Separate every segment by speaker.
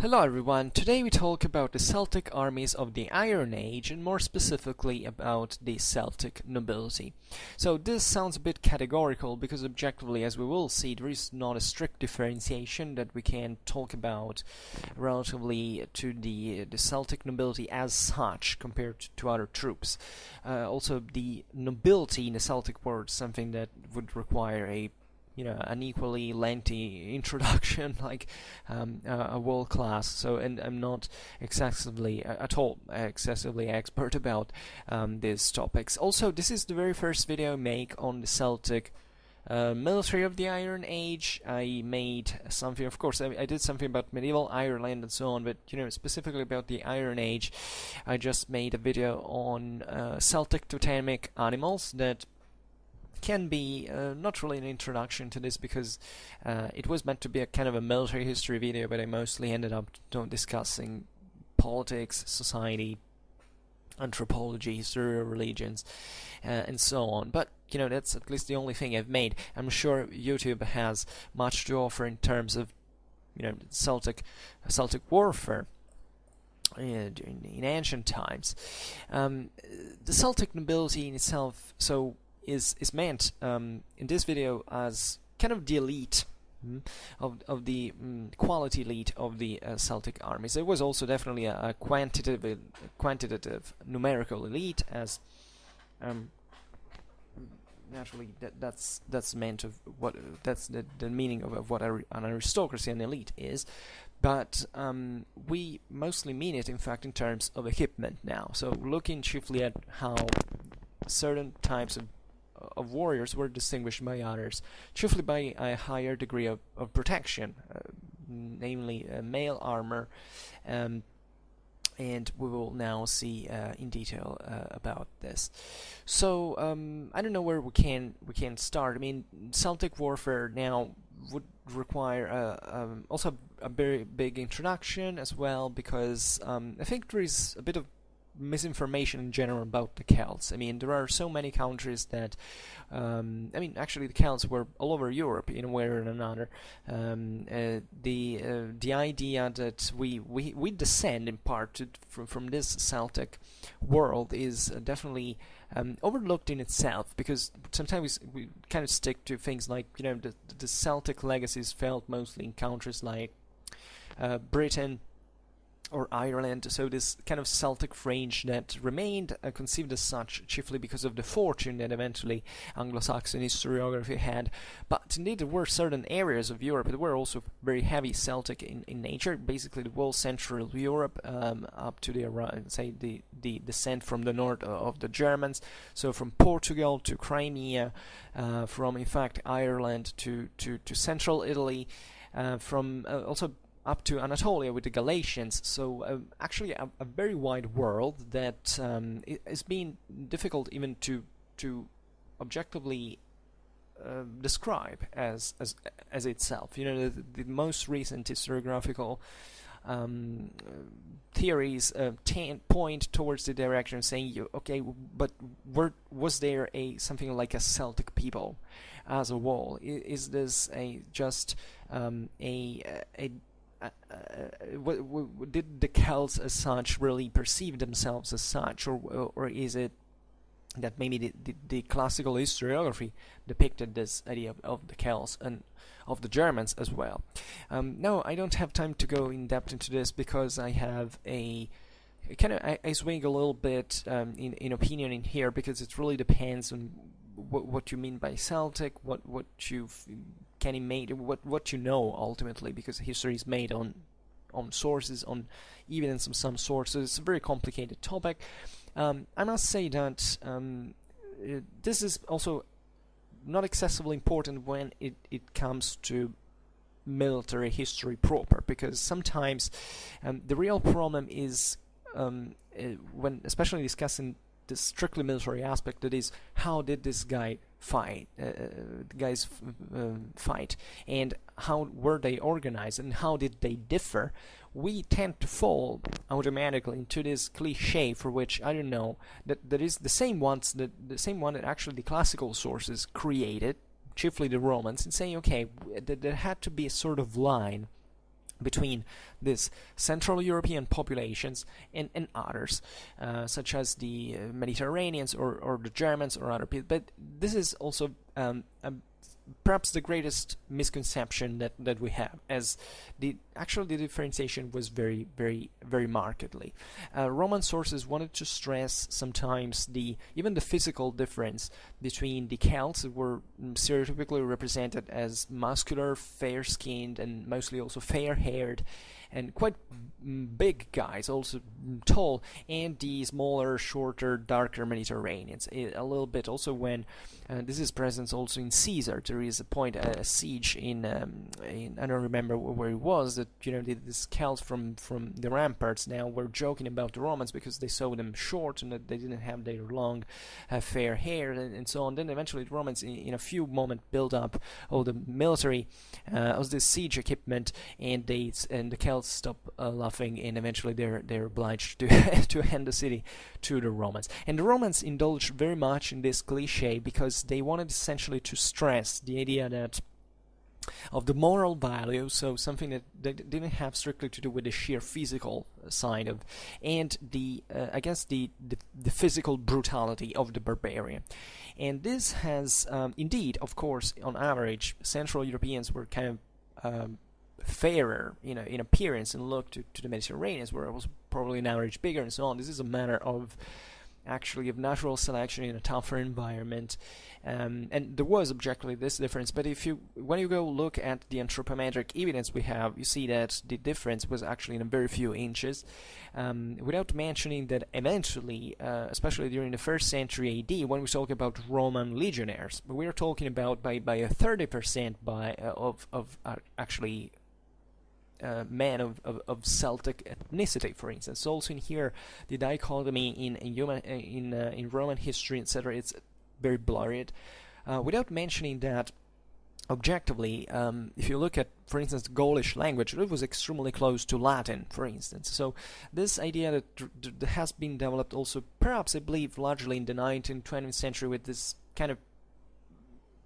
Speaker 1: Hello everyone, today we talk about the Celtic armies of the Iron Age and more specifically about the Celtic nobility. So this sounds a bit categorical because objectively, as we will see, there is not a strict differentiation that we can talk about relatively to the Celtic nobility as such compared to other troops. Also, the nobility in the Celtic word is something that would require an equally lengthy introduction, like a world class. So, and I'm not excessively expert about these topics. Also, this is the very first video I make on the Celtic military of the Iron Age. I made something, of course, I did something about medieval Ireland and so on, but specifically about the Iron Age, I just made a video on Celtic totemic animals that can be not really an introduction to this because it was meant to be a kind of a military history video, but I mostly ended up discussing politics, society, anthropology, history of religions, and so on. But that's at least the only thing I've made. I'm sure YouTube has much to offer in terms of Celtic warfare in ancient times. The Celtic nobility in itself, is meant in this video as kind of the elite of the quality elite of the Celtic armies. It was also definitely a quantitative numerical elite, as naturally that's meant of what that's the meaning of what an aristocracy and elite is. But we mostly mean it, in fact, in terms of equipment now. So looking chiefly at how certain types of warriors were distinguished by others, chiefly by a higher degree of protection, namely mail armor, and we will now see in detail about this. So I don't know where we can start. I mean, Celtic warfare now would require also a very big introduction as well, because I think there is a bit of misinformation in general about the Celts. I mean, there are so many countries that actually the Celts were all over Europe in a way or another. The idea that we descend in part from this Celtic world is definitely overlooked in itself, because sometimes we kind of stick to things like the Celtic legacy is felt mostly in countries like Britain or Ireland, so this kind of Celtic fringe that remained conceived as such chiefly because of the fortune that eventually Anglo-Saxon historiography had. But indeed there were certain areas of Europe that were also very heavy Celtic in nature, basically the whole Central Europe, up to the descent from the north of the Germans, so from Portugal to Crimea, from in fact Ireland to central Italy, from also up to Anatolia with the Galatians. So actually a very wide world that is being difficult even to objectively describe as itself. The most recent historiographical theories point towards the direction of saying, okay, but was there something like a Celtic people as a whole? Is this just did the Celts as such really perceive themselves as such, or is it that maybe the classical historiography depicted this idea of the Celts and of the Germans as well? No, I don't have time to go in depth into this because I have I swing a little bit in opinion in here, because it really depends on what you mean by Celtic, what you can imagine, what you know ultimately, because history is made on sources, on evidence of some sources. It's a very complicated topic. I must say that this is also not excessively important when it comes to military history proper, because sometimes the real problem is when especially discussing the strictly military aspect, that is, how did this guy fight, fight, and how were they organized, and how did they differ? We tend to fall automatically into this cliche, for which I don't know, that is the same one that actually the classical sources created, chiefly the Romans, and saying, okay, there had to be a sort of line between these Central European populations and others, such as the Mediterraneans or the Germans or other people. But this is also perhaps the greatest misconception that we have, as the differentiation was very, very, very markedly. Roman sources wanted to stress sometimes even the physical difference between the Celts, who were stereotypically represented as muscular, fair-skinned, and mostly also fair-haired, and quite big guys, also tall, and the smaller, shorter, darker Mediterraneans. A little bit also when this is present also in Caesar. There is a siege in I don't remember where it was, that this Celts from the ramparts now were joking about the Romans because they saw them short and that they didn't have their long fair hair and so on. Then eventually the Romans in a few moments built up all the military of the siege equipment, and the Celts stop laughing, and eventually they're obliged to to hand the city to the Romans. And the Romans indulged very much in this cliche because they wanted essentially to stress the idea that of the moral value, so something that didn't have strictly to do with the sheer physical side of, and against the physical brutality of the barbarian. And this has indeed, of course, on average, Central Europeans were kind of fairer, in appearance and look to the Mediterraneans, where it was probably an average bigger and so on. This is a matter of natural selection in a tougher environment, and there was objectively this difference. But when you go look at the anthropometric evidence we have, you see that the difference was actually in a very few inches, without mentioning that eventually, especially during the 1st century AD, when we talk about Roman legionaries, we are talking about by a 30% of actually men of Celtic ethnicity, for instance. Also in here, the dichotomy in Roman history, etc., it's very blurred. Without mentioning that, objectively, if you look at, for instance, the Gaulish language, it was extremely close to Latin, for instance. So this idea that has been developed also, perhaps I believe, largely in the 19th, 20th century with this kind of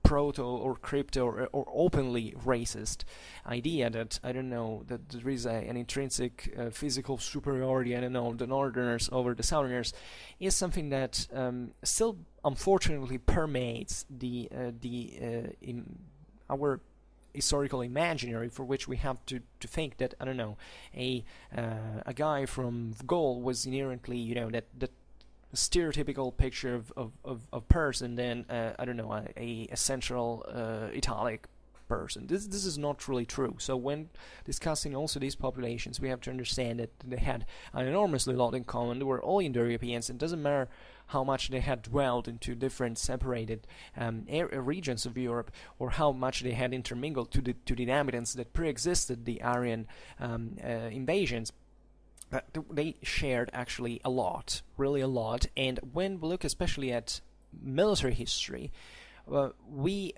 Speaker 1: proto or crypto or openly racist idea that, I don't know, that there is an intrinsic physical superiority, I don't know, the northerners over the southerners, is something that still unfortunately permeates in our historical imaginary, for which we have to think that, I don't know, a guy from Gaul was inherently, that stereotypical picture of person than I don't know, a central Italic person. This is not really true. So when discussing also these populations, we have to understand that they had an enormously lot in common. They were all Indo-Europeans. It doesn't matter how much they had dwelled into different separated regions of Europe, or how much they had intermingled to the inhabitants that pre-existed the Aryan invasions. They shared actually a lot, really a lot. And when we look especially at military history, we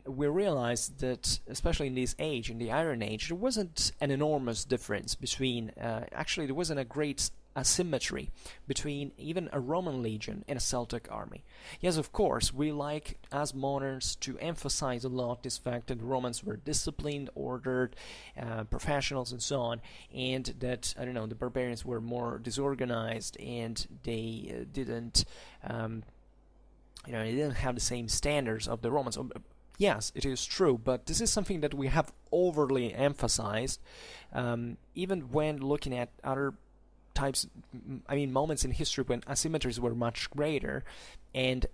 Speaker 1: realized that, especially in this age, in the Iron Age, there wasn't an enormous difference between, actually there wasn't a great asymmetry between even a Roman legion and a Celtic army. Yes, of course, we like, as moderns, to emphasize a lot this fact that the Romans were disciplined, ordered, professionals and so on, and that, I don't know, the barbarians were more disorganized, and they didn't they didn't have the same standards of the Romans. Yes, it is true, but this is something that we have overly emphasized, even when looking at other moments in history when asymmetries were much greater, and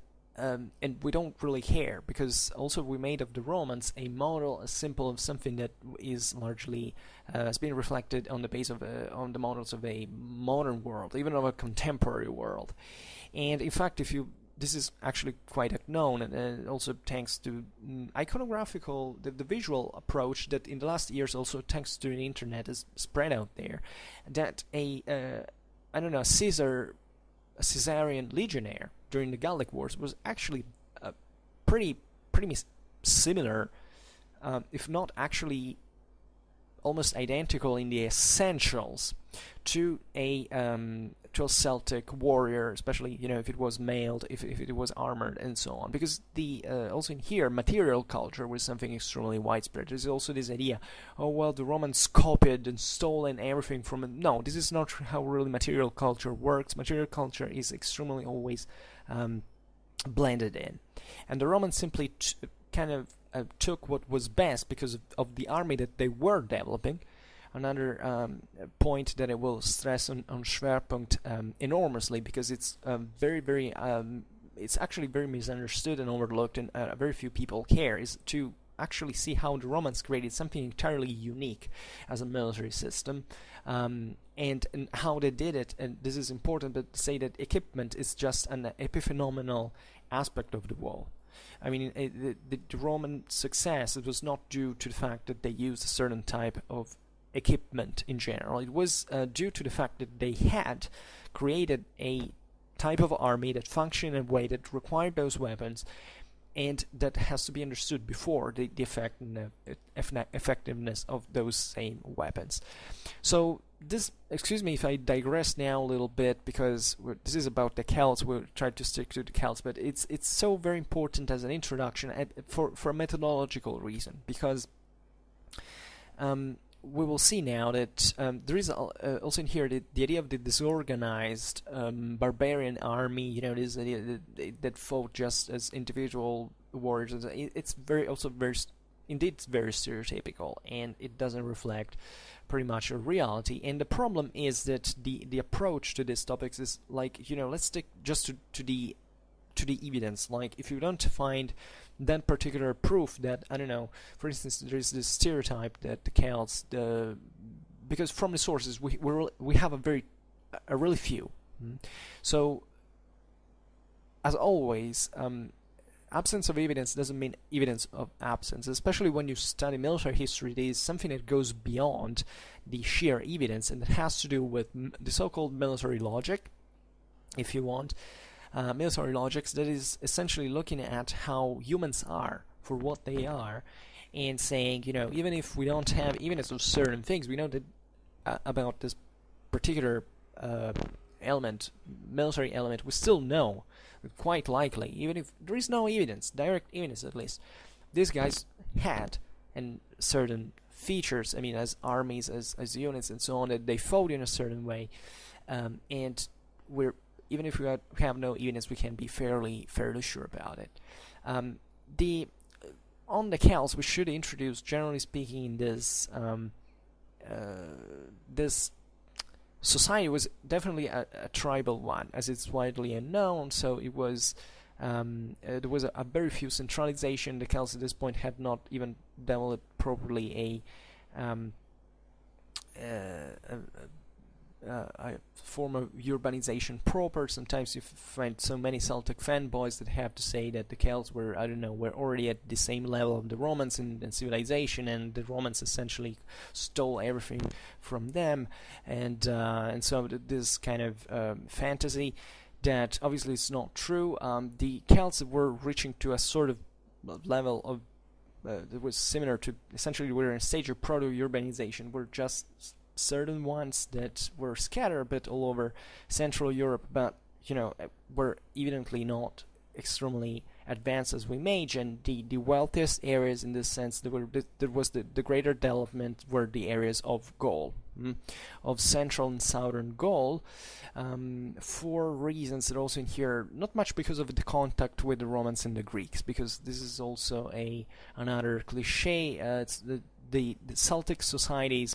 Speaker 1: we don't really care, because also we made of the Romans a model, a symbol of something that is largely has been reflected on the base of on the models of a modern world, even of a contemporary world. And in fact, this is actually quite known, and also thanks to iconographical, the visual approach that in the last years, also thanks to the internet, is spread out there, that a Caesarian legionnaire during the Gallic Wars was actually pretty similar, if not actually almost identical in the essentials, to to a Celtic warrior, especially if it was mailed, if it was armored, and so on. Because the also in here, material culture was something extremely widespread. There's also this idea, oh well, the Romans copied and stolen everything from it. No, this is not how really material culture works. Material culture is extremely always blended in, and the Romans simply kind of took what was best because of the army that they were developing. Another point that I will stress on Schwerpunkt enormously, because it's very it's actually very misunderstood and overlooked, and very few people care, is to actually see how the Romans created something entirely unique as a military system, and how they did it. And this is important, but to say that equipment is just an epiphenomenal aspect of the war. I mean, the Roman success, it was not due to the fact that they used a certain type of equipment in general. It was due to the fact that they had created a type of army that functioned in a way that required those weapons, and that has to be understood before the effectiveness of those same weapons. So this, excuse me if I digress now a little bit, because this is about the Celts. We'll try to stick to the Celts, but it's so very important as an introduction for a methodological reason, because we will see now that there is also in here the idea of the disorganized barbarian army. This idea that fought just as individual warriors. It's very stereotypical, and it doesn't reflect pretty much a reality. And the problem is that the approach to these topics is like, let's stick just to the evidence. Like, if you don't find that particular proof that, I don't know, for instance, there is this stereotype that the Celts, because from the sources we have a really few. So, as always, absence of evidence doesn't mean evidence of absence. Especially when you study military history, there is something that goes beyond the sheer evidence, and it has to do with the so-called military logic, if you want. Military logics that is essentially looking at how humans are for what they are, and saying, even if we don't have evidence of certain things, we know that about this particular military element, we still know that quite likely, even if there is no evidence, direct evidence at least, these guys had and certain features, I mean, as armies, as units and so on, that they fought in a certain way, and even if we have no evidence, we can be fairly sure about it. On the Celts, we should introduce, generally speaking, this society was definitely a tribal one, as it's widely unknown. So it was there was a very few centralization. The Celts at this point had not even developed properly a form of urbanization proper. Sometimes you find so many Celtic fanboys that have to say that the Celts were, were already at the same level of the Romans in civilization, and the Romans essentially stole everything from them, and so this kind of fantasy that obviously is not true. The Celts were reaching to a sort of level of that was similar to, essentially, we're in a stage of proto-urbanization. We're just certain ones that were scattered a bit all over Central Europe, but were evidently not extremely advanced as we imagine. The wealthiest areas in this sense, there was the greater development, were the areas of Gaul, of central and southern Gaul, for reasons that also in here, not much because of the contact with the Romans and the Greeks, because this is also another cliche. It's the Celtic societies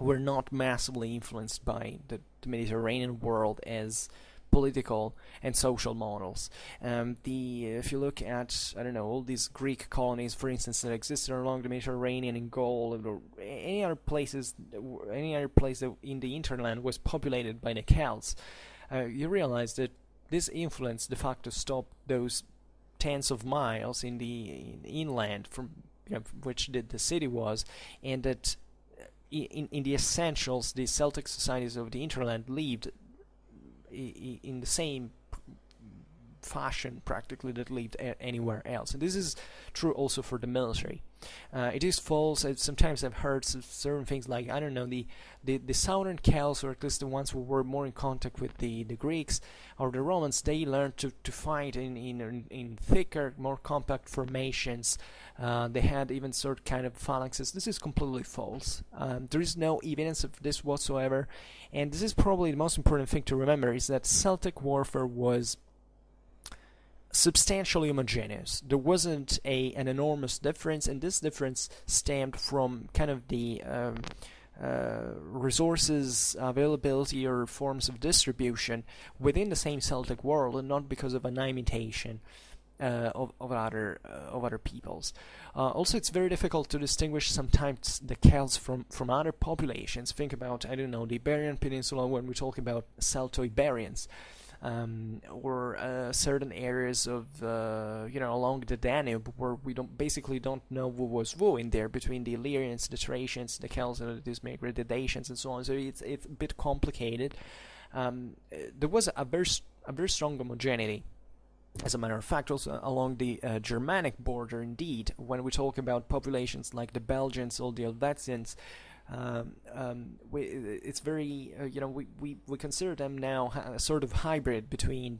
Speaker 1: were not massively influenced by the Mediterranean world as political and social models. If you look at, all these Greek colonies, for instance, that existed along the Mediterranean in Gaul, or any other place that in the hinterland was populated by the Celts, you realize that this influence de facto stopped those tens of miles in the inland from which the city was, and that in the essentials, the Celtic societies of the hinterland lived in the same fashion practically that lived anywhere else. And this is true also for the military. It is false. Sometimes I've heard certain things like, I don't know, the southern Celts, or at least the ones who were more in contact with the Greeks or the Romans, they learned to fight in thicker, more compact formations. They had even sort kind of phalanxes. This is completely false. There is no evidence of this whatsoever, and this is probably the most important thing to remember, is that Celtic warfare was substantially homogeneous. There wasn't an enormous difference, and this difference stemmed from kind of the resources availability or forms of distribution within the same Celtic world, and not because of an imitation of other peoples. Also, it's very difficult to distinguish sometimes the Celts from other populations. Think about, I don't know, the Iberian Peninsula when we talk about Celto-Iberians. Or certain areas of along the Danube, where we basically don't know who was who in there, between the Illyrians, the Thracians, the Celts, and the Dacians, and so on. So it's a bit complicated. There was a very strong homogeneity, as a matter of fact, also along the Germanic border. Indeed, when we talk about populations like the Belgians or the Helvetians, it's very we consider them now a sort of hybrid between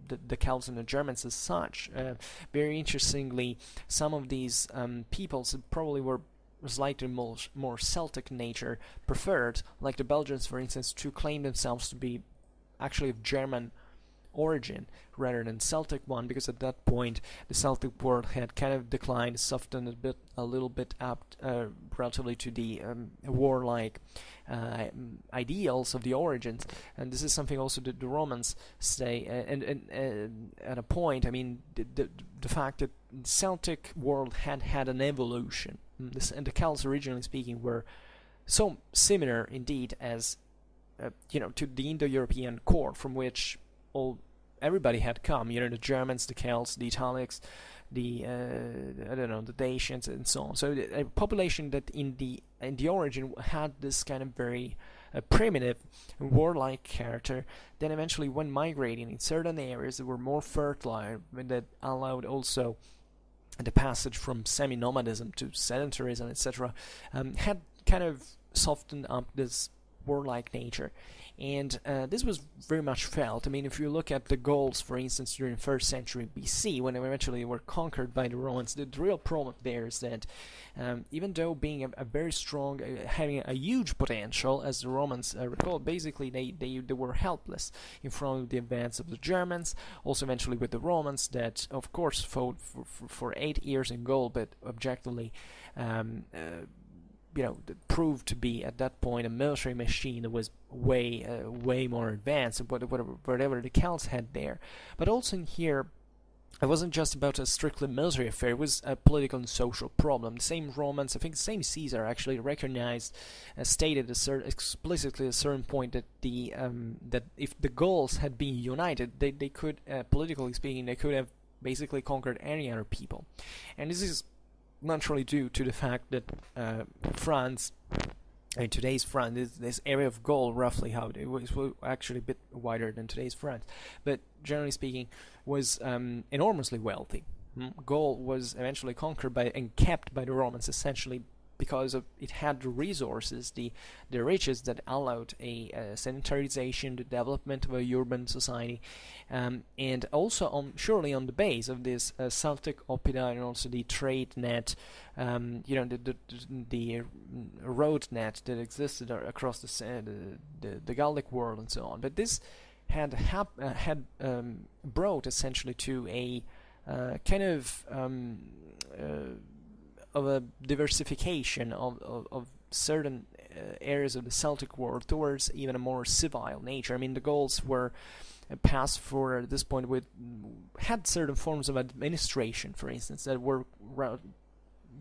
Speaker 1: the Celts and the Germans as such. Very interestingly, some of these peoples probably were slightly more Celtic nature preferred, like the Belgians, for instance, to claim themselves to be actually of German origin rather than Celtic one, because at that point the Celtic world had kind of declined, softened a little bit up relatively to the warlike ideals of the origins. And this is something also that the Romans say, and at a point, I mean, the fact that the Celtic world had an evolution, and the Celts, originally speaking, were so similar indeed as to the Indo-European core from which everybody had come, the Germans, the Celts, the Italics, the Dacians, and so on. So a population that in the origin had this kind of very primitive, warlike character, then eventually when migrating in certain areas that were more fertile, that allowed also the passage from semi-nomadism to sedentarism, etc., had kind of softened up this warlike nature. And this was very much felt. I mean, if you look at the Gauls, for instance, during 1st century BC, when they eventually were conquered by the Romans, the real problem there is that even though being a very strong, having a huge potential, as the Romans recall, basically they were helpless in front of the advance of the Germans, also eventually with the Romans, that of course fought for 8 years in Gaul, but objectively proved to be at that point a military machine that was way more advanced than whatever the Celts had there. But also in here, it wasn't just about a strictly military affair, it was a political and social problem. The same Romans, I think the same Caesar actually recognized, stated explicitly at a certain point that that if the Gauls had been united, they could, politically speaking, they could have basically conquered any other people. And this is naturally due to the fact that France, in today's France, this area of Gaul, roughly how it was actually a bit wider than today's France, but generally speaking, was enormously wealthy. Gaul was eventually conquered by and kept by the Romans, essentially because it had the resources, the riches that allowed a sanitarization, the development of a urban society, and also surely on the base of this Celtic oppida and also the trade net, the road net that existed across the Gallic world and so on. But this had brought essentially to a kind of a diversification of certain areas of the Celtic world towards even a more civil nature. I mean, the Gauls were passed for, at this point, had certain forms of administration, for instance, that were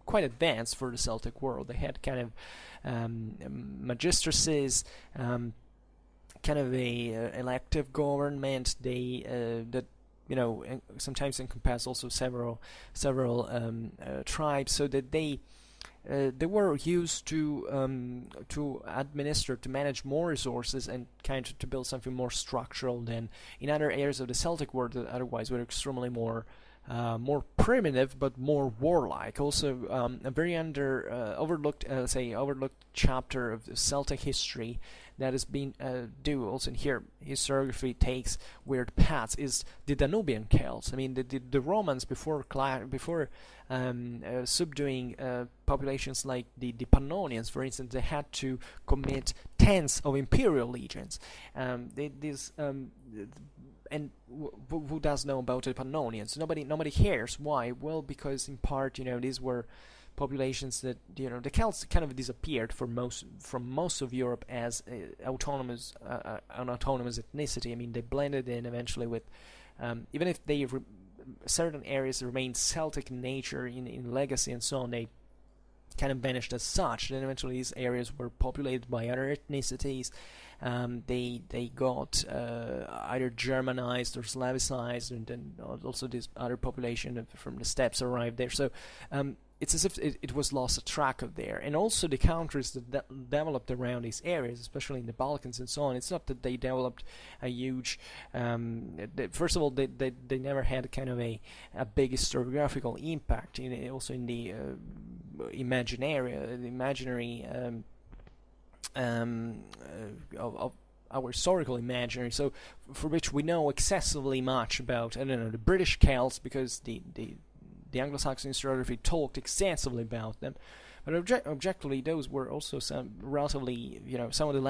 Speaker 1: quite advanced for the Celtic world. They had kind of magistracies, kind of a elective government. That sometimes encompass also several tribes, so that they they were used to administer, to manage more resources, and kind of to build something more structural than in other areas of the Celtic world that otherwise were extremely more primitive but more warlike. Also, a very overlooked, overlooked chapter of Celtic history that has been due also in here. Historiography takes weird paths. Is the Danubian Celts? I mean, the Romans before subduing populations like the Pannonians, for instance, they had to commit tens of imperial legions. And who does know about the Pannonians? Nobody cares. Why? Well, because in part, these were populations that, the Celts kind of disappeared from most of Europe as an autonomous ethnicity. I mean, they blended in eventually with, even if certain areas remained Celtic in nature, in legacy and so on, they kind of vanished as such. Then eventually these areas were populated by other ethnicities. They got either Germanized or Slavicized, and then also this other population from the steppes arrived there. So it's as if it was lost track of there. And also the countries that developed around these areas, especially in the Balkans and so on, it's not that they developed a huge... first of all, they never had kind of a big historiographical impact, also in the imaginary of our historical imaginary, so for which we know excessively much about, I don't know, the British Celts, because the Anglo-Saxon historiography talked extensively about them. But objectively, those were also some relatively, some of the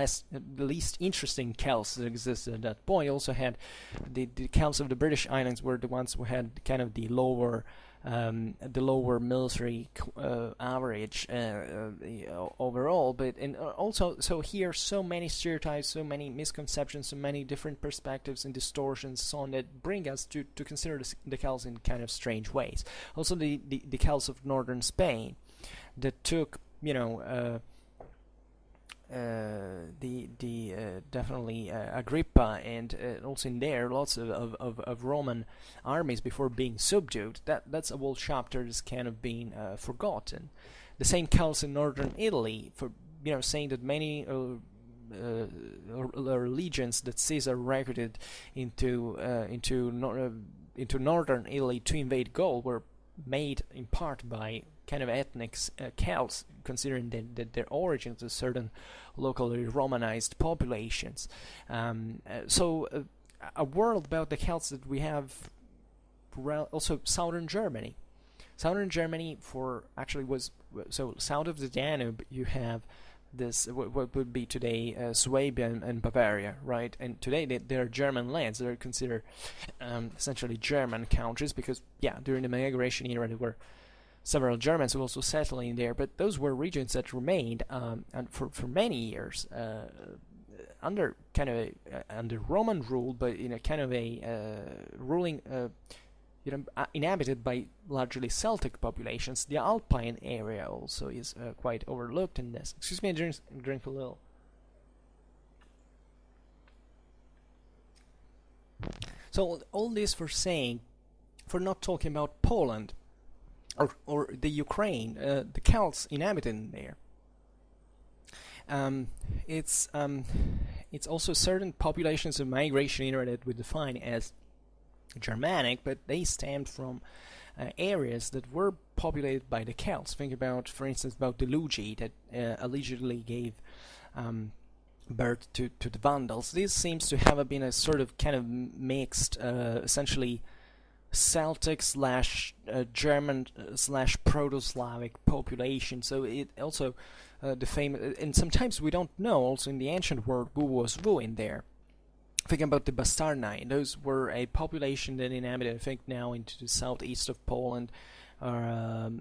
Speaker 1: least interesting Celts that existed at that point. You also had the Celts of the British Islands were the ones who had kind of the lower military average overall, but also, so here, so many stereotypes, so many misconceptions, so many different perspectives and distortions, so on, that bring us to consider the Celts in kind of strange ways. Also, the Celts of northern Spain that took, definitely Agrippa, and also in there lots of Roman armies before being subdued. That's a whole chapter that's kind of been forgotten. The same Celts in northern Italy, for saying that many legions that Caesar recruited into northern Italy to invade Gaul were made in part by kind of ethnic Celts, considering that their origins are certain locally Romanized populations. So a world about the Celts that we have, also southern Germany. Southern Germany was south of the Danube. You have this what would be today Swabia and Bavaria, right? And today they're German lands. They're considered essentially German countries because during the migration era there were several Germans who also settled in there, but those were regions that remained and for many years under Roman rule, but in a kind of a ruling inhabited by largely Celtic populations. The Alpine area also is quite overlooked in this. Excuse me, I drink a little. So all this for not talking about Poland or the Ukraine, the Celts inhabited there. It's also certain populations of migration era that we define as Germanic, but they stemmed from areas that were populated by the Celts. Think about, for instance, about the Lugi that allegedly gave birth to the Vandals. This seems to have been a sort of kind of mixed, essentially Celtic / German / Proto-Slavic population. So it also the famous, and sometimes we don't know also in the ancient world who was who in there. Thinking about the Bastarnae, those were a population that inhabited, I think, now into the southeast of Poland, and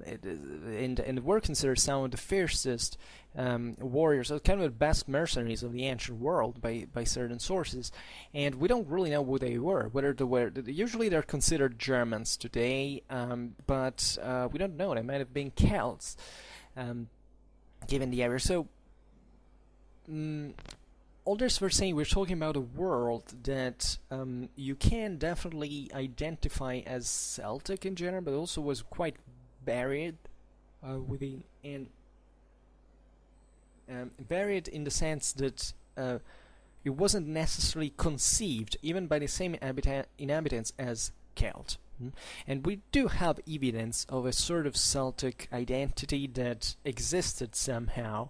Speaker 1: were considered some of the fiercest warriors, kind of the best mercenaries of the ancient world by certain sources. And we don't really know who they were. Whether they were, usually they're considered Germans today, but we don't know. They might have been Celts, given the area. So. All this we're saying, we're talking about a world that you can definitely identify as Celtic in general, but also was quite varied within. And varied in the sense that it wasn't necessarily conceived even by the same inhabitants as Celt. And we do have evidence of a sort of Celtic identity that existed somehow,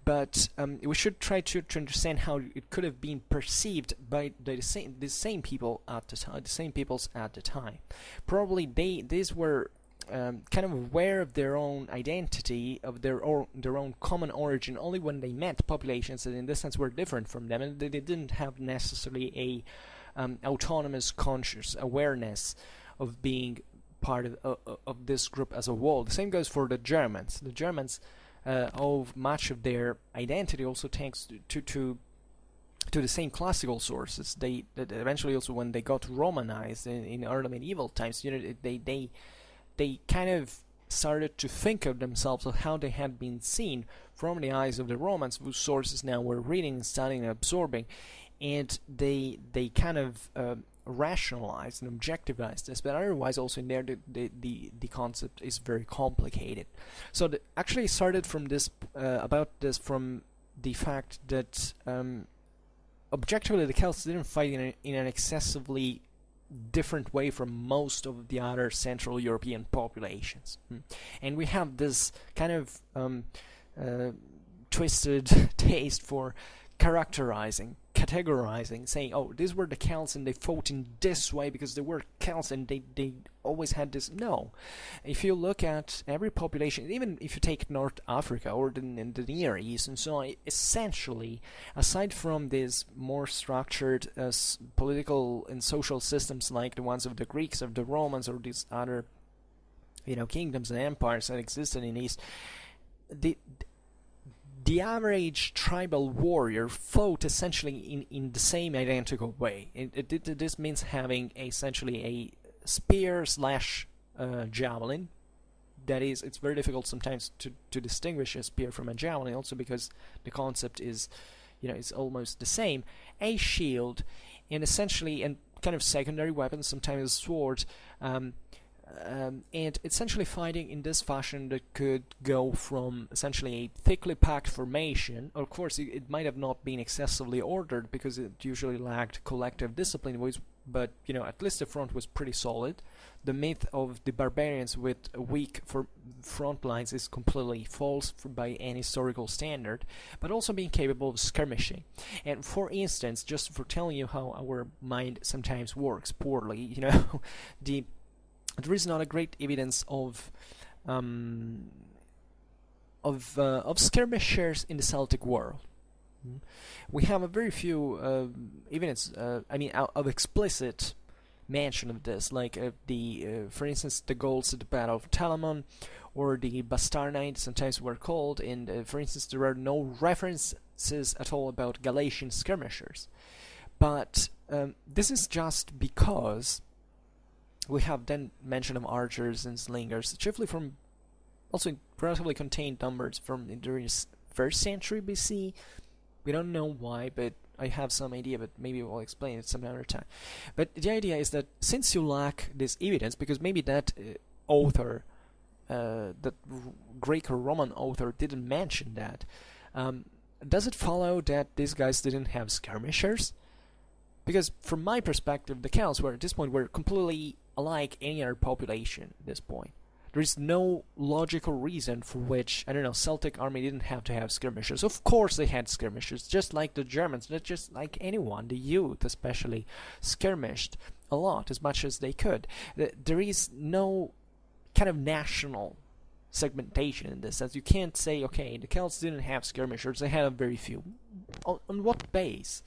Speaker 1: but we should try to understand how it could have been perceived by the same people at the time, the same peoples at the time. Probably these were kind of aware of their own identity, of their own common origin, only when they met populations that in this sense were different from them, and they didn't have necessarily a autonomous conscious awareness of being part of this group as a whole. The same goes for the Germans. The Germans, of much of their identity also thanks to the same classical sources. They eventually also, when they got Romanized in early medieval times, they kind of started to think of themselves of how they had been seen from the eyes of the Romans, whose sources now were reading, studying, and absorbing, and they kind of rationalized and objectivized this. But otherwise, also in there, the concept is very complicated. So actually started from this from the fact that objectively the Celts didn't fight in an excessively different way from most of the other Central European populations. And we have this kind of twisted taste for characterizing, categorizing, saying, oh, these were the Celts and they fought in this way because they were Celts and they always had this. No. If you look at every population, even if you take North Africa or the Near East and so on, essentially, aside from these more structured political and social systems like the ones of the Greeks, of the Romans, or these other kingdoms and empires that existed in the East, the average tribal warrior fought essentially in the same identical way. This means having essentially a spear / javelin. That is, it's very difficult sometimes to distinguish a spear from a javelin, also because the concept is, it's almost the same. A shield, and essentially, and kind of secondary weapons, sometimes a sword, and essentially fighting in this fashion that could go from essentially a thickly packed formation. Of course, it might have not been excessively ordered because it usually lacked collective discipline, but at least the front was pretty solid. The myth of the barbarians with weak front lines is completely false by any historical standard, but also being capable of skirmishing. And for instance, just for telling you how our mind sometimes works poorly, there is not a great evidence of skirmishers in the Celtic world. We have a very few evidence, of explicit mention of this, like for instance, the Gauls at the Battle of Telamon, or the Bastarnae, sometimes were called, and for instance, there are no references at all about Galatian skirmishers. But this is just because we have then mention of archers and slingers, chiefly from also in relatively contained numbers from during the 1st century BC. We don't know why, but I have some idea, but maybe we'll explain it some other time. But the idea is that since you lack this evidence, because maybe that author, that Greek or Roman author didn't mention that, does it follow that these guys didn't have skirmishers? Because from my perspective, the Celts were at this point were completely unlike any other population at this point. There is no logical reason for which, Celtic army didn't have to have skirmishers. Of course they had skirmishers, just like the Germans, not just like anyone. The youth especially skirmished a lot, as much as they could. There is no kind of national segmentation in this sense. You can't say, okay, the Celts didn't have skirmishers, they had a very few. On what base?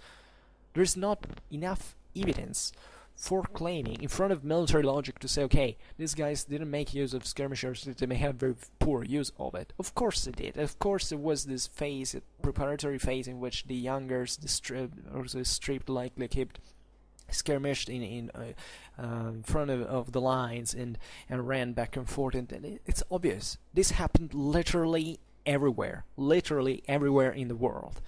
Speaker 1: There is not enough evidence for claiming in front of military logic to say, okay, these guys didn't make use of skirmishers, they may have very poor use of it. Of course they did. Of course there was this phase, a preparatory phase, in which the youngers, the stripped, likely kept skirmished in front of the lines and ran back and forth, and it's obvious. This happened literally everywhere in the world.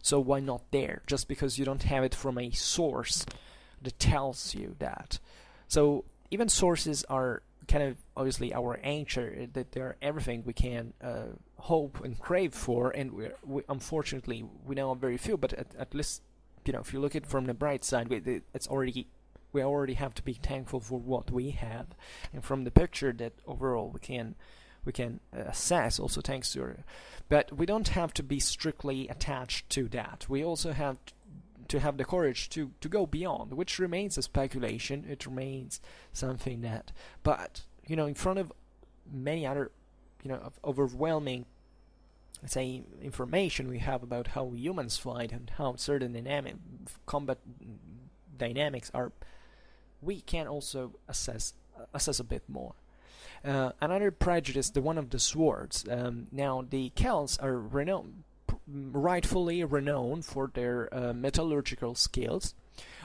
Speaker 1: So why not there? Just because you don't have it from a source that tells you that. So even sources are kind of obviously our answer, that they're everything we can hope and crave for, and we unfortunately we know very few. But at least, if you look at it from the bright side, we already have to be thankful for what we have, and from the picture that overall we can assess, also thanks to her. But we don't have to be strictly attached to that. We also have to have the courage to go beyond, which remains a speculation. It remains something that, but in front of many other, of overwhelming, let's say, information we have about how humans fight and how certain combat dynamics are, we can also assess a bit more. Another prejudice, the one of the swords. Now, the Celts are rightfully renowned for their metallurgical skills.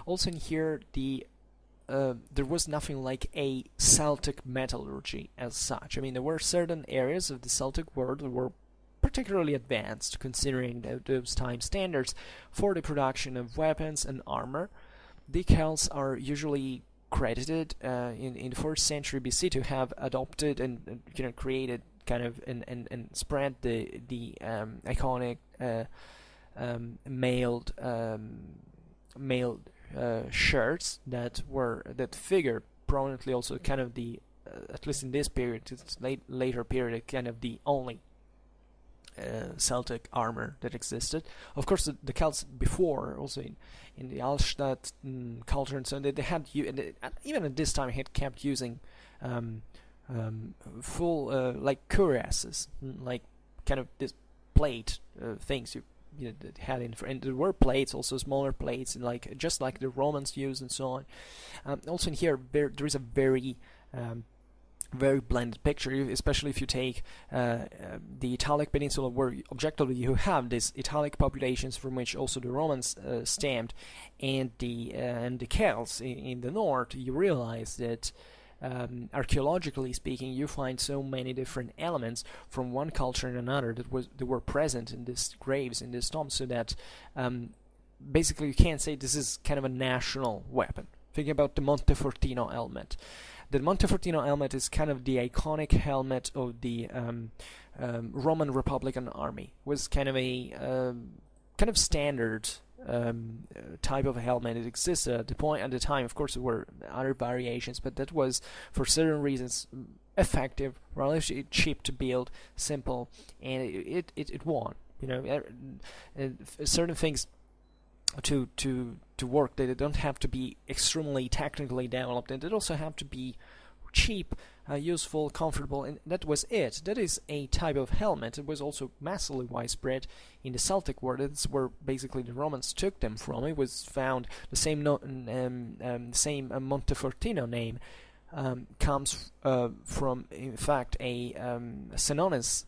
Speaker 1: Also in here, there was nothing like a Celtic metallurgy as such. I mean, there were certain areas of the Celtic world that were particularly advanced, considering those time standards, for the production of weapons and armor. The Celts are usually credited in the 4th century BC to have adopted and created kind of and spread the iconic mailed shirts that figure prominently, also kind of the at least in this period, it's later period, kind of the only Celtic armor that existed. Of course, the Celts before, also in the Alstadt culture and so on, they had even at this time had kept using full like cuirasses, like kind of this plate things that had and there were plates, also smaller plates, and just like the Romans used and so on. Also in here there is a very blended picture, especially if you take the Italic Peninsula, where objectively you have these Italic populations from which also the Romans stemmed, and the Celts in the north. You realize that archaeologically speaking, you find so many different elements from one culture and another that were present in these graves, in these tombs, so that basically you can't say this is kind of a national weapon. Thinking about the Montefortino helmet. The Montefortino helmet is kind of the iconic helmet of the Roman Republican army. It was kind of a kind of standard type of helmet. It existed at the time. Of course, there were other variations, but that was for certain reasons effective, relatively cheap to build, simple, and it won. Certain things to work, they don't have to be extremely technically developed, and they also have to be cheap, useful, comfortable, and that was it. That is a type of helmet. It was also massively widespread in the Celtic world. That's where basically the Romans took them from. It was found the same Montefortino name comes from, in fact, a Senones.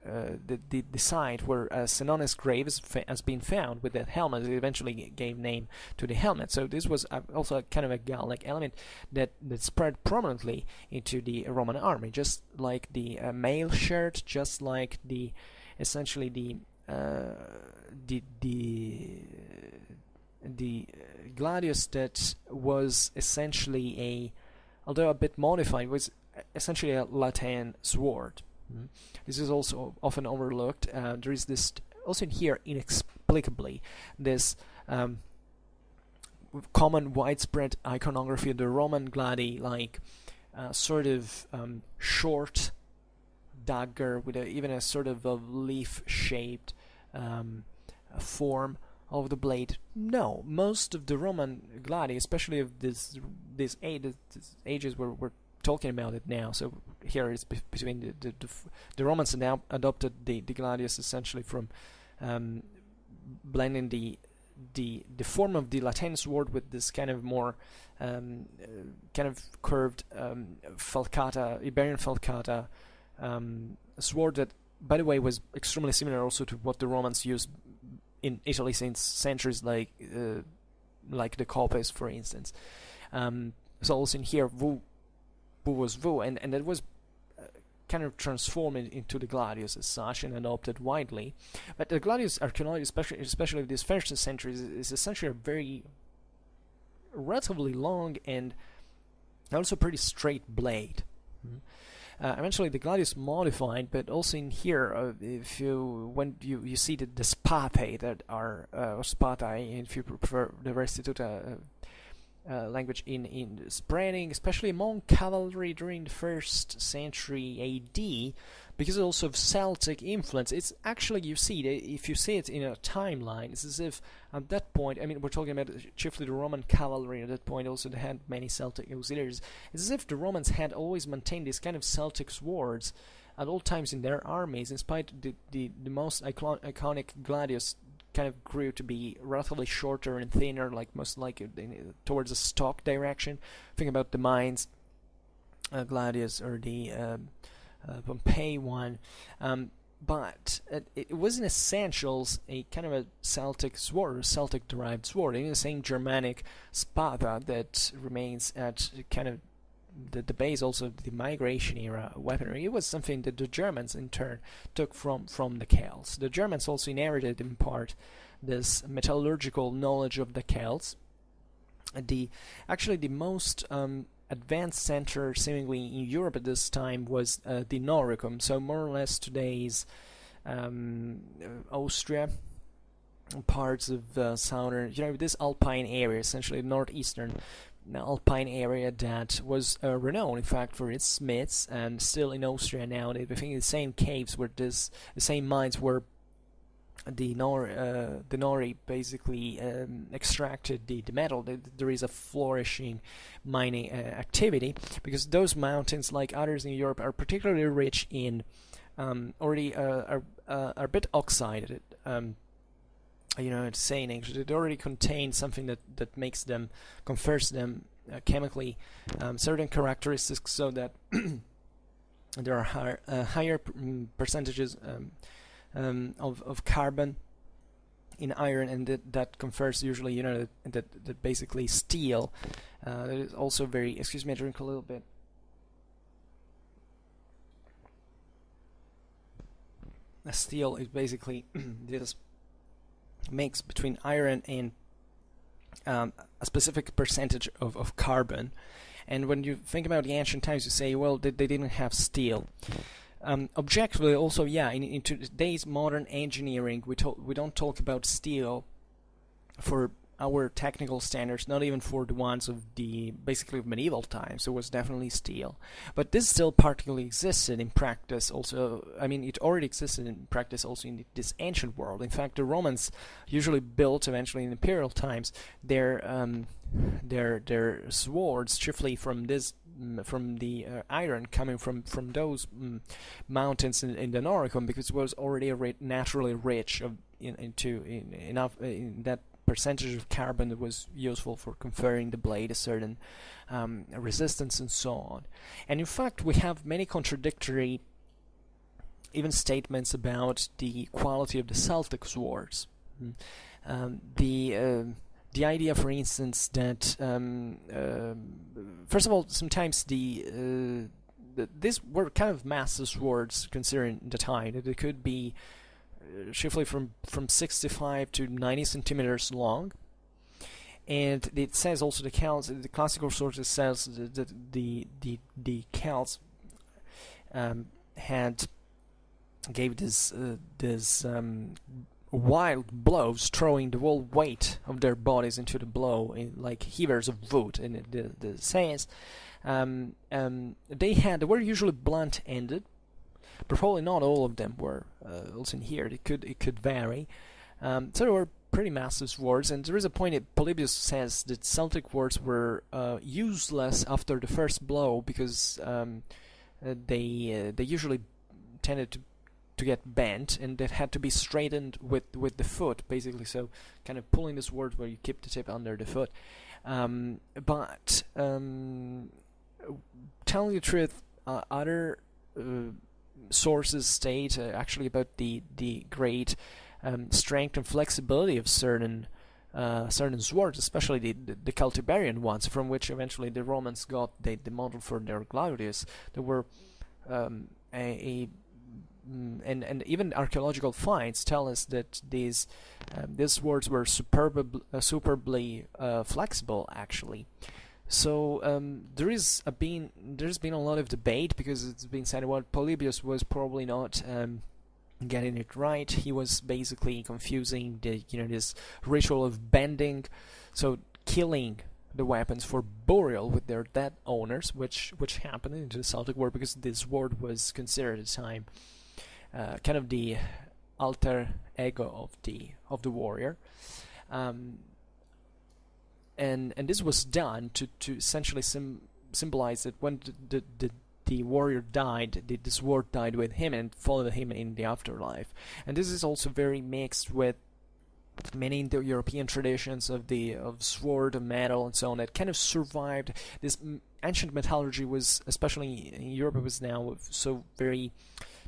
Speaker 1: The site where Senones' grave has been found with that helmet. It eventually gave name to the helmet. So this was also kind of a Gallic element that spread prominently into the Roman army, just like the mail shirt, just like the essentially the Gladius, that was essentially although a bit modified, was essentially a Latin sword. This is also often overlooked. There is this also in here, inexplicably, this common widespread iconography of the Roman gladi, like sort of short dagger with even a sort of a leaf-shaped form of the blade. No, most of the Roman gladi, especially of these ages we're talking about it now. So here it's between the Romans now adopted the gladius essentially from blending the form of the Latin sword with this kind of more kind of curved falcata, Iberian falcata sword that, by the way, was extremely similar also to what the Romans used in Italy since centuries, like the copes, for instance. So also in here, Vu was Vu, and it was kind of transformed into the gladius as such and adopted widely. But the gladius archaeology, especially this first century, is essentially a very relatively long and Also pretty straight blade. Eventually the Gladius modified, but also in here, if when you see the spatae that are or spatae, if you prefer the restituta language in spreading, especially among cavalry during the 1st century AD, because also of Celtic influence. It's actually, you see, if you see it in a timeline, it's as if at that point, I mean, we're talking about chiefly the Roman cavalry at that point, also they had many Celtic auxiliaries. It's as if the Romans had always maintained these kind of Celtic swords at all times in their armies, in spite of the most iconic Gladius kind of grew to be relatively shorter and thinner, like most towards the stock direction. Think about the Mainz Gladius or the Pompey one, but it was in essentials a kind of a Celtic sword, a Celtic derived sword, in the same Germanic spada that remains at kind of the base also of the migration era weaponry. It was something that the Germans in turn took from the Celts. The Germans also inherited in part this metallurgical knowledge of the Celts. Actually the most advanced center seemingly in Europe at this time was the Noricum, so more or less today's Austria, parts of southern, this alpine area, essentially northeastern alpine area that was renowned in fact for its smiths, and still in Austria now. I think the same caves where the same mines where the Nori basically extracted the metal. There is a flourishing mining activity, because those mountains, like others in Europe, are particularly rich in already are a bit oxided. It's saying actually it already contains something that makes them, confers them chemically certain characteristics, so that there are higher percentages of carbon in iron, and that confers usually, that basically steel is also very. Excuse me, I drink a little bit. Steel is basically this mix between iron and a specific percentage of carbon. And when you think about the ancient times, you say, well, they didn't have steel. Objectively, also, in today's modern engineering, we don't talk about steel for our technical standards, not even for the ones of the basically of medieval times. It was definitely steel, but this still particularly existed in practice. Also, I mean, it already existed in practice also in this ancient world. In fact, the Romans usually built eventually in imperial times their swords chiefly from the iron coming from those mountains in the Noricum, because it was already naturally rich enough in that percentage of carbon that was useful for conferring the blade a certain resistance and so on. And in fact, we have many contradictory even statements about the quality of the Celtic swords. The idea, for instance, that first of all, sometimes these were kind of massive swords considering the time. That they could be chiefly from 65 to 90 centimeters long, and it says also the classical sources says that the Celts gave this wild blows, throwing the whole weight of their bodies into the blow like heavers of wood. And the says they were usually blunt-ended, but probably not all of them were. Also in here, it could vary. So there were pretty massive swords, and there is a point that Polybius says that Celtic swords were useless after the first blow, because they usually tended to get bent, and that had to be straightened with the foot, basically. So kind of pulling the sword where you keep the tip under the foot. But telling the truth, other sources state actually about the great strength and flexibility of certain swords, especially the Celtiberian ones, from which eventually the Romans got the model for their Gladius. There were and even archaeological finds tell us that these swords were superbly flexible, actually. So there's been a lot of debate because it's been said well Polybius was probably not getting it right. He was basically confusing the this ritual of bending, so killing the weapons for burial with their dead owners, which happened in the Celtic War because this sword was considered at the time kind of the alter ego of the warrior. Um, and this was done to essentially symbolize that when the warrior died, the sword died with him and followed him in the afterlife. And this is also very mixed with many Indo-European traditions of sword and metal and so on that kind of survived. This ancient metallurgy was, especially in Europe, it was now so very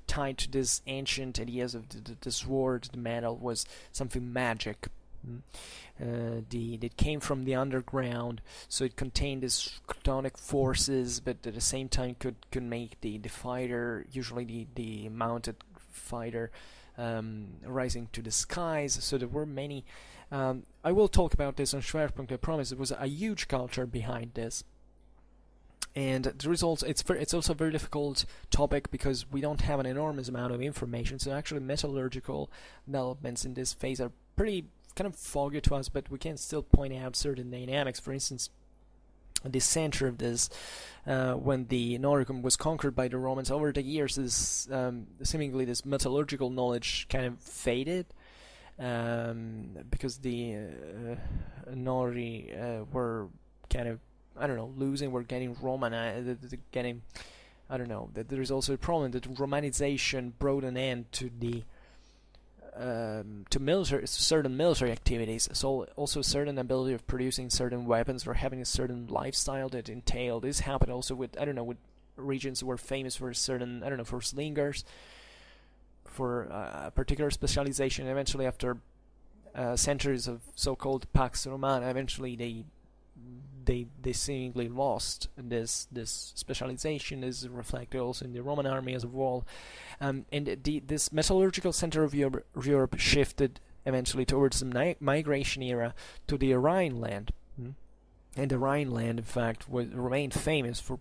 Speaker 1: tied to this ancient ideas of the sword, the metal was something magic. It came from the underground, so it contained these chthonic forces, but at the same time could make the fighter, usually the mounted fighter, rising to the skies. So there were many. I will talk about this on Schwerpunkt. I promise. It was a huge culture behind this. And the results, it's also a very difficult topic because we don't have an enormous amount of information. So actually, metallurgical developments in this phase are pretty kind of foggy to us, but we can still point out certain dynamics. For instance, the center of this, when the Noricum was conquered by the Romans, over the years, this seemingly this metallurgical knowledge kind of faded, because the Nori were kind of, I don't know, losing, were getting Romanized, getting, I don't know, that there is also a problem that Romanization brought an end to the to certain military activities, so also certain ability of producing certain weapons or having a certain lifestyle that entailed. This happened also with, I don't know, with regions that were famous for certain, I don't know, for slingers, for a particular specialization. Eventually, after centuries of so-called Pax Romana, eventually they seemingly lost this specialization. Is reflected also in the Roman army as a whole, and this metallurgical center of Europe shifted eventually towards the migration era to the Rhineland, and the Rhineland, in fact, remained famous for,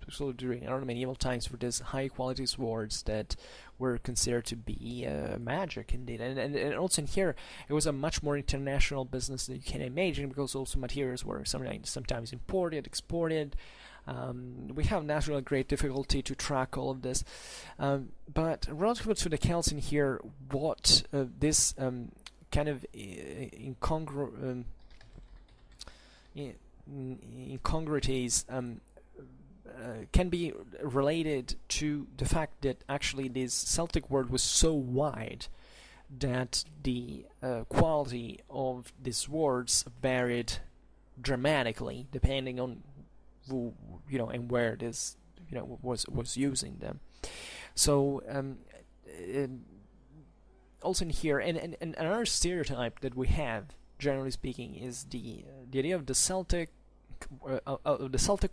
Speaker 1: so during early medieval times, for these high quality swords that were considered to be magic indeed. And also in here, it was a much more international business than you can imagine, because also materials were sometimes imported, exported. We have naturally great difficulty to track all of this, but relative to the Celts in here, what this kind of incongruities can be related to the fact that actually this Celtic word was so wide that the quality of these words varied dramatically depending on who, and where this, was using them. So also in here, and another stereotype that we have, generally speaking, is the idea of the Celtic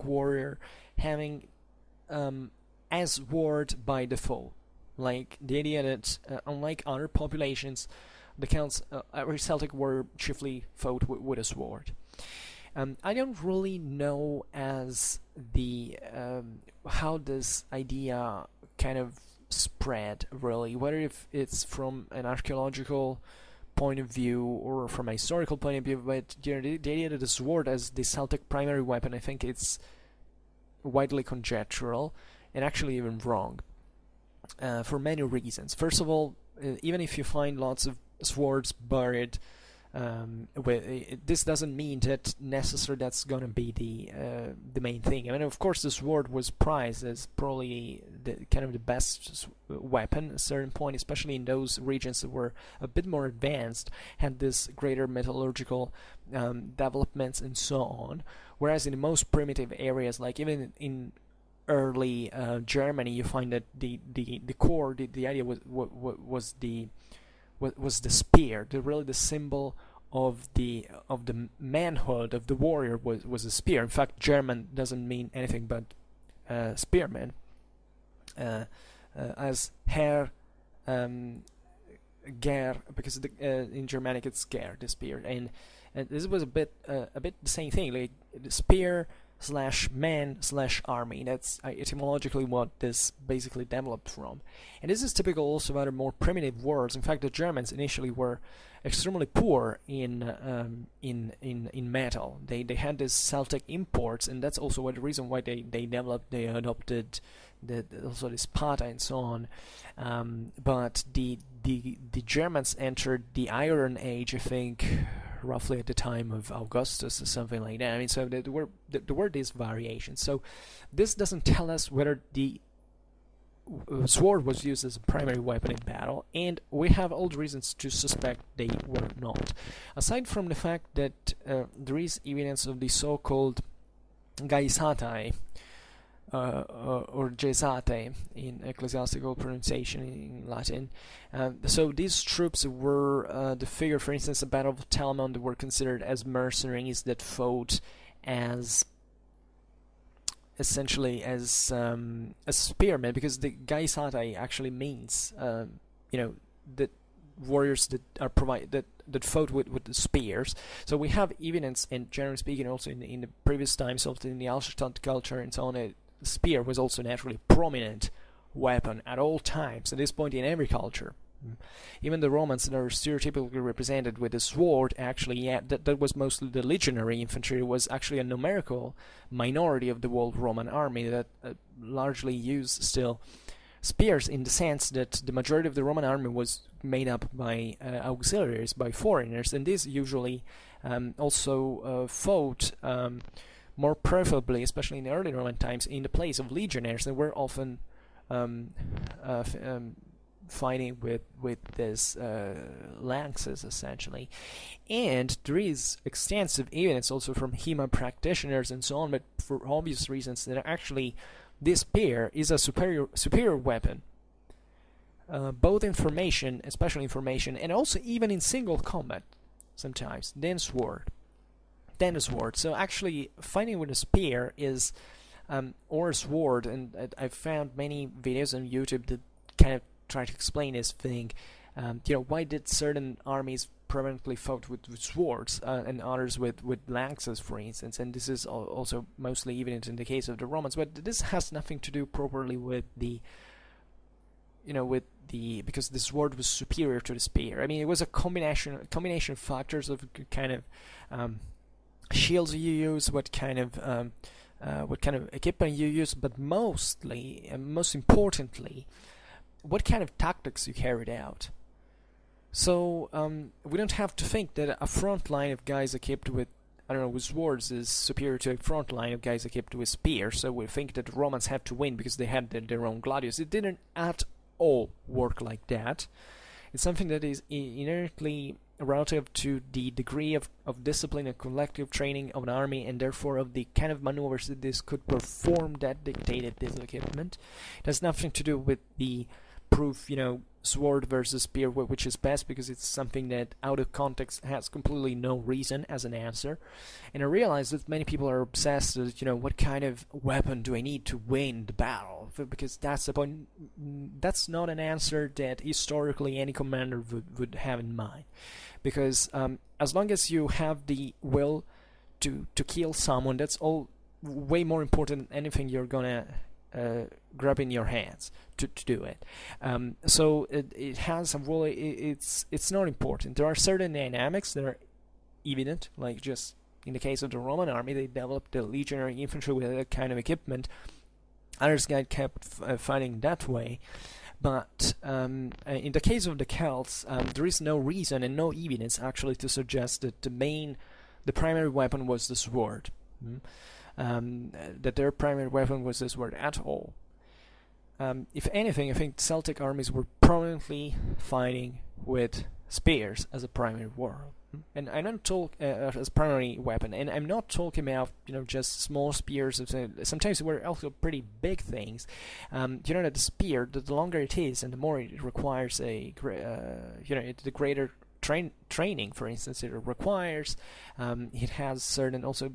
Speaker 1: warrior having as ward by default, like the idea that unlike other populations, the Celts, every Celtic warrior chiefly fought with a sword. I don't really know as the how this idea kind of spread, really, whether if it's from an archaeological point of view or from a historical point of view, but the idea that the sword as the Celtic primary weapon, I think it's widely conjectural and actually even wrong, for many reasons. First of all, even if you find lots of swords buried, this doesn't mean that necessarily that's gonna be the main thing. I mean, of course, the sword was prized as probably the best weapon at a certain point, especially in those regions that were a bit more advanced, had this greater metallurgical developments and so on. Whereas in the most primitive areas, like even in early Germany, you find that the core, the idea was the spear. Really the symbol of the manhood of the warrior was a spear. In fact, German doesn't mean anything but spearman, as Herr, Ger, because in Germanic it's Ger, the spear, and this was a bit the same thing. Like the spear man/army. That's etymologically what this basically developed from. And this is typical also of other more primitive words. In fact, the Germans initially were extremely poor in metal. They had these Celtic imports, and that's also the reason why they adopted also the Sparta and so on. But the Germans entered the Iron Age, I think, roughly at the time of Augustus or something like that. I mean, so there were these variations. So this doesn't tell us whether the sword was used as a primary weapon in battle, and we have all the reasons to suspect they were not. Aside from the fact that there is evidence of the so-called gaisatae, or gesate in ecclesiastical pronunciation in Latin. So these troops were the figure, for instance, the Battle of Telamon, were considered as mercenaries that fought as essentially as spearmen, because the gaisatae actually means that warriors that are that fought with the spears. So we have evidence, and generally speaking, also in the previous times, also in the Altstadt culture and so on, spear was also naturally a prominent weapon at all times, at this point in every culture. Even the Romans that are stereotypically represented with a sword, actually, that was mostly the legionary infantry. It was actually a numerical minority of the whole Roman army that largely used still spears, in the sense that the majority of the Roman army was made up by auxiliaries, by foreigners, and these usually also fought more preferably, especially in the early Roman times, in the place of legionaries. They were often fighting with these lances, essentially. And there is extensive evidence also from HEMA practitioners and so on, but for obvious reasons, that actually this spear is a superior weapon, both in formation, especially in formation, and also even in single combat sometimes, than the sword. So actually fighting with a spear is or a sword, and I've found many videos on YouTube that kind of try to explain this thing. Why did certain armies permanently fought with swords and others with lances, for instance? And this is also mostly evident in the case of the Romans, but this has nothing to do properly with because the sword was superior to the spear. I mean, it was a combination of factors of kind of shields you use, what kind of equipment you use, but mostly and most importantly, what kind of tactics you carried out. So we don't have to think that a front line of guys equipped with with swords is superior to a front line of guys equipped with spears. So we think that the Romans had to win because they had their own Gladius. It didn't at all work like that. It's something that is inherently relative to the degree of discipline and collective training of an army, and therefore of the kind of maneuvers that this could perform that dictated this equipment. It has nothing to do with the proof, sword versus spear, which is best, because it's something that out of context has completely no reason as an answer. And I realize that many people are obsessed with, what kind of weapon do I need to win the battle? Because that's the point. That's not an answer that historically any commander would have in mind. Because as long as you have the will to kill someone, that's all way more important than anything you're gonna grab in your hands to do it. So it has a role. It's not important. There are certain dynamics that are evident, like just in the case of the Roman army, they developed the legionary infantry with that kind of equipment. Others kept fighting that way. But in the case of the Celts, there is no reason and no evidence actually to suggest that the primary weapon was the sword. That their primary weapon was the sword at all. If anything, I think Celtic armies were prominently fighting with spears as a primary weapon. And I'm not talking as primary weapon, and I'm not talking about just small spears. Sometimes they were also pretty big things. That the spear, the longer it is, and the more it requires the greater training. For instance, it requires. It has certain also.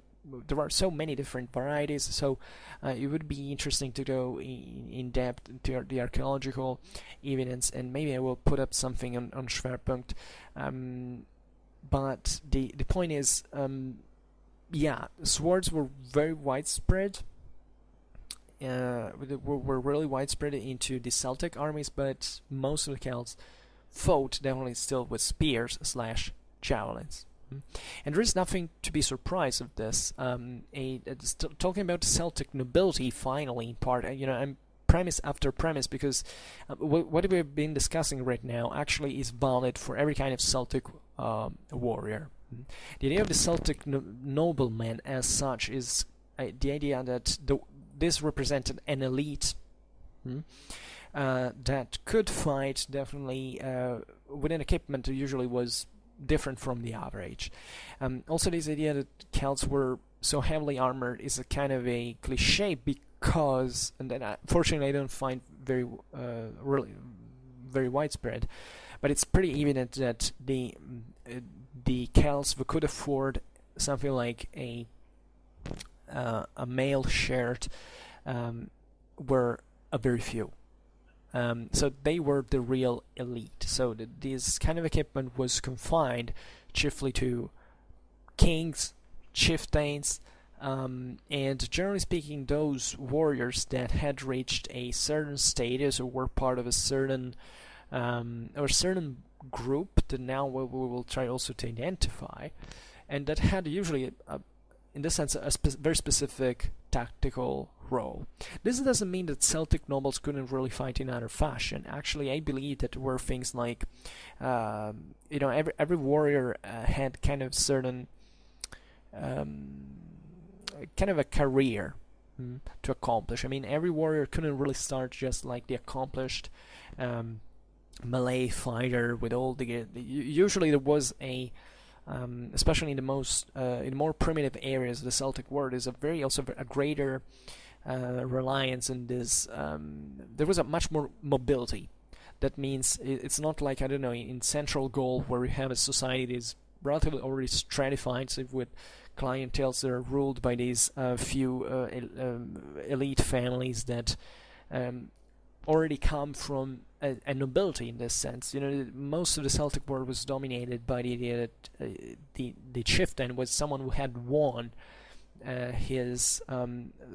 Speaker 1: There are so many different varieties, so it would be interesting to go in depth into the archaeological evidence, and maybe I will put up something on Schwerpunkt. But the point is, yeah, swords were very widespread. Were really widespread into the Celtic armies, but most of the Celts fought definitely still with spears slash javelins. And there is nothing to be surprised of this. Talking about the Celtic nobility, finally, in part, I'm premise after premise, because what we've been discussing right now actually is valid for every kind of Celtic warrior. The idea of the Celtic nobleman as such is the idea that this represented an elite that could fight definitely with an equipment that usually was different from the average. Also, this idea that Celts were so heavily armored is a kind of a cliche, because, and then fortunately I don't find really very widespread, but it's pretty evident that the Celts who could afford something like a mail shirt were a very few. So they were the real elite. So this kind of equipment was confined chiefly to kings, chieftains, and generally speaking, those warriors that had reached a certain status or were part of a certain group that now we will try also to identify, and that had usually in this sense a very specific tactical role. This doesn't mean that Celtic nobles couldn't really fight in other fashion. Actually, I believe that there were things like every warrior had kind of certain kind of a career to accomplish. I mean, every warrior couldn't really start just like the accomplished melee fighter with all the usually there was a especially in the more primitive areas of the Celtic world, is a greater reliance on this. There was a much more mobility. That means it's not like, I don't know, in Central Gaul, where we have a society that is relatively already stratified, so with clienteles that are ruled by these few elite families that already come from a nobility in this sense. Most of the Celtic world was dominated by the idea that the chieftain was someone who had won his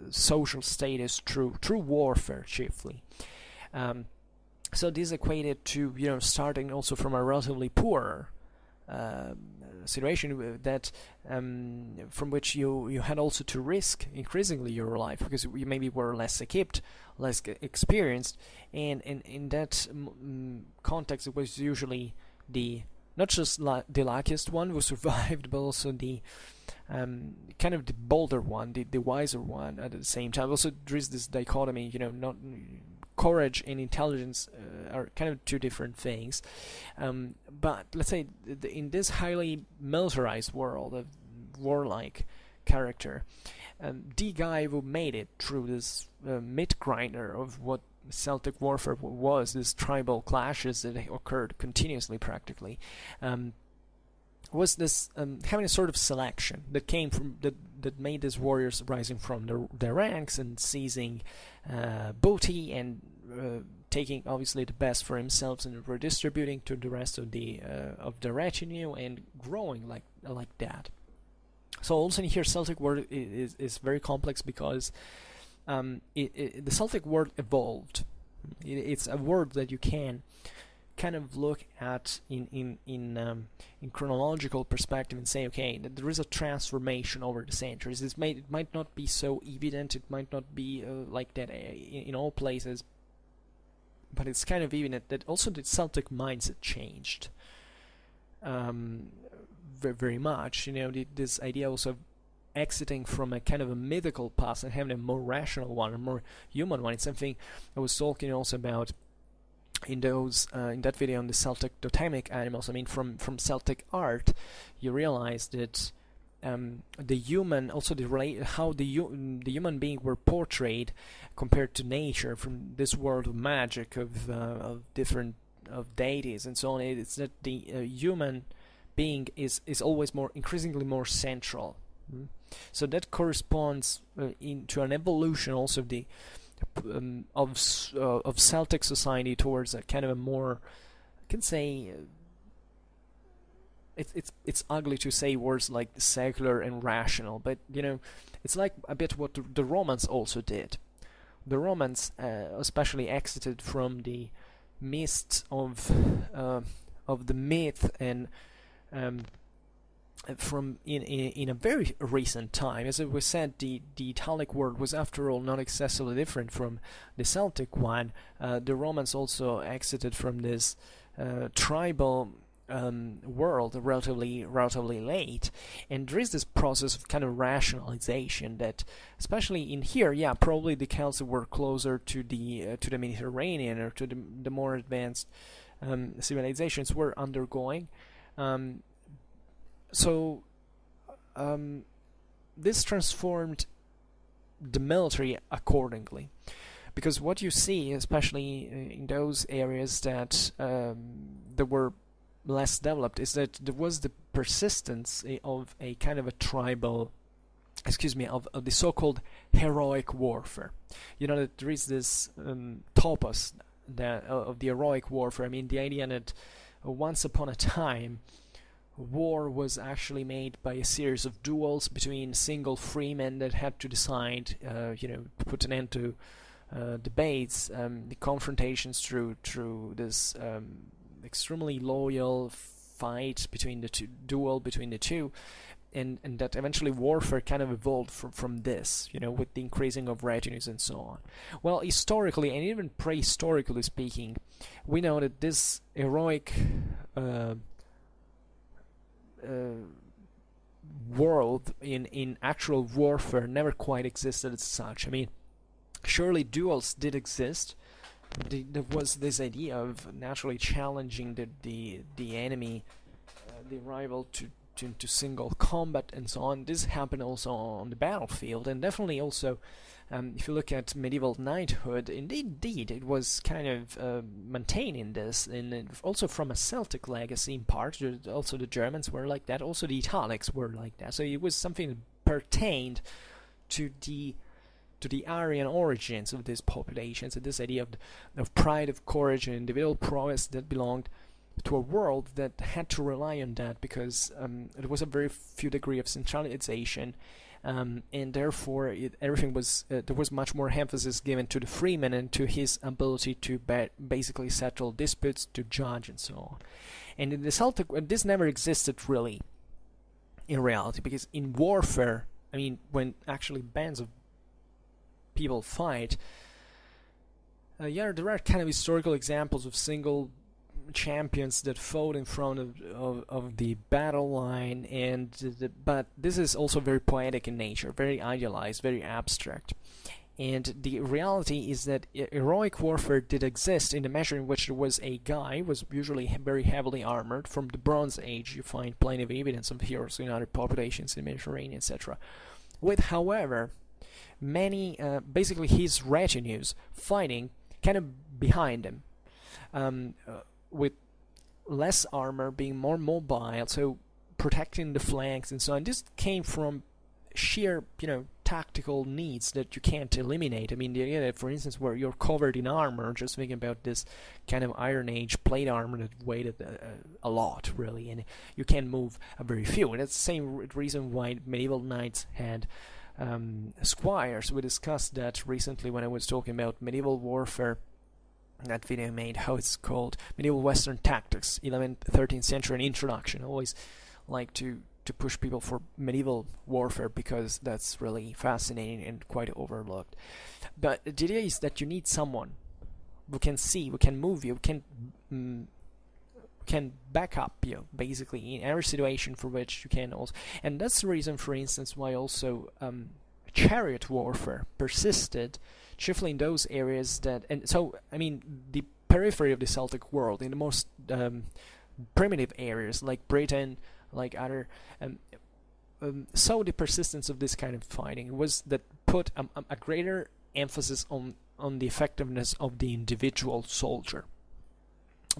Speaker 1: social status through warfare, chiefly. So this equated to starting also from a relatively poor situation that from which you had also to risk increasingly your life, because you maybe were less equipped, less experienced, and in that context it was usually not just the luckiest one who survived, but also the kind of the bolder one, the wiser one at the same time. Also, there is this dichotomy, not courage and intelligence are kind of two different things. But let's say in this highly militarized world of warlike character, the guy who made it through this myth grinder of what Celtic warfare was, these tribal clashes that occurred continuously practically, was this having a sort of selection that came from that made these warriors rising from their ranks and seizing booty and taking obviously the best for themselves and redistributing to the rest of the retinue and growing like that. So also in here, Celtic word is very complex because the Celtic word evolved. It's a word that you can kind of look at in chronological perspective and say, okay, that there is a transformation over the centuries. It might not be so evident. It might not be like that in all places, but it's kind of evident that also the Celtic mindset changed very, very much. This idea also of exiting from a kind of a mythical past and having a more rational one, a more human one. It's something I was talking also about in that video on the Celtic totemic animals. I mean, from Celtic art, you realize that the human, also how the human being were portrayed compared to nature, from this world of magic, of different deities and so on. It's that the human being is always increasingly more central. So that corresponds to an evolution also of Celtic society towards a kind of a more, I can say, it's ugly to say words like secular and rational, but it's like a bit what the Romans also did. The Romans especially exited from the midst of the myth, and from in a very recent time. As it was said, the Italic world was after all not excessively different from the Celtic one. The Romans also exited from this tribal world relatively late, and there is this process of kind of rationalization that, especially in here, yeah, probably the Celts were closer to the Mediterranean, or to the more advanced civilizations were undergoing. So this transformed the military accordingly, because what you see, especially in those areas that were less developed, is that there was the persistence of a kind of a tribal, of the so-called heroic warfare. That there is this topos of the heroic warfare. I mean, the idea that once upon a time, war was actually made by a series of duels between single freemen that had to decide, put an end to debates, the confrontations through this extremely loyal fight between the two, and that eventually warfare kind of evolved from this, with the increasing of retinues and so on. Well, historically and even prehistorically speaking, we know that this heroic world in actual warfare never quite existed as such. I mean, surely duels did exist. There was this idea of naturally challenging the enemy, the rival, to single combat and so on. This happened also on the battlefield, and definitely also if you look at medieval knighthood, indeed it was kind of maintaining this, and also from a Celtic legacy in part. Also the Germans were like that, also the Italics were like that, so it was something that pertained to the Aryan origins of these populations, and this idea of pride, of courage, and individual prowess that belonged to a world that had to rely on that, because there was a very few degree of centralization, and therefore everything was there was much more emphasis given to the freeman and to his ability to basically settle disputes, to judge, and so on. And in the Celtic, this never existed really in reality, because in warfare, I mean, when actually bands of people fight, there are kind of historical examples of single champions that fought in front of the battle line, but this is also very poetic in nature, very idealized, very abstract. And the reality is that heroic warfare did exist in the measure in which there was a guy, was usually very heavily armored. From the Bronze Age you find plenty of evidence of heroes in other populations in the Mediterranean, etc. With, however, many, basically his retinues fighting kind of behind him, with less armor, being more mobile, so protecting the flanks and so on. This came from sheer, tactical needs that you can't eliminate. I mean, the idea that, for instance, where you're covered in armor, just thinking about this kind of Iron Age plate armor that weighed a lot, really, and you can't move a very few. And that's the same reason why medieval knights had squires. We discussed that recently when I was talking about medieval warfare. That video I made, how it's called, Medieval Western Tactics, 11th, 13th century, an introduction. I always like to push people for medieval warfare because that's really fascinating and quite overlooked. But the idea is that you need someone who can see, who can move you, who can back up you, basically, in every situation for which you can also. And that's the reason, for instance, why also chariot warfare persisted, chiefly in those areas that, and so, I mean, the periphery of the Celtic world, in the most primitive areas like Britain, like other, so the persistence of this kind of fighting was that put a greater emphasis on the effectiveness of the individual soldier,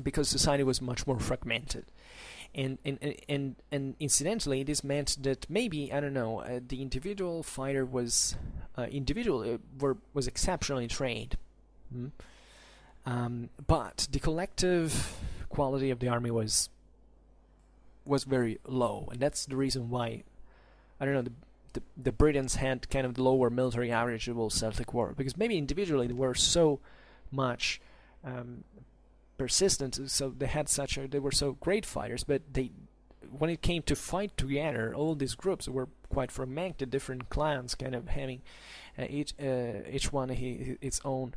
Speaker 1: because society was much more fragmented. And incidentally, this meant that maybe, I don't know, the individual fighter was was exceptionally trained, but the collective quality of the army was was very low, and that's the reason why, I don't know, the Britons had kind of the lower military average of all Celtic war, because maybe individually they were so much persistent, so they were so great fighters, but when it came to fight together, all these groups were quite fragmented, different clans kind of having each one its own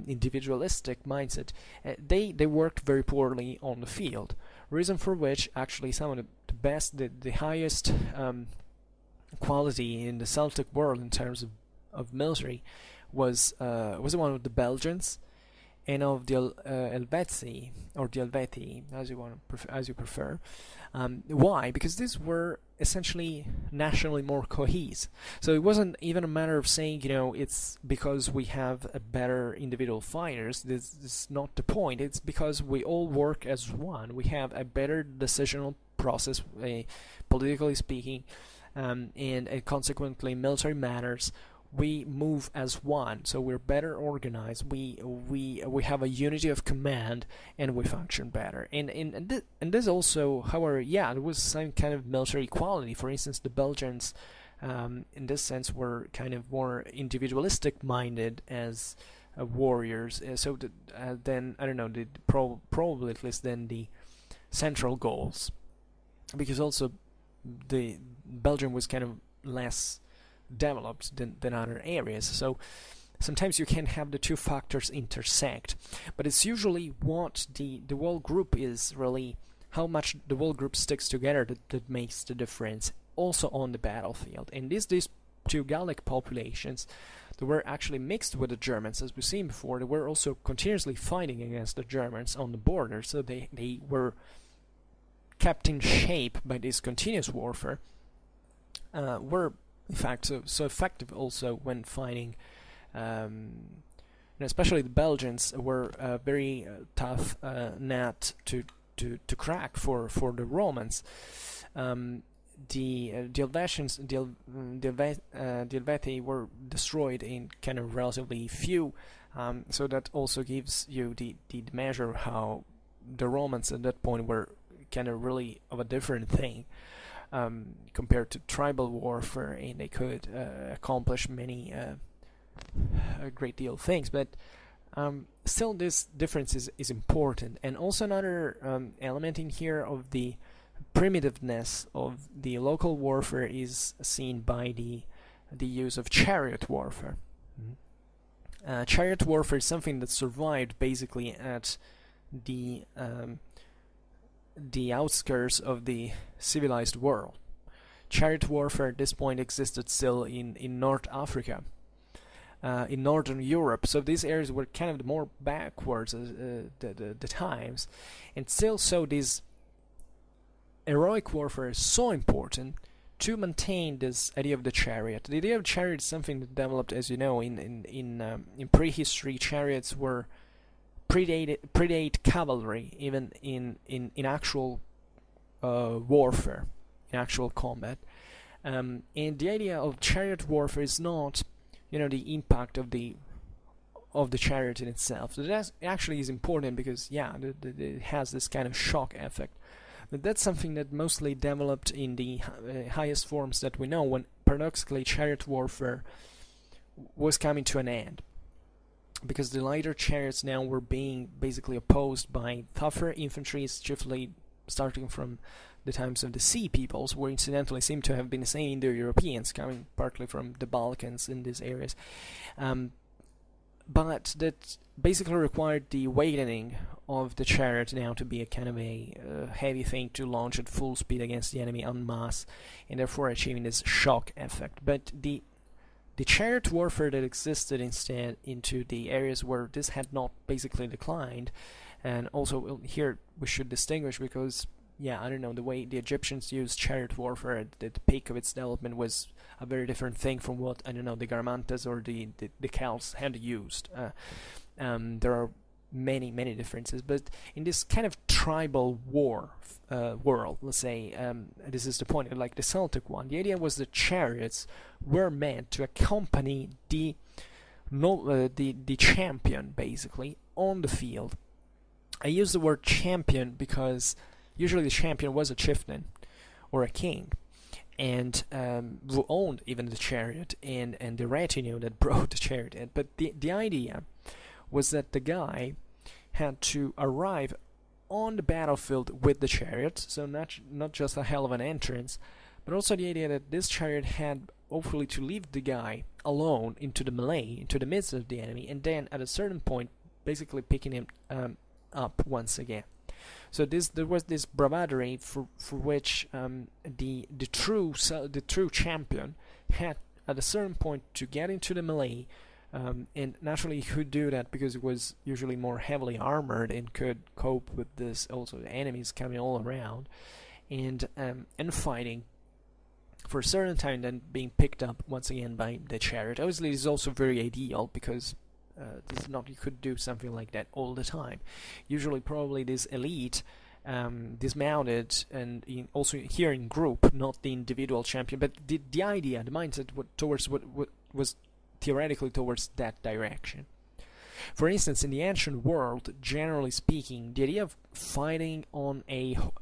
Speaker 1: individualistic mindset. They worked very poorly on the field, reason for which actually some of the best, the highest quality in the Celtic world in terms of military was the one of the Belgians and of the Helvetii, or the Helvetii, as you prefer. Why? Because these were essentially nationally more cohesive. So it wasn't even a matter of saying, it's because we have a better individual fighters. This is not the point. It's because we all work as one. We have a better decisional process, politically speaking, and consequently military matters. We move as one, so we're better organized. We have a unity of command, and we function better. And this also, however, there was some kind of military equality. For instance, the Belgians, in this sense, were kind of more individualistic minded as warriors. Then I don't know, probably at least then the central goals, because also the Belgium was kind of less developed than other areas, so sometimes you can have the two factors intersect, but it's usually what the whole group is, really how much the whole group sticks together that makes the difference also on the battlefield. And these two Gallic populations, they were actually mixed with the Germans, as we've seen before. They were also continuously fighting against the Germans on the border, so they were kept in shape by this continuous warfare, were in fact so effective also when fighting, especially the Belgians were very tough nut to crack for the Romans. The Helvetians, the Helvetii were destroyed in kind of relatively few, so that also gives you the measure how the Romans at that point were kind of really of a different thing. Compared to tribal warfare, and they could accomplish many a great deal of things, but still this difference is important. And also another element in here of the primitiveness of the local warfare is seen by the use of chariot warfare. Chariot warfare is something that survived basically at the outskirts of the civilized world. Chariot warfare at this point existed still in North Africa, in Northern Europe, so these areas were kind of the more backwards the times, and still so this heroic warfare is so important to maintain this idea of the chariot. The idea of chariot is something that developed, as you know, in prehistory. Chariots were predate cavalry, even in actual warfare, in actual combat. And the idea of chariot warfare is not, the impact of the chariot in itself. So that actually is important because, it has this kind of shock effect. But that's something that mostly developed in the highest forms that we know, when paradoxically chariot warfare was coming to an end, because the lighter chariots now were being basically opposed by tougher infantry, chiefly starting from the times of the Sea Peoples, who incidentally seem to have been the same Indo-Europeans, coming partly from the Balkans in these areas. But that basically required the weighting of the chariot now to be a kind of a heavy thing to launch at full speed against the enemy en masse, and therefore achieving this shock effect. But the chariot warfare that existed instead into the areas where this had not basically declined, and also here we should distinguish because, the way the Egyptians used chariot warfare at the peak of its development was a very different thing from what, the Garmantes or the Celts had used. There are many differences, but in this kind of tribal war world, let's say, this is the point, like the Celtic one, the idea was that chariots were meant to accompany the champion basically on the field. I use the word champion because usually the champion was a chieftain or a king, and who owned even the chariot and the retinue that brought the chariot. But the idea was that the guy had to arrive on the battlefield with the chariot, so not just a hell of an entrance, but also the idea that this chariot had hopefully to leave the guy alone into the melee, into the midst of the enemy, and then at a certain point basically picking him up once again. So there was this bravado for which the true champion had at a certain point to get into the melee, and naturally he could do that because it was usually more heavily armored and could cope with this, also the enemies coming all around, and fighting for a certain time, then being picked up once again by the chariot. Obviously this is also very ideal because this is not, you could do something like that all the time. Usually probably this elite dismounted, and also here in group, not the individual champion, but the idea, the mindset towards what was theoretically towards that direction. For instance, in the ancient world, generally speaking, the idea of fighting on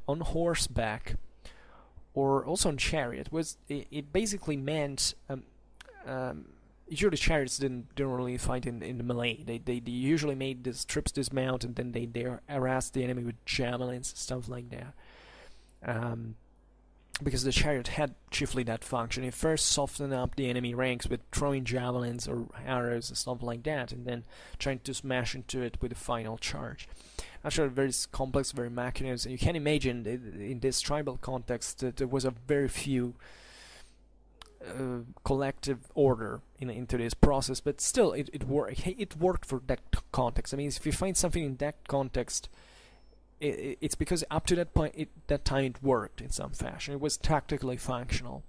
Speaker 1: horseback or also on chariot was, it basically meant usually chariots didn't really fight in the melee. They usually made these troops dismount, and then they harassed the enemy with javelins and stuff like that. Because the chariot had chiefly that function. It first softened up the enemy ranks with throwing javelins or arrows and stuff like that, and then trying to smash into it with a final charge. Actually, very complex, very mechanisms. And you can imagine in this tribal context that there was a very few collective order into this process, but still it worked for that context. I mean, if you find something in that context, it's because up to that point, that time it worked in some fashion. It was tactically functional.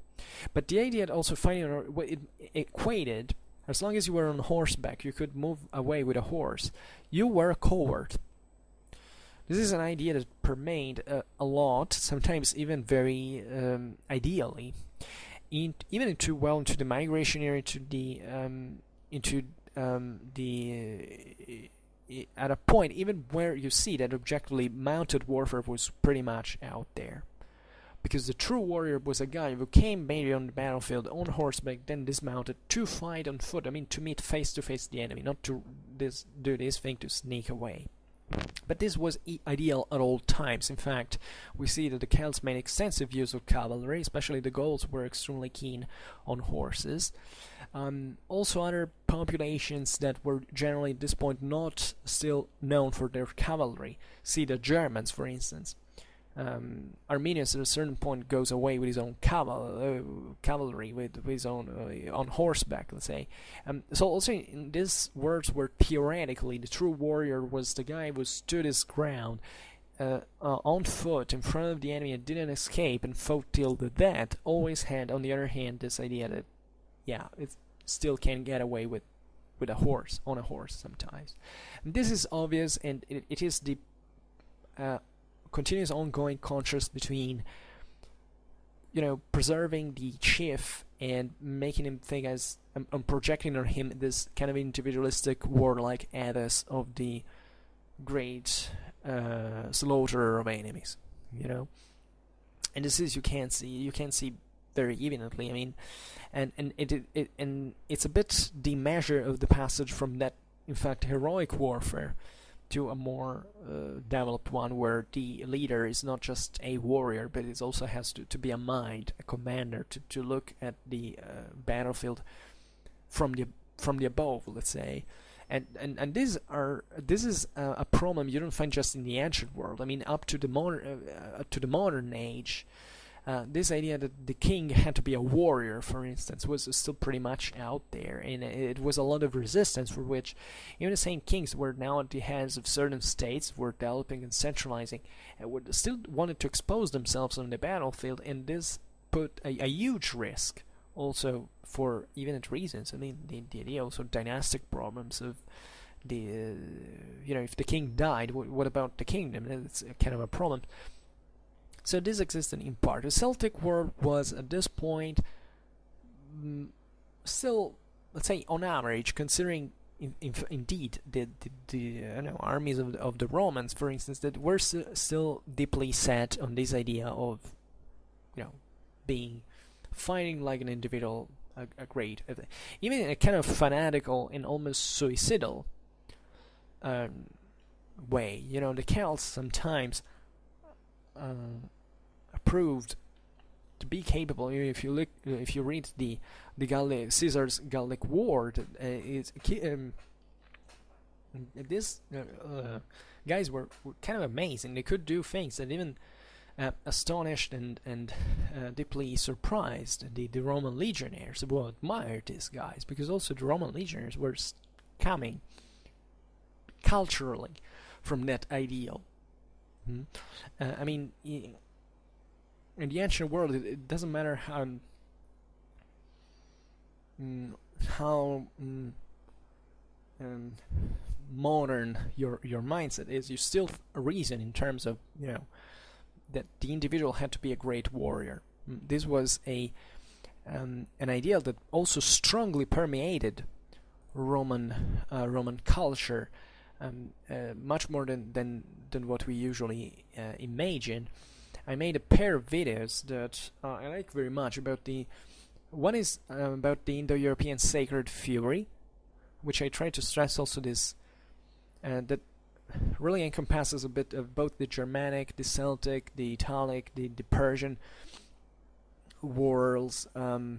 Speaker 1: But the idea that also finding it equated, as long as you were on horseback, you could move away with a horse, you were a coward. This is an idea that permeated a lot, sometimes even very ideally, even into the migration area, at a point even where you see that objectively mounted warfare was pretty much out there, because the true warrior was a guy who came maybe on the battlefield on horseback, then dismounted to fight on foot. I mean, to meet face to face the enemy, not to do this thing to sneak away. But this was ideal at all times. In fact, we see that the Celts made extensive use of cavalry, especially the Gauls were extremely keen on horses. Also other populations that were generally at this point not still known for their cavalry. See the Germans, for instance. Arminius at a certain point goes away with his own cavalry, with his own on horseback, let's say. So also in these words where theoretically the true warrior was the guy who stood his ground on foot in front of the enemy and didn't escape and fought till the death, always had on the other hand this idea that it still can get away with a horse, on a horse sometimes. And this is obvious, and it is the continuous ongoing contrast between preserving the chief and making him think as projecting on him this kind of individualistic warlike ethos of the great slaughterer of enemies, and this is you can see very evidently. I mean, and it's a bit the measure of the passage from that, in fact, heroic warfare to a more developed one where the leader is not just a warrior, but it also has to be a mind, a commander, to look at the battlefield from the above, let's say. And this is a problem you don't find just in the ancient world. I mean, up to the modern age, this idea that the king had to be a warrior, for instance, was still pretty much out there, and it was a lot of resistance for which even the same kings were now at the heads of certain states, were developing and centralizing, and would still wanted to expose themselves on the battlefield, and this put a huge risk also for evident reasons. I mean, the idea also dynastic problems of the if the king died, what about the kingdom? It's kind of a problem. So this existed in part. The Celtic world was at this point still, let's say, on average, considering indeed the armies of the Romans, for instance, that were still deeply set on this idea of being fighting like an individual, a great, even in a kind of fanatical and almost suicidal way. The Celts sometimes proved to be capable. If you read the Caesar's Gallic War, these guys were kind of amazing. They could do things that even astonished and deeply surprised the Roman legionaries, who admired these guys, because also the Roman legionaries were coming culturally from that ideal. I mean, in the ancient world, it doesn't matter how modern your mindset is. You still reason in terms of that the individual had to be a great warrior. This was an ideal that also strongly permeated Roman culture, much more than what we usually imagine. I made a pair of videos that I like very much about one is about the Indo-European sacred fury, which I try to stress also this that really encompasses a bit of both the Germanic, the Celtic, the Italic, the Persian worlds, but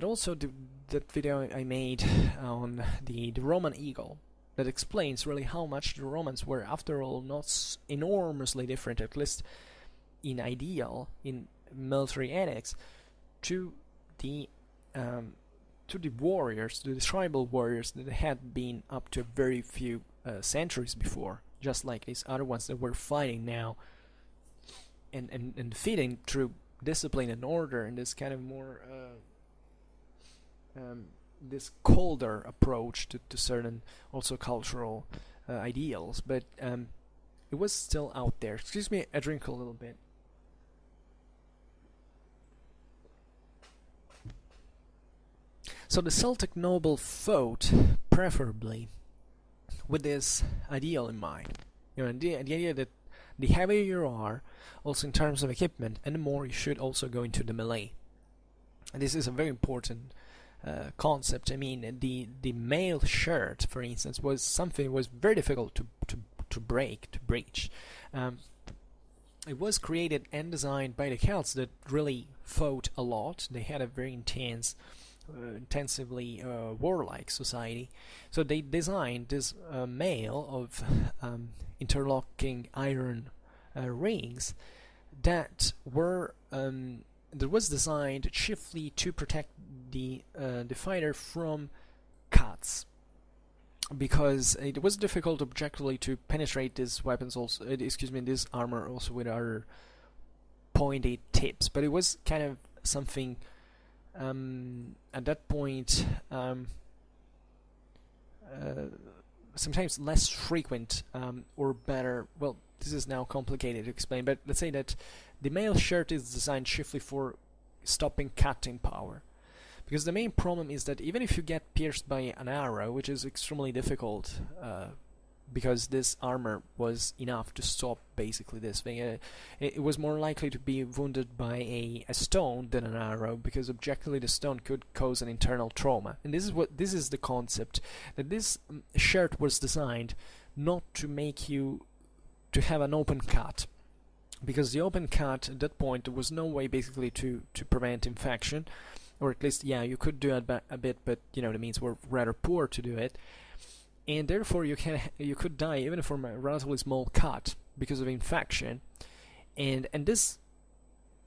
Speaker 1: also that video I made on the Roman eagle, that explains really how much the Romans were, after all, not enormously different, at least in ideal, in military ethics, to the warriors, to the tribal warriors that had been up to very few centuries before, just like these other ones that were fighting now and feeding through discipline and order, and this kind of more this colder approach to certain also cultural ideals, but it was still out there. Excuse me, I drink a little bit. So the Celtic noble fought preferably with this ideal in mind. The idea that the heavier you are, also in terms of equipment, and the more you should also go into the melee. And this is a very important concept. I mean, the mail shirt, for instance, was something that was very difficult to breach. It was created and designed by the Celts that really fought a lot. They had a very intensively warlike society, so they designed this mail of interlocking iron rings that was designed chiefly to protect the fighter from cuts, because it was difficult objectively to penetrate these weapons also, this armor also with other pointed tips, but it was kind of something at that point sometimes less frequent, or better, well, this is now complicated to explain, but let's say that the mail shirt is designed chiefly for stopping cutting power, because the main problem is that even if you get pierced by an arrow, which is extremely difficult, because this armor was enough to stop basically this thing, it was more likely to be wounded by a stone than an arrow, because objectively the stone could cause an internal trauma. And this is the concept, that this shirt was designed not to make you to have an open cut, because the open cut at that point, there was no way basically to prevent infection, or at least, yeah, you could do it a bit, but the means were rather poor to do it, and therefore you could die even from a relatively small cut because of infection, and this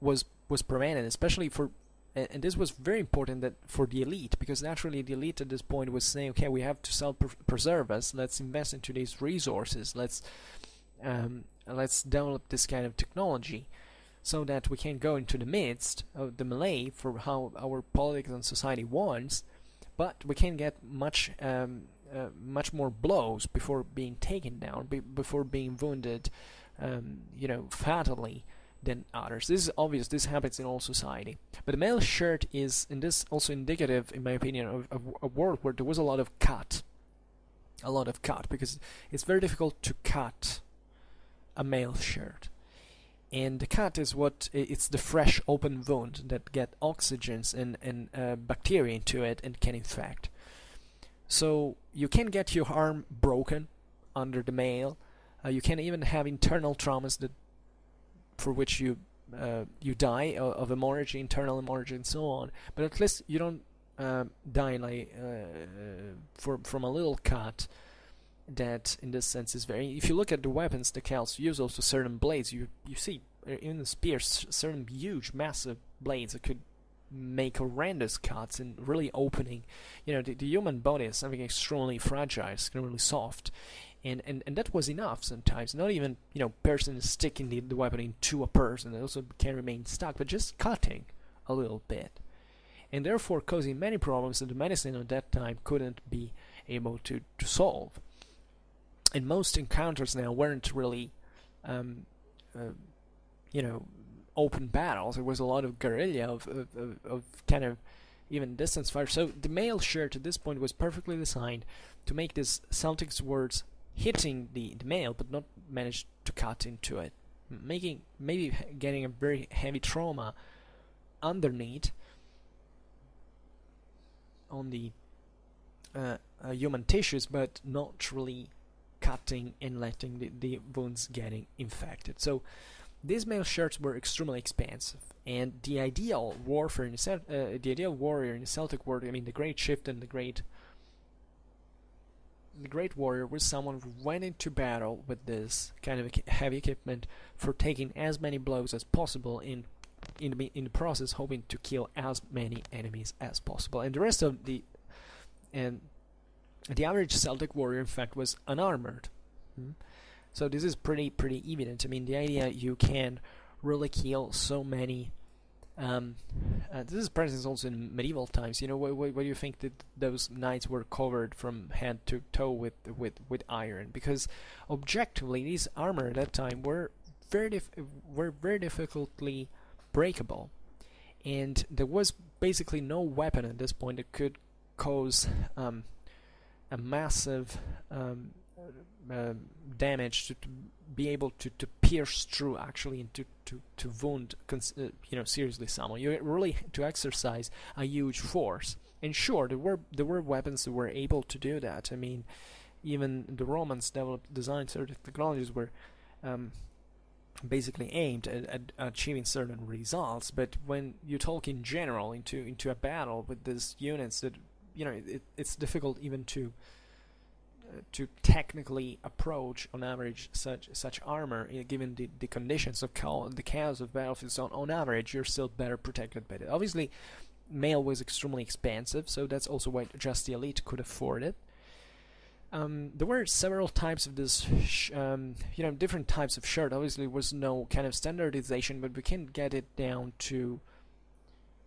Speaker 1: was prevented, especially for, and this was very important that for the elite, because naturally the elite at this point was saying, okay, we have to self-preserve us, let's invest into these resources, let's develop this kind of technology so that we can go into the midst of the melee for how our politics and society wants, but we can get much more blows before being taken down, before being wounded, fatally, than others. This is obvious. This happens in all society. But the male shirt is, in this, also indicative, in my opinion, of a world where there was a lot of cut, because it's very difficult to cut a male shirt. And the cut is it's the fresh open wound that get oxygens and bacteria into it and can infect. So you can get your arm broken under the male. You can even have internal traumas for which you die of hemorrhage, internal hemorrhage, and so on. But at least you don't die like from a little cut. That, in this sense, is very. If you look at the weapons the Celts use, also certain blades, you see in the spears certain huge, massive blades that could make horrendous cuts and really opening. The human body is something extremely fragile, extremely soft, and that was enough sometimes. Not even person sticking the weapon into a person, it also can remain stuck, but just cutting a little bit, and therefore causing many problems that the medicine at that time couldn't be able to solve. And most encounters now weren't really, open battles. There was a lot of guerrilla, of kind of even distance fire. So the male shirt at this point was perfectly designed to make this Celtic swords hitting the male, but not manage to cut into it, maybe getting a very heavy trauma underneath on the human tissues, but not really cutting and letting the wounds getting infected. So these male shirts were extremely expensive, and the ideal warrior in the Celtic world, the great chieftain, the great warrior, was someone who went into battle with this kind of heavy equipment for taking as many blows as possible in the process, hoping to kill as many enemies as possible. And the rest of the average Celtic warrior, in fact, was unarmored. So this is pretty evident. The idea you can really kill so many. This is present also in medieval times. Why do you think that those knights were covered from head to toe with iron? Because objectively, these armor at that time were very difficultly breakable, and there was basically no weapon at this point that could cause a massive damage to be able to pierce through, actually, and to wound seriously someone. You really to exercise a huge force. And sure, there were weapons that were able to do that. Even the Romans designed certain technologies were basically aimed at achieving certain results. But when you talk in general into a battle with these units, that it's difficult even to technically approach on average such armor, given the conditions of the chaos of battlefields. On average, you're still better protected by it. Obviously, mail was extremely expensive, so that's also why just the elite could afford it. There were several types of this, different types of shirt. Obviously, there was no kind of standardization, but we can get it down to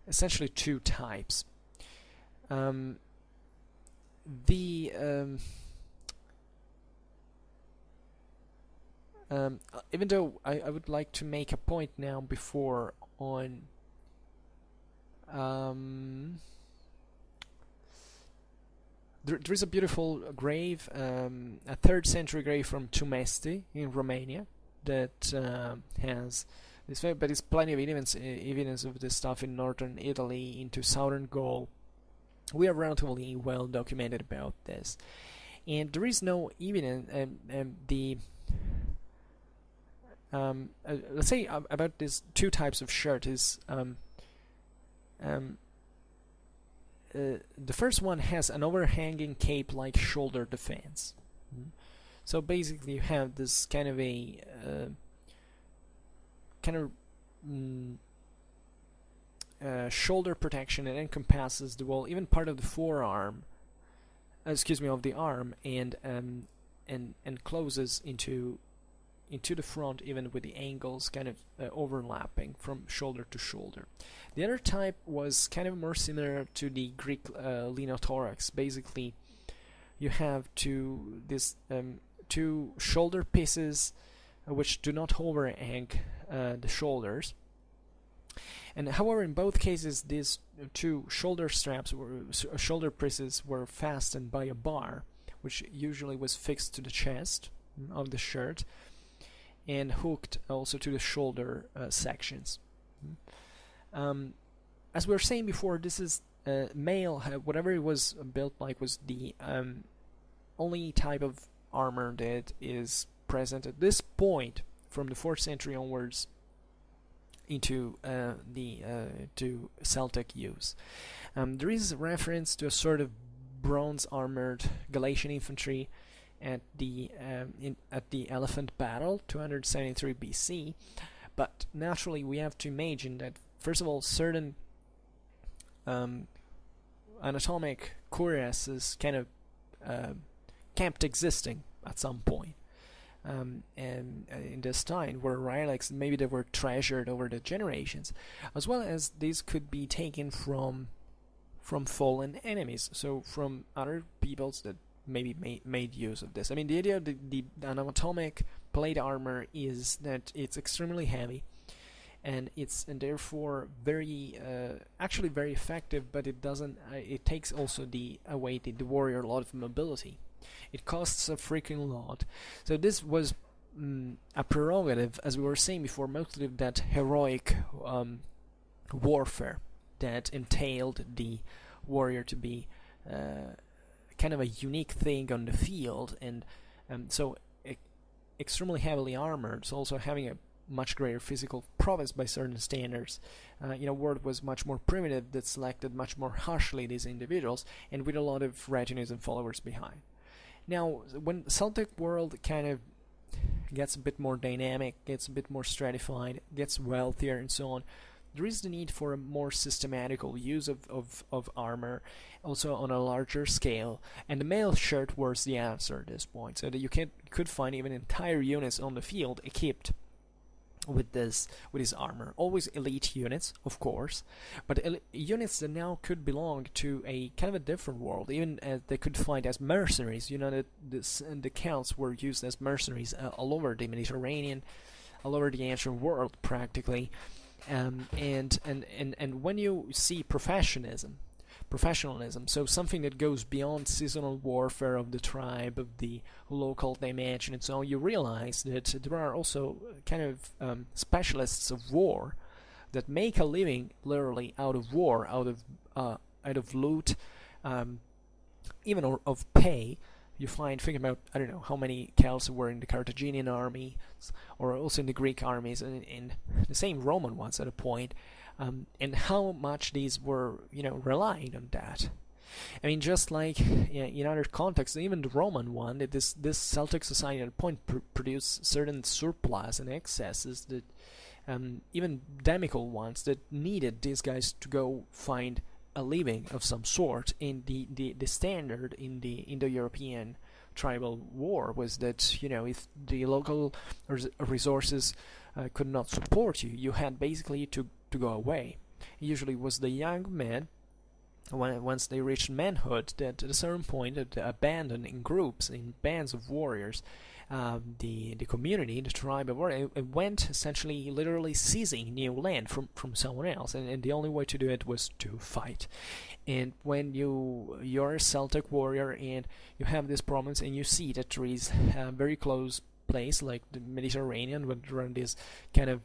Speaker 1: essentially two types. Even though I would like to make a point now before on there is a beautiful grave, a 3rd century grave from Tumesti in Romania that has this, but there's plenty of evidence of this stuff in northern Italy, into southern Gaul. We are relatively well documented about this, and there is no evidence. Let's say about these two types of shirt is the first one has an overhanging cape-like shoulder defense. So basically, you have this kind of a shoulder protection that encompasses the whole, even part of the forearm, of the arm, and closes into the front, even with the angles kind of overlapping from shoulder to shoulder. The other type was kind of more similar to the Greek linothorax. Basically, you have two shoulder pieces which do not overhang the shoulders. And however, in both cases, these two shoulder straps shoulder pieces were fastened by a bar, which usually was fixed to the chest of the shirt and hooked also to the shoulder sections. As we were saying before, this is mail. Whatever it was built like was the only type of armor that is present at this point from the 4th century onwards into to Celtic use. There is a reference to a sort of bronze armored Galatian infantry at the Elephant Battle, 273 BC. But naturally, we have to imagine that first of all, certain anatomic cuirasses kind of kept existing at some point. And in this time were relics, maybe they were treasured over the generations, as well as these could be taken from fallen enemies, so from other peoples that maybe made use of this. I mean, the idea of the anatomic plate armor is that it's extremely heavy, and therefore very actually very effective, but it doesn't it takes also away the warrior a lot of mobility. It costs a freaking lot. So this was a prerogative, as we were saying before, mostly of that heroic warfare that entailed the warrior to be kind of a unique thing on the field, and so extremely heavily armored, so also having a much greater physical prowess by certain standards. War was much more primitive, that selected much more harshly these individuals, and with a lot of retinues and followers behind. Now, when the Celtic world kind of gets a bit more dynamic, gets a bit more stratified, gets wealthier and so on, there is the need for a more systematical use of armor, also on a larger scale, and the mail shirt was the answer at this point, so that you could find even entire units on the field equipped with this armor. Always elite units, of course, but units that now could belong to a kind of a different world, even as they could fight as mercenaries. You know that the Celts were used as mercenaries all over the Mediterranean, all over the ancient world practically, and when you see professionalism, so something that goes beyond seasonal warfare of the tribe, of the local dimension and so on, you realize that there are also kind of specialists of war that make a living literally out of war, out of loot, even of pay. You think about, I don't know, how many Celts were in the Carthaginian army, or also in the Greek armies, and in the same Roman ones at a point, and how much these were, relying on that. I mean, just like in other contexts, even the Roman one, that this Celtic society at a point produced certain surplus and excesses that even demical ones that needed these guys to go find a living of some sort. In the standard in the Indo-European tribal war was that if the local resources could not support you, you had basically to go away. It usually was the young men, once they reached manhood, that at a certain point that abandoned in groups, in bands of warriors, the community, the tribe of warriors, it went essentially literally seizing new land from someone else, and the only way to do it was to fight. And when you're a Celtic warrior and you have this province, and you see that there is a very close place like the Mediterranean, where there are these kind of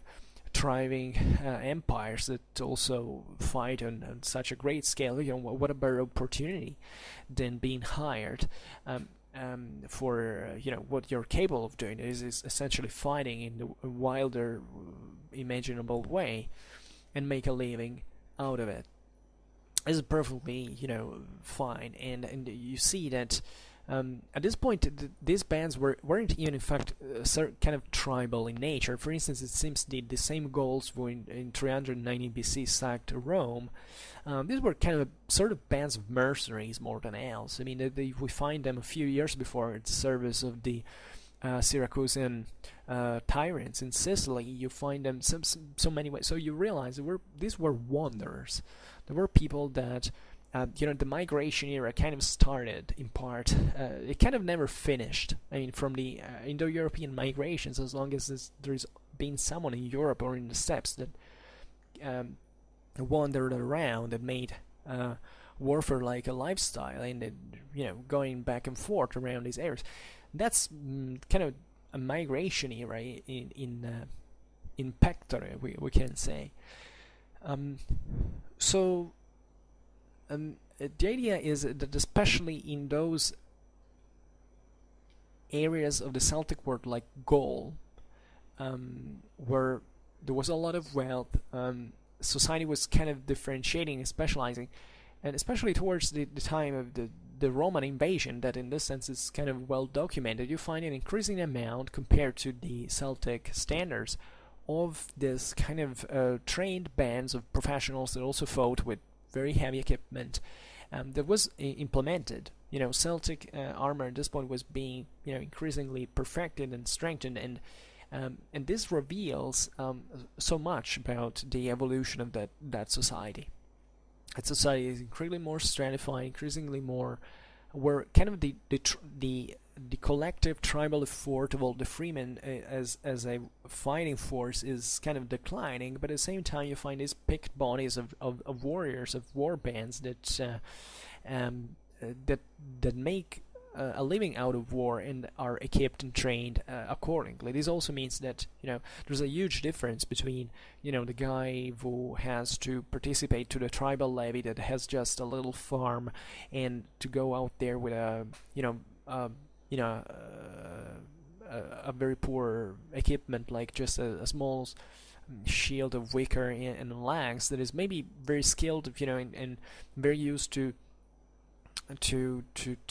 Speaker 1: thriving empires that also fight on such a great scale, what a better opportunity than being hired for what you're capable of doing is essentially fighting in the wilder imaginable way and make a living out of it. This is perfectly fine, and you see that at this point these bands weren't even in fact kind of tribal in nature. For instance, it seems the same Gauls who in 390 BC sacked Rome. These were kind of sort of bands of mercenaries more than else. I mean, we find them a few years before at the service of the Syracusan tyrants in Sicily. You find them so many ways. So you realize these were wanderers. There were people that the migration era kind of started in part. It kind of never finished. I mean, from the Indo-European migrations, as long as there's been someone in Europe or in the steppes that wandered around and made warfare like a lifestyle, and going back and forth around these areas. That's kind of a migration era in pectore, we can say. The idea is that especially in those areas of the Celtic world like Gaul, where there was a lot of wealth, society was kind of differentiating and specializing, and especially towards the time of the Roman invasion, that in this sense is kind of well documented, you find an increasing amount compared to the Celtic standards of this kind of trained bands of professionals that also fought with very heavy equipment that was implemented. Celtic armor at this point was being increasingly perfected and strengthened, and this reveals so much about the evolution of that society. That society is increasingly more stratified, increasingly more where kind of the collective tribal effort of all the freemen as a fighting force is kind of declining, but at the same time you find these picked bodies of warriors, of war bands that make a living out of war and are equipped and trained accordingly. This also means that there's a huge difference between the guy who has to participate to the tribal levy that has just a little farm and to go out there with a very poor equipment, like just a small shield of wicker and legs, that is maybe very skilled, and very used to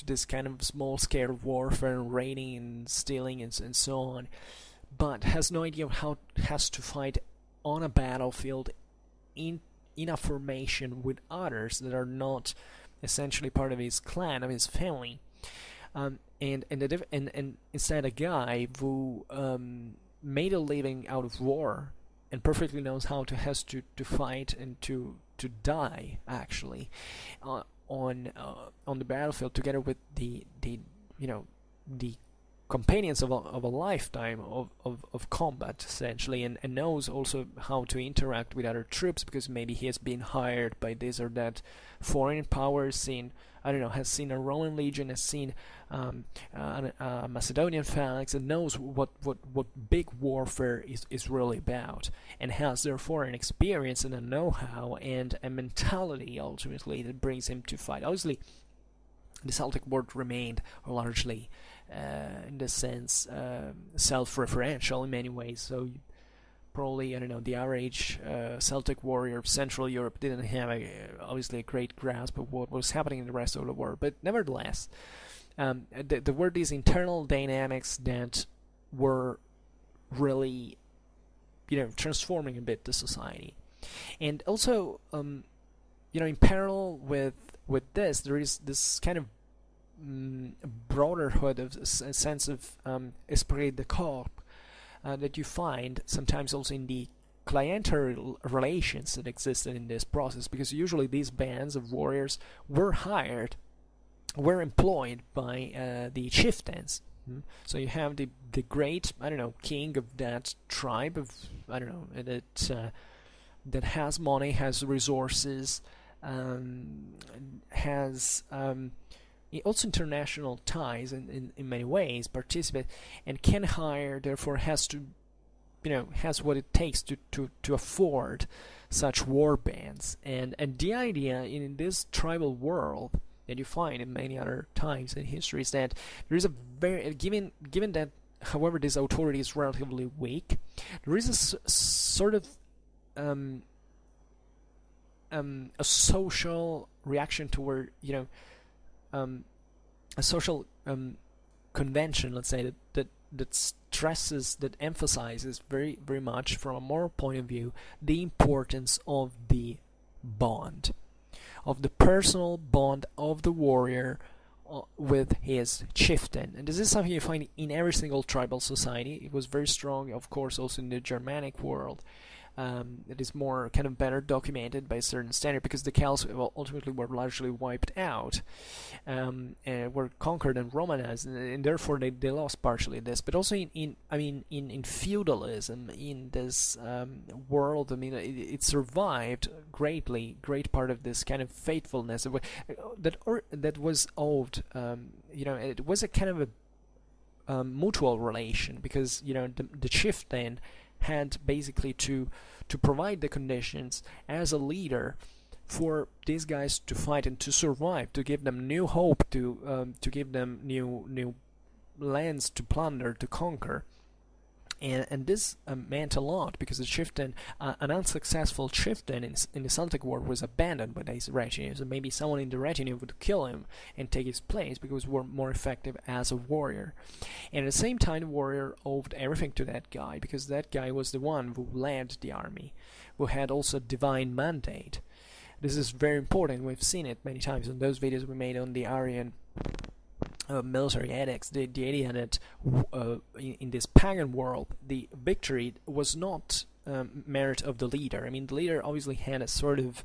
Speaker 1: this kind of small scale warfare and raiding and stealing and so on, but has no idea how it has to fight on a battlefield in a formation with others that are not essentially part of his clan, of his family. And instead a guy who made a living out of war and perfectly knows how has to fight and to die actually on the battlefield together with the companions of a lifetime of combat essentially, and knows also how to interact with other troops because maybe he has been hired by this or that foreign power, has seen a Roman legion, has seen a Macedonian phalanx, and knows what big warfare is really about, and has therefore an experience and a know-how and a mentality ultimately that brings him to fight. Obviously the Celtic world remained largely in this sense self-referential in many ways, so probably the average Celtic warrior of Central Europe didn't have obviously a great grasp of what was happening in the rest of the world, but nevertheless there were these internal dynamics that were really transforming a bit the society. And also in parallel with this, there is this kind of broaderhood of a sense of esprit de corps that you find sometimes also in the clientele relations that existed in this process, because usually these bands of warriors were employed by the chieftains. So you have the great king of that tribe of that has money, has resources, has also international ties in many ways, participate and can hire, therefore has what it takes to afford such war bands. And the idea in this tribal world that you find in many other times in history is that there is a very given that however this authority is relatively weak, there is a sort of a social reaction toward a social convention, let's say, that stresses, that emphasizes very very much from a moral point of view the importance of the bond, of the personal bond of the warrior with his chieftain. And this is something you find in every single tribal society. It was very strong, of course, also in the Germanic world. it is more kind of better documented by a certain standard, because the Celts ultimately were largely wiped out, were conquered and Romanized, and therefore they lost partially this. But also in feudalism, in this world, I mean, it survived greatly. Great part of this kind of faithfulness that was owed. It was a kind of a mutual relation, because the chieftain had basically to provide the conditions as a leader for these guys to fight and to survive, to give them new hope, to give them new lands to plunder, to conquer. And this meant a lot, because the chieftain, an unsuccessful chieftain in the Celtic War, was abandoned by his retinue. So maybe someone in the retinue would kill him and take his place, because he was more effective as a warrior. And at the same time, the warrior owed everything to that guy, because that guy was the one who led the army, who had also a divine mandate. This is very important. We've seen it many times in those videos we made on the Aryan military ethics. The idea that in this pagan world, the victory was not merit of the leader. I mean, the leader obviously had a sort of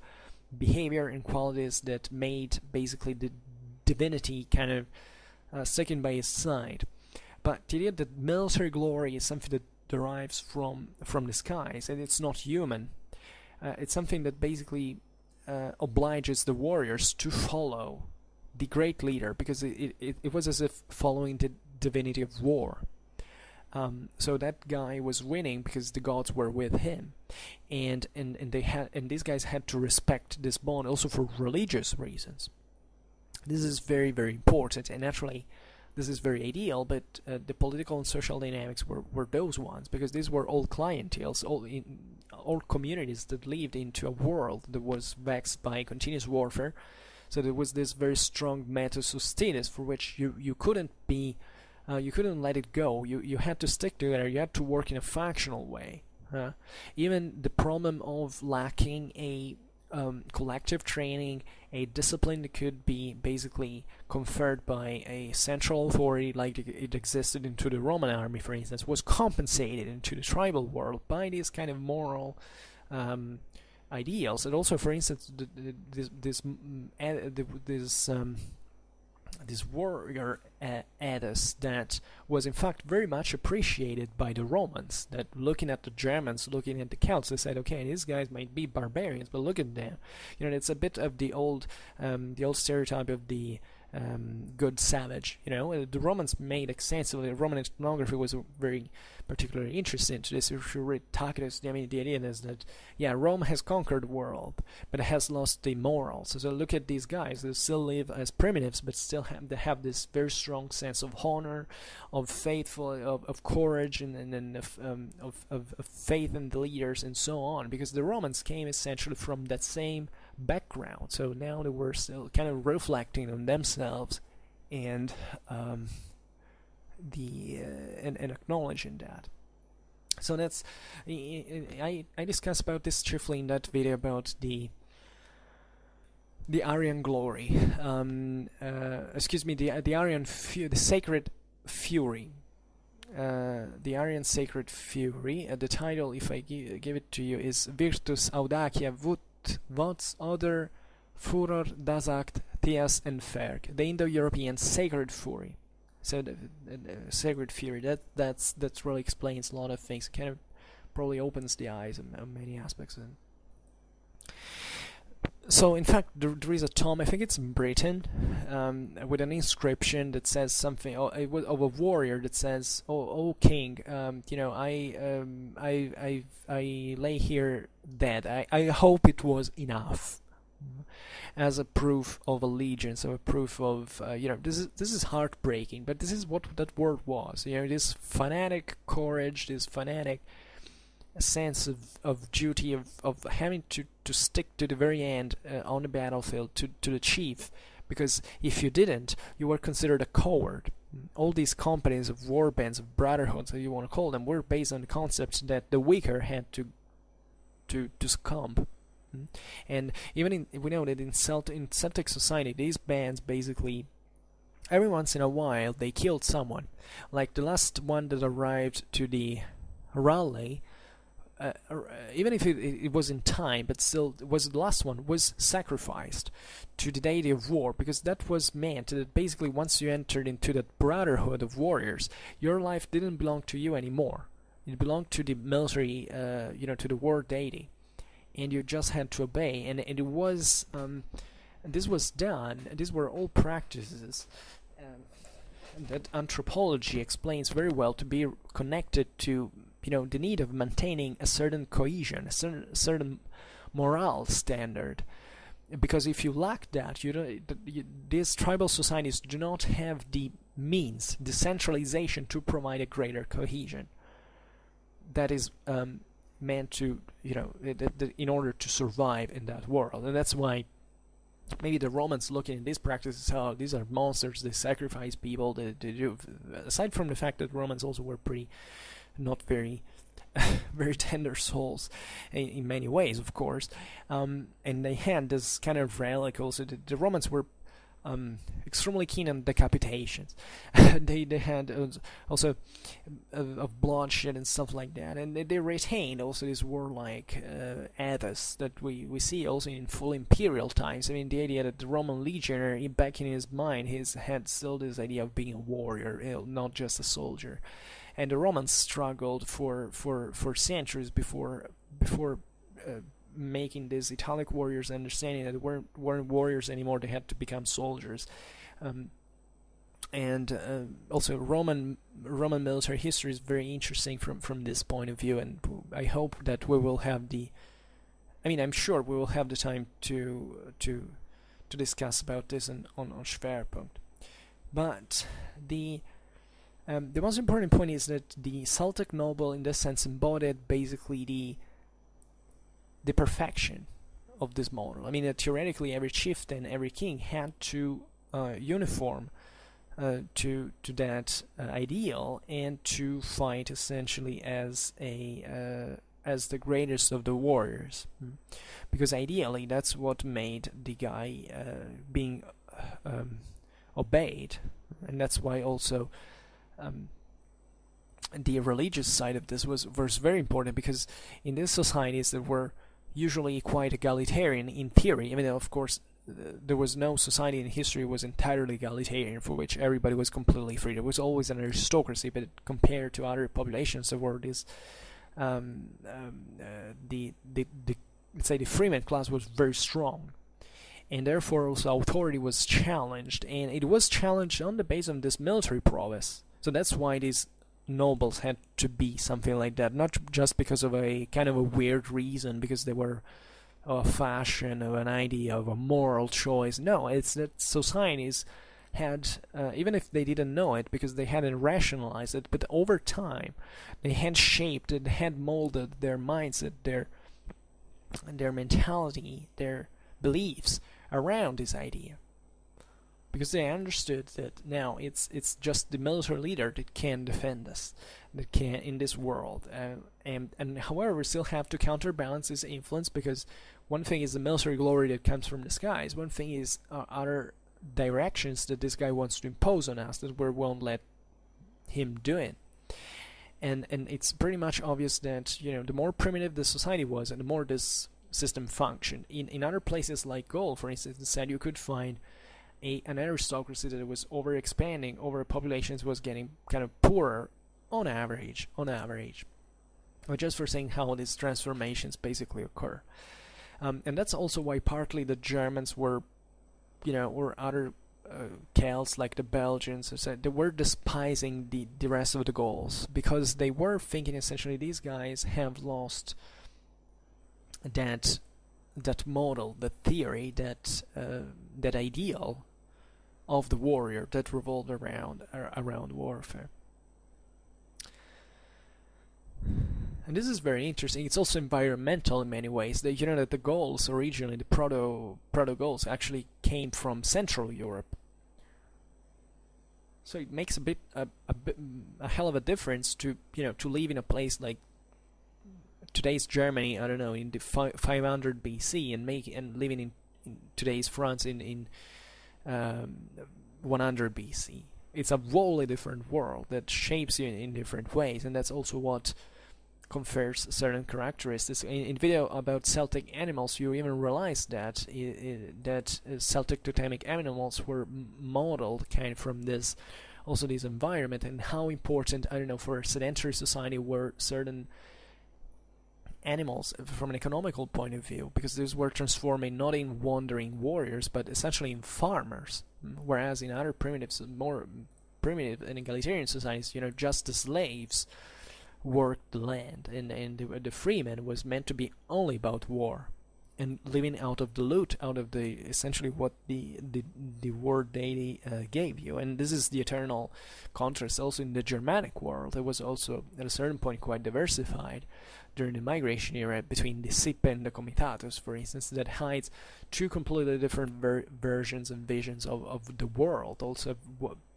Speaker 1: behavior and qualities that made basically the divinity kind of sticking by his side. But the idea that military glory is something that derives from the skies, and it's not human. It's something that basically obliges the warriors to follow the great leader, because it was as if following the divinity of war. So that guy was winning because the gods were with him, and these guys had to respect this bond also for religious reasons. This is very, very important, and naturally this is very ideal, but the political and social dynamics were those ones, because these were all clienteles, all communities that lived into a world that was vexed by continuous warfare. So there was this very strong meta sustenance for which you couldn't let it go. You had to stick together. You had to work in a factional way. Even the problem of lacking a collective training, a discipline that could be basically conferred by a central authority, like it existed into the Roman army, for instance, was compensated into the tribal world by these kind of moral ideals. And also, for instance, this warrior ethos that was in fact very much appreciated by the Romans, that looking at the Germans, looking at the Celts, they said, okay, these guys might be barbarians, but look at them. It's a bit of the old stereotype of the good savage. The Romans made extensively. Roman ethnography was very particularly interested into this. If you read Tacitus, the idea is that Rome has conquered the world, but it has lost the morals. So look at these guys; they still live as primitives, but still have this very strong sense of honor, of faithful, of courage, and of faith in the leaders, and so on. Because the Romans came essentially from that same background, so now they were still kind of reflecting on themselves and acknowledging that. So that's I discussed about this chiefly in that video about the Aryan glory. The Aryan the sacred fury. The Aryan sacred fury. The title, if I give it to you, is Virtus Audacia Vut Vots Oder Furor Dasagt Thias and Ferg, the Indo-European sacred fury. So the sacred fury, that really explains a lot of things. It kind of probably opens the eyes on many aspects. So in fact, there is a tomb, I think it's in Britain, with an inscription that says something of a warrior that says, "Oh king, I lay here dead. I hope it was enough." As a proof of allegiance, or a proof of this is heartbreaking, but this is what that word was. This fanatic courage, this fanatic sense of duty, of having to stick to the very end on the battlefield to achieve, because if you didn't, you were considered a coward. All these companies of war bands, of brotherhoods, that you want to call them, were based on the concept that the weaker had to succumb. And even we know that in Celtic society, these bands basically, every once in a while, they killed someone. Like the last one that arrived to the rally even if it was in time, but still it was the last one, was sacrificed to the deity of war, because that was meant that basically once you entered into that brotherhood of warriors, your life didn't belong to you anymore. It belonged to the military, to the war deity, and you just had to obey. And it was, this was done. These were all practices that anthropology explains very well to be connected to, the need of maintaining a certain cohesion, a certain moral standard. Because if you lack that, these tribal societies do not have the means, the centralization to provide a greater cohesion. That is meant to, in order to survive in that world. And that's why maybe the Romans looking at these practices, oh, these are monsters, they sacrifice people, they do. Aside from the fact that Romans also were not very very tender souls in many ways, of course, and they had this kind of relic also. The Romans were extremely keen on decapitations. they had also of bloodshed and stuff like that, and they retained also this warlike ethos that we see also in full imperial times. I mean, the idea that the Roman legionary, back in his mind, had still this idea of being a warrior, not just a soldier. And the Romans struggled for centuries before making these Italic warriors understanding that they weren't warriors anymore. They had to become soldiers. Also Roman military history is very interesting from this point of view, and I hope that we will have I'm sure we will have the time to discuss about this on Schwerpunkt. But the most important point is that the Celtic noble, in this sense, embodied basically the perfection of this model. I mean, theoretically, every chieftain, every king had to uniform to that ideal and to fight essentially as the greatest of the warriors, because ideally that's what made the guy being obeyed, and that's why also the religious side of this was very important, because in these societies that were usually quite egalitarian in theory. I mean, of course, there was no society in history was entirely egalitarian, for which everybody was completely free. There was always an aristocracy, but compared to other populations, there were this let's say the freeman class was very strong, and therefore also authority was challenged, and it was challenged on the basis of this military prowess. So that's why these nobles had to be something like that, not just because of a kind of a weird reason, because they were a fashion, of an idea, of a moral choice. No, it's that societies had, even if they didn't know it, because they hadn't rationalized it, but over time they had shaped it, had molded their mindset, their mentality, their beliefs around this idea. Because they understood that now it's just the military leader that can defend us, that can in this world, and however we still have to counterbalance this influence, because one thing is the military glory that comes from the skies, one thing is other directions that this guy wants to impose on us that we won't let him do it. And it's pretty much obvious that the more primitive the society was, and the more this system functioned. In other places like Gaul, for instance, instead you could find an aristocracy that was overexpanding over populations, was getting kind of poorer on average, but just for saying how these transformations basically occur. And that's also why partly the Germans were, or other Celts like the Belgians, they were despising the rest of the Gauls, because they were thinking essentially these guys have lost that model, that theory, that ideal of the warrior that revolved around warfare. And this is very interesting. It's also environmental in many ways. That that the Gauls originally, the proto-Gauls, actually came from Central Europe. So it makes a hell of a difference to live in a place like today's Germany, I don't know, in the 500 BC, and living in today's France in 100 BC. It's a wholly different world that shapes you in different ways, and that's also what confers certain characteristics. In video about Celtic animals, you even realize that Celtic totemic animals were modeled kind of from this, also this environment, and how important, I don't know, for a sedentary society were certain animals from an economical point of view, because these were transforming not in wandering warriors but essentially in farmers, whereas in other more primitive and egalitarian societies, just the slaves worked the land, and the freeman was meant to be only about war and living out of the loot, out of the essentially what the war deity gave you. And this is the eternal contrast also in the Germanic world. It was also at a certain point quite diversified during the migration era between the Sippe and the Comitatus, for instance, that hides two completely different versions and visions of the world. Also,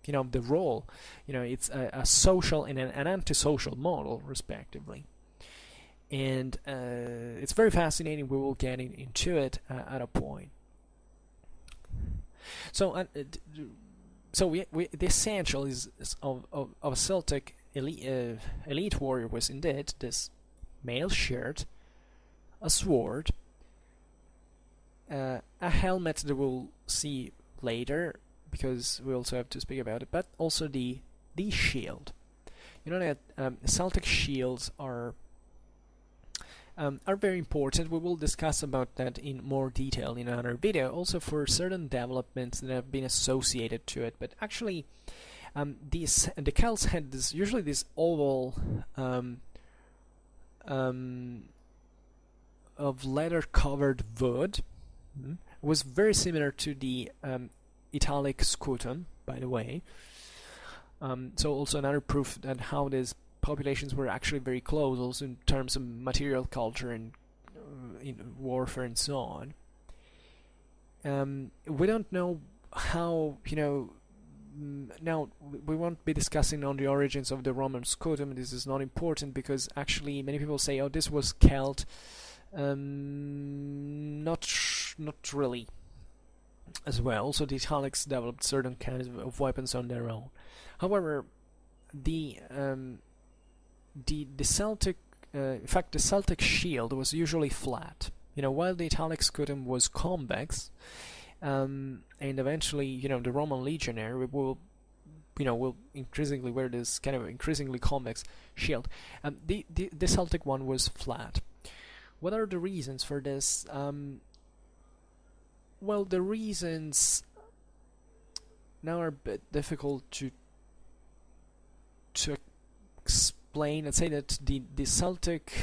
Speaker 1: the role, it's a social and an antisocial model, respectively. And it's very fascinating. We will get into it at a point. So, the essential is of a Celtic elite warrior was indeed this mail shirt, a sword, a helmet that we'll see later, because we also have to speak about it, but also the shield. That Celtic shields are very important. We will discuss about that in more detail in another video, also for certain developments that have been associated to it. But actually, the Celts had usually this oval of leather-covered wood. Was very similar to the Italic scutum, by the way. So also another proof that how these populations were actually very close, also in terms of material culture and in warfare and so on. We don't know how, now we won't be discussing on the origins of the Roman scutum. This is not important because actually many people say, oh, this was Celt. Not really as well. Also, the Italics developed certain kinds of weapons on their own. However, the Celtic, in fact, the Celtic shield was usually flat. While the Italic scutum was convex, and eventually, the Roman legionary will increasingly wear this kind of increasingly convex shield. The Celtic one was flat. What are the reasons for this? Well, the reasons now are a bit difficult to explain. Let's say that the Celtic,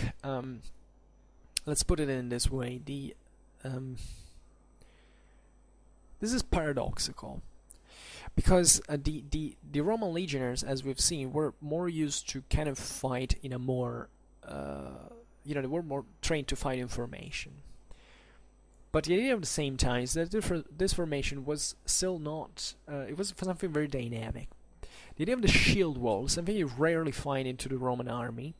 Speaker 1: let's put it in this way. This is paradoxical, because the Roman legionaries, as we've seen, were more used to kind of fight in a more they were more trained to fight in formation. But the idea at the same time is that this formation was still not, it was something very dynamic. The idea of the shield wall is something you rarely find into the Roman army.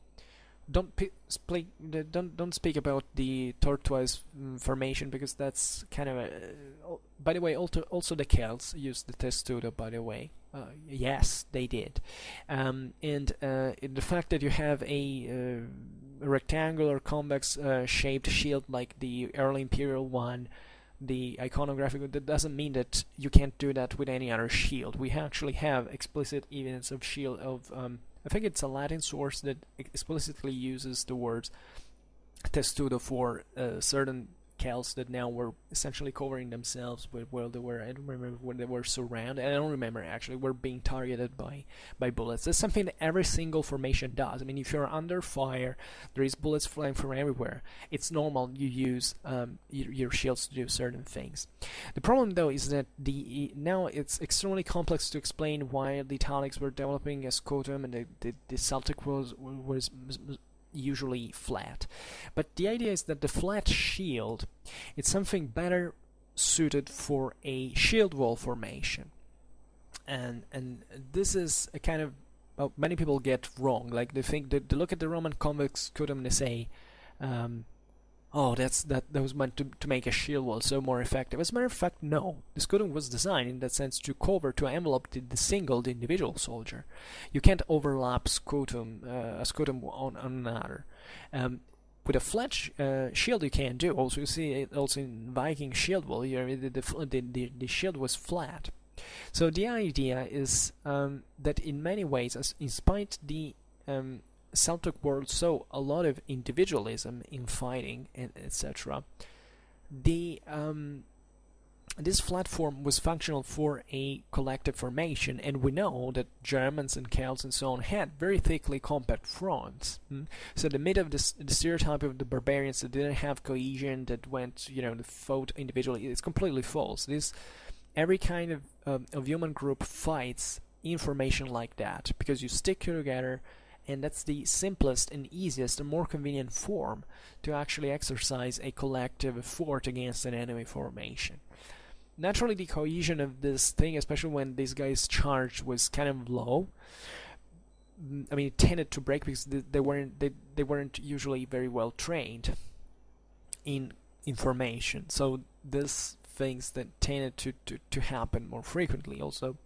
Speaker 1: Don't speak about the tortoise formation, because that's kind of by the way, also the Celts used the testudo, by the way. Yes, they did. And the fact that you have a rectangular convex shaped shield like the early imperial one, the iconographic, that doesn't mean that you can't do that with any other shield. We actually have explicit evidence of shield of I think it's a Latin source that explicitly uses the words testudo for certain Celts that now were essentially covering themselves with, well, they were, I don't remember when they were surrounded, I don't remember actually, were being targeted by bullets. That's something that every single formation does. I mean, if you're under fire, there is bullets flying from everywhere. It's normal you use your shields to do certain things. The problem though is that now it's extremely complex to explain why the Italics were developing a scutum and the Celtic was usually flat. But the idea is that the flat shield is something better suited for a shield wall formation, and this is a kind of, well, many people get wrong. Like they think that they look at the Roman convex scutum and they say oh, that was meant to make a shield wall so more effective. As a matter of fact, no. The scutum was designed in that sense to cover, to envelop the individual soldier. You can't overlap a scutum on another. With a flat shield you can do. Also, you see it also in Viking shield wall. The shield was flat. So the idea is that in many ways, in spite the Celtic world saw a lot of individualism in fighting and etc. The this platform was functional for a collective formation, and we know that Germans and Celts and so on had very thickly compact fronts. So the myth of the stereotype of the barbarians that didn't have cohesion, that went, that fought individually, is completely false. Every kind of human group fights in formation like that, because you stick together, and that's the simplest and easiest and more convenient form to actually exercise a collective effort against an enemy formation. Naturally, the cohesion of this thing, especially when these guys charged, was kind of low. I mean, it tended to break because they weren't usually very well trained in formation. So these things that tended to happen more frequently. Also,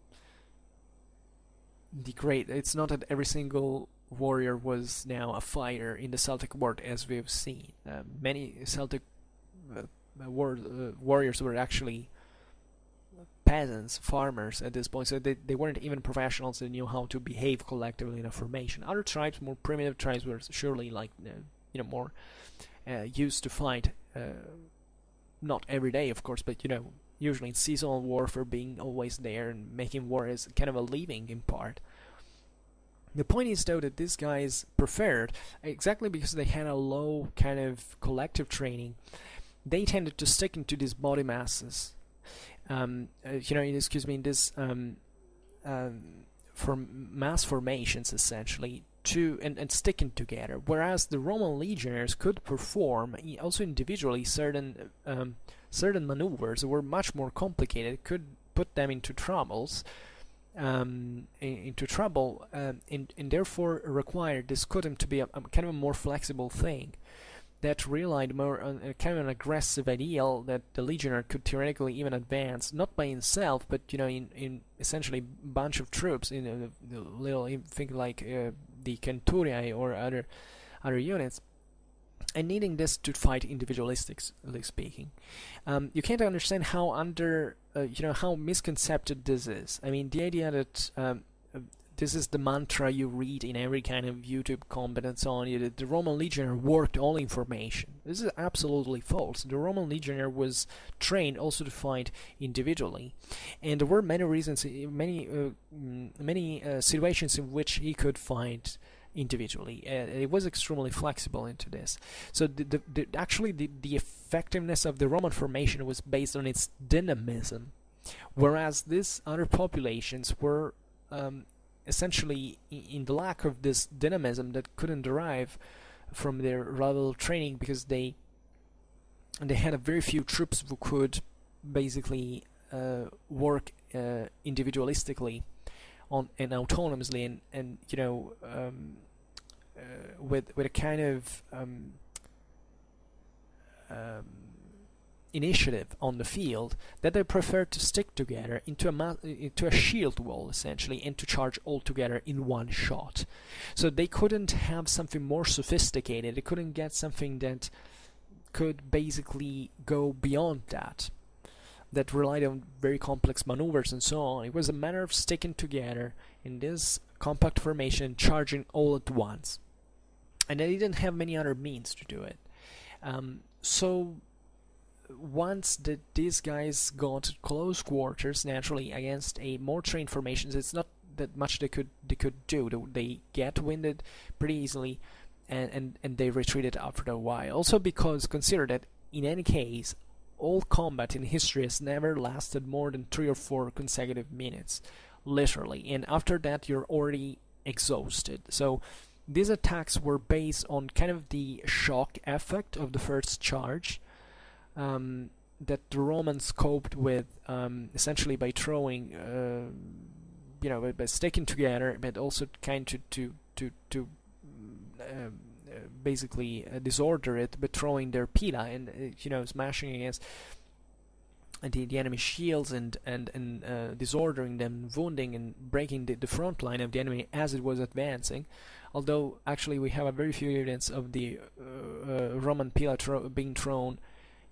Speaker 1: it's not that every single warrior was now a fighter in the Celtic world, as we've seen. Many Celtic warriors were actually peasants, farmers at this point, so they weren't even professionals. They knew how to behave collectively in a formation. Other tribes, more primitive tribes, were surely more used to fight, not every day, of course, but usually in seasonal warfare, being always there and making war as kind of a living in part. The point is, though, that these guys preferred, exactly because they had a low kind of collective training, they tended to stick into these body masses. In for mass formations, essentially, and sticking together. Whereas the Roman legionaries could perform also individually certain maneuvers that were much more complicated, could put them into troubles. And therefore required this scutum to be a kind of a more flexible thing that relied more on a kind of an aggressive ideal that the legionnaire could theoretically even advance, not by himself, but in essentially bunch of troops, the little think like the centuriae or other units, and needing this to fight individualistically speaking. You can't understand how how misconcepted this is. I mean, the idea that this is the mantra you read in every kind of YouTube comment and so on, the Roman legionnaire worked all in formation. This is absolutely false. The Roman legionnaire was trained also to fight individually, and there were many reasons, many situations in which he could fight individually. It was extremely flexible into this. So actually the effectiveness of the Roman formation was based on its dynamism, whereas these other populations were essentially in the lack of this dynamism that couldn't derive from their level training, because they had a very few troops who could basically work individualistically and autonomously, and with a kind of initiative on the field, that they preferred to stick together into a shield wall, essentially, and to charge all together in one shot. So they couldn't have something more sophisticated. They couldn't get something that could basically go beyond that relied on very complex maneuvers and so on. It was a matter of sticking together in this compact formation, charging all at once, and they didn't have many other means to do it. So once these guys got close quarters, naturally, against a more trained formations, it's not that much they could do. They get winded pretty easily, and they retreated after a while. Also because consider that in any case, all combat in history has never lasted more than 3 or 4 consecutive minutes, literally, and after that you're already exhausted. So these attacks were based on kind of the shock effect of the first charge, that the Romans coped with essentially by throwing, by sticking together, but also kind to basically disorder it, but throwing their pila and smashing against the enemy shields and disordering them, wounding and breaking the front line of the enemy as it was advancing. Although actually we have a very few evidence of the Roman pila being thrown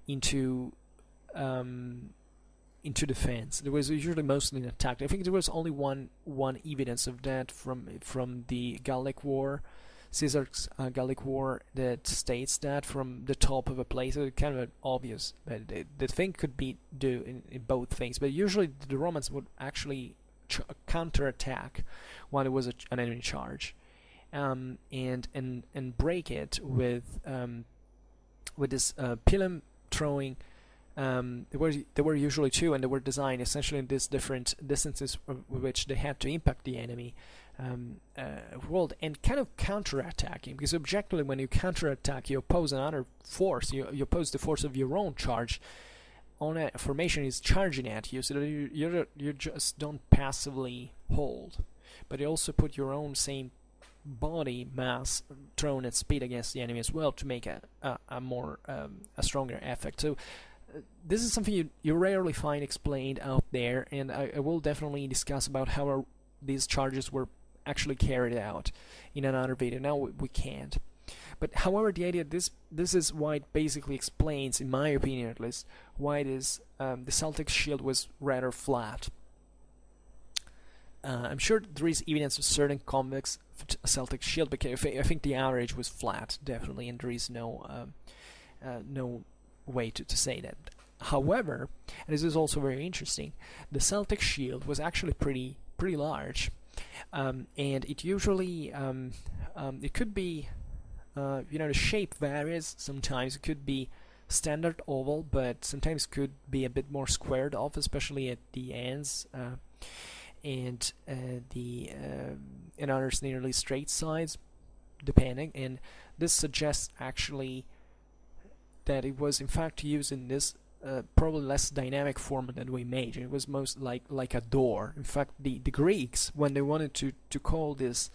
Speaker 1: into defense. There was usually mostly an attack. I think there was only one evidence of that from the Gallic War, Caesar's Gallic War, that states that from the top of a place. So it's kind of obvious that the thing could be in both things, but usually the Romans would actually counterattack when it was an enemy charge, and break it with this pilum throwing. There were usually two, and they were designed essentially in these different distances with which they had to impact the enemy world and kind of counterattacking, because objectively when you counterattack, you oppose another force, you oppose the force of your own charge on a formation is charging at you, so that you just don't passively hold, but you also put your own same body mass thrown at speed against the enemy as well to make a stronger effect. So this is something you rarely find explained out there, and I will definitely discuss about how these charges were actually carried out in another video. Now we can't. But however, the idea this is why it basically explains, in my opinion at least, why the Celtic shield was rather flat. I'm sure there is evidence of certain convex Celtic shield, but I think the average was flat, definitely, and there is no way to say that. However, and this is also very interesting, the Celtic shield was actually pretty large, and it usually it could be the shape varies. Sometimes it could be standard oval, but sometimes could be a bit more squared off, especially at the ends, and others nearly straight sides, depending. And this suggests actually that it was in fact used in this probably less dynamic format than we imagine. It was most like a door. In fact, the Greeks, when they wanted to call this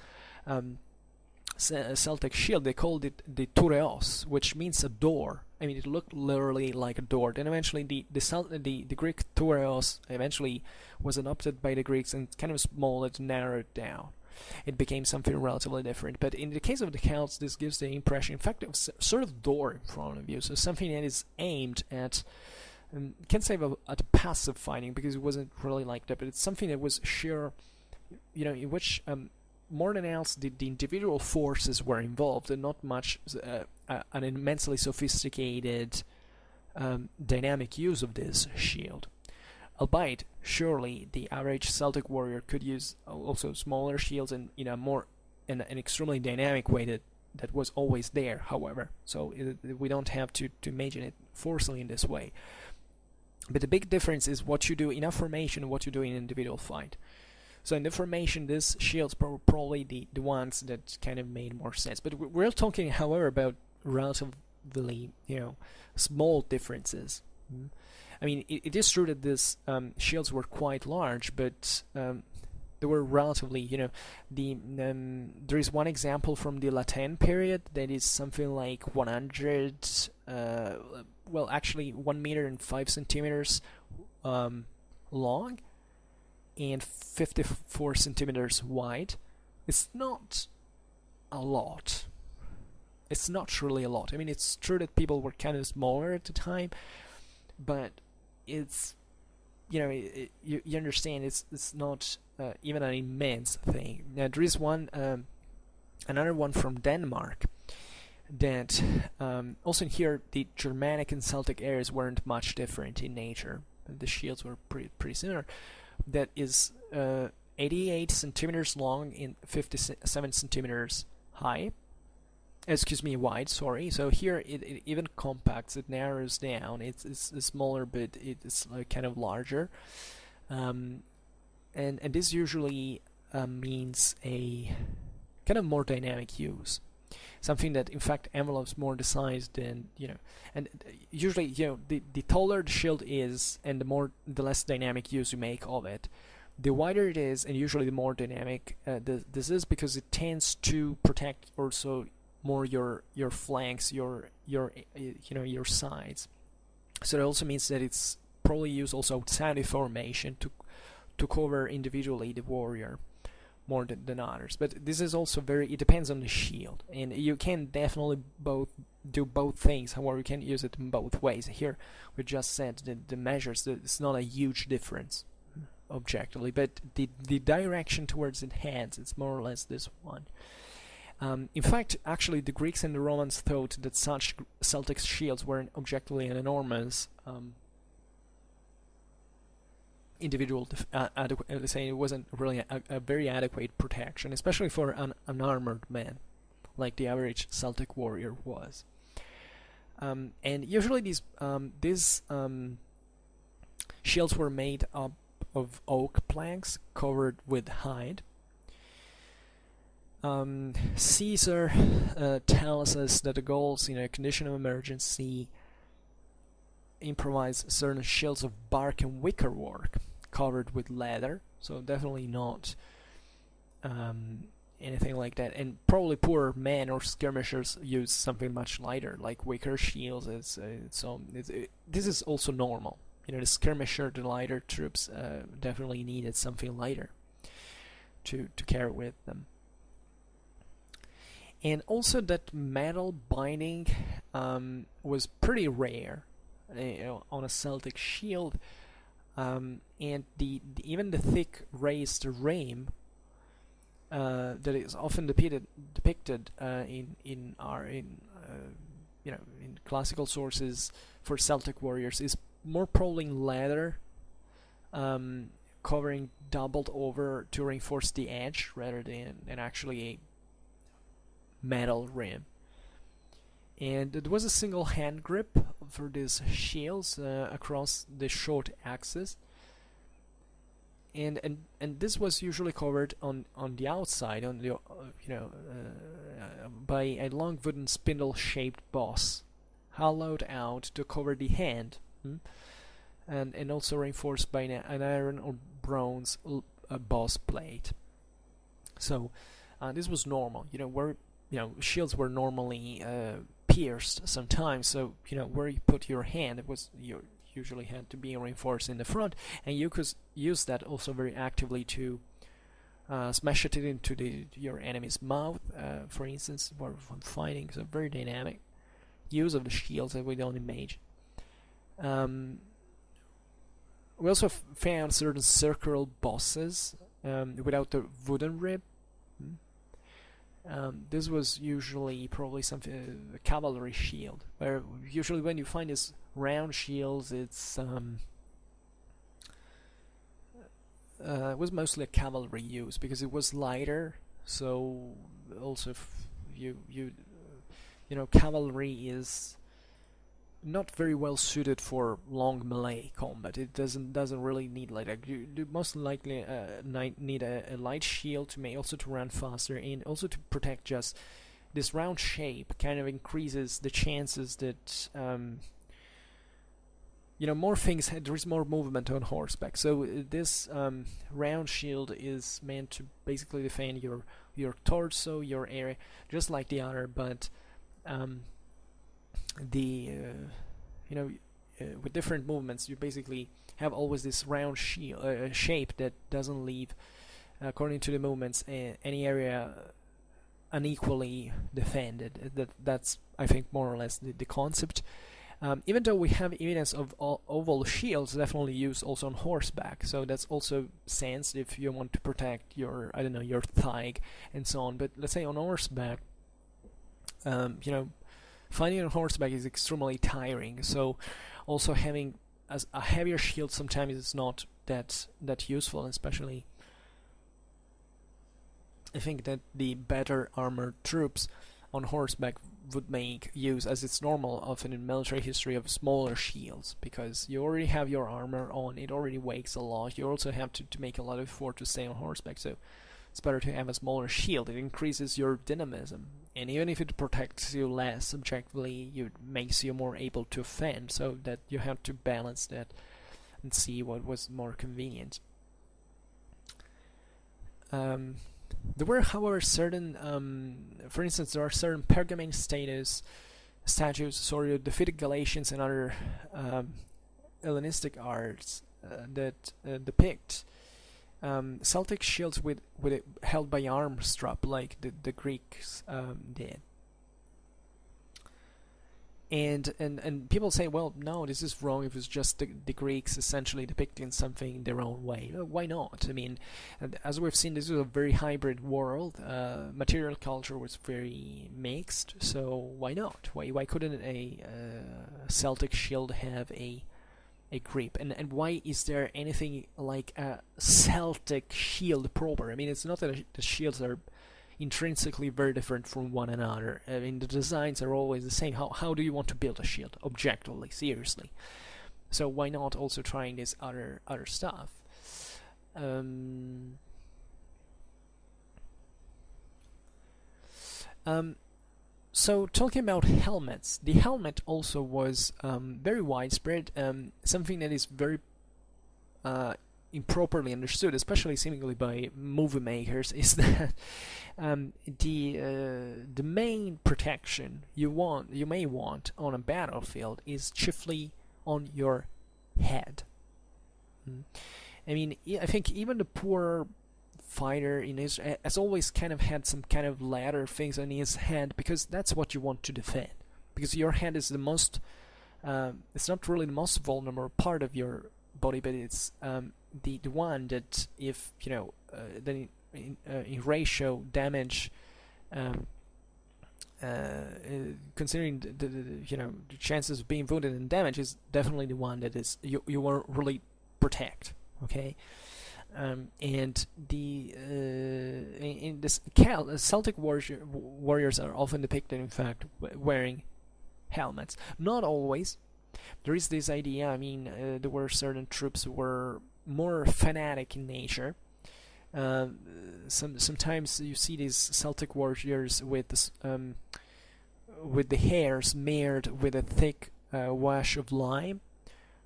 Speaker 1: Celtic shield, they called it the tureos, which means a door. I mean, it looked literally like a door. Then eventually the Greek tureos eventually was adopted by the Greeks and kind of smoothed and narrowed down. It became something relatively different. But in the case of the Celts, this gives the impression, in fact, of a sort of door in front of you, so something that is aimed at, can't say at passive fighting, because it wasn't really like that, but it's something that was sheer, in which more than else the individual forces were involved, and not much an immensely sophisticated dynamic use of this shield. Albeit, surely the average Celtic warrior could use also smaller shields and in an extremely dynamic way that was always there, however. So we don't have to imagine it forcefully in this way. But the big difference is what you do in a formation and what you do in an individual fight. So in the formation, these shields are probably the ones that kind of made more sense. But we're talking, however, about relatively small differences. I mean, it is true that these shields were quite large, but they were relatively, there is one example from the Latin period that is something like 100, well, actually 1 meter and 5 centimeters long and 54 centimeters wide. It's not a lot. It's not really a lot. I mean, it's true that people were kind of smaller at the time, but it's you understand it's not even an immense thing. Now there is another one from Denmark that also in here the Germanic and Celtic areas weren't much different in nature. The shields were pretty similar. That is 88 centimeters long and 57 centimeters high. Wide, sorry. So here it even compacts, it narrows down, it's smaller, but it's kind of larger. And this usually means a kind of more dynamic use. Something that in fact envelopes more the size than, and usually, the taller the shield is and the less dynamic use you make of it, the wider it is, and usually the more dynamic this is, because it tends to protect also more your flanks, your your sides. So it also means that it's probably used also outside the formation to cover individually the warrior more than others. But this is also it depends on the shield, and you can definitely do both things. However, you can use it in both ways. Here we just said that the measures, it's not a huge difference objectively, but the direction towards it heads, it's more or less this one. In fact, actually, the Greeks and the Romans thought that such Celtic shields were objectively an enormous individual, let's say it wasn't really a very adequate protection, especially for an armored man, like the average Celtic warrior was. And usually these shields were made up of oak planks covered with hide. Caesar tells us that the Gauls, in a condition of emergency, improvise certain shields of bark and wicker work covered with leather, so definitely not anything like that. And probably poor men or skirmishers use something much lighter, like wicker shields. This is also normal. The skirmisher, the lighter troops definitely needed something lighter to carry with them. And also that metal binding was pretty rare on a Celtic shield, and even the thick raised rim that is often depicted in classical sources for Celtic warriors is more probably leather, covering doubled over to reinforce the edge rather than actually a metal rim. And it was a single hand grip for these shields across the short axis, and this was usually covered on the outside by a long wooden spindle-shaped boss, hollowed out to cover the hand, and also reinforced by an iron or bronze boss plate. So this was normal. Where shields were normally pierced sometimes, so where you put your hand, you usually had to be reinforced in the front, and you could use that also very actively to smash it into your enemy's mouth, for instance, when fighting. So very dynamic use of the shields that we don't imagine. We also found certain circular bosses without the wooden rib. This was usually probably something a cavalry shield, where usually when you find these round shields, it's it was mostly a cavalry use because it was lighter. So also, cavalry is not very well suited for long melee combat. It doesn't really need you most likely need a light shield to run faster, and also to protect. Just this round shape kind of increases the chances that more things. There is more movement on horseback. So this round shield is meant to basically defend your torso, your area, just like the other, but with different movements, you basically have always this round shield shape that doesn't leave, according to the movements, any area unequally defended. That's I think more or less the concept. Even though we have evidence of oval shields definitely used also on horseback, so that's also sense if you want to protect your thigh and so on. But let's say on horseback, fighting on horseback is extremely tiring, so also having a heavier shield sometimes is not that useful, especially I think that the better armored troops on horseback would make use, as it's normal often in military history, of smaller shields, because you already have your armor on, it already weighs a lot, you also have to make a lot of effort to stay on horseback, so it's better to have a smaller shield. It increases your dynamism, and even if it protects you less objectively, it makes you more able to offend, so that you have to balance that and see what was more convenient. There were, however, certain, for instance, there are certain pergamene statues, sorry, defeated Galatians and other Hellenistic arts that depict Celtic shields with it held by arm strap, like the Greeks did. And people say, well, no, this is wrong if it's just the Greeks essentially depicting something their own way. Why not? I mean, as we've seen, this is a very hybrid world. Material culture was very mixed, so why not? Why couldn't a Celtic shield have a grip? And why is there anything like a Celtic shield proper? I mean, it's not that the shields are intrinsically very different from one another. I mean, the designs are always the same. How do you want to build a shield objectively, seriously? So why not also trying this other stuff? So talking about helmets, the helmet also was very widespread. Something that is very improperly understood, especially seemingly by movie makers, is that the main protection you may want on a battlefield is chiefly on your head. I mean, I think even the poor fighter in Israel has always kind of had some kind of ladder things on his head, because that's what you want to defend. Because your head is the most, it's not really the most vulnerable part of your body, but it's the one that, if you know, then in ratio damage, considering the you know, the chances of being wounded and damage, is definitely the one that is you want to really protect. Okay. And the in this Celtic warriors are often depicted, in fact, wearing helmets. Not always. There is this idea. I mean, there were certain troops who were more fanatic in nature. Sometimes you see these Celtic warriors with the hair smeared with a thick wash of lime,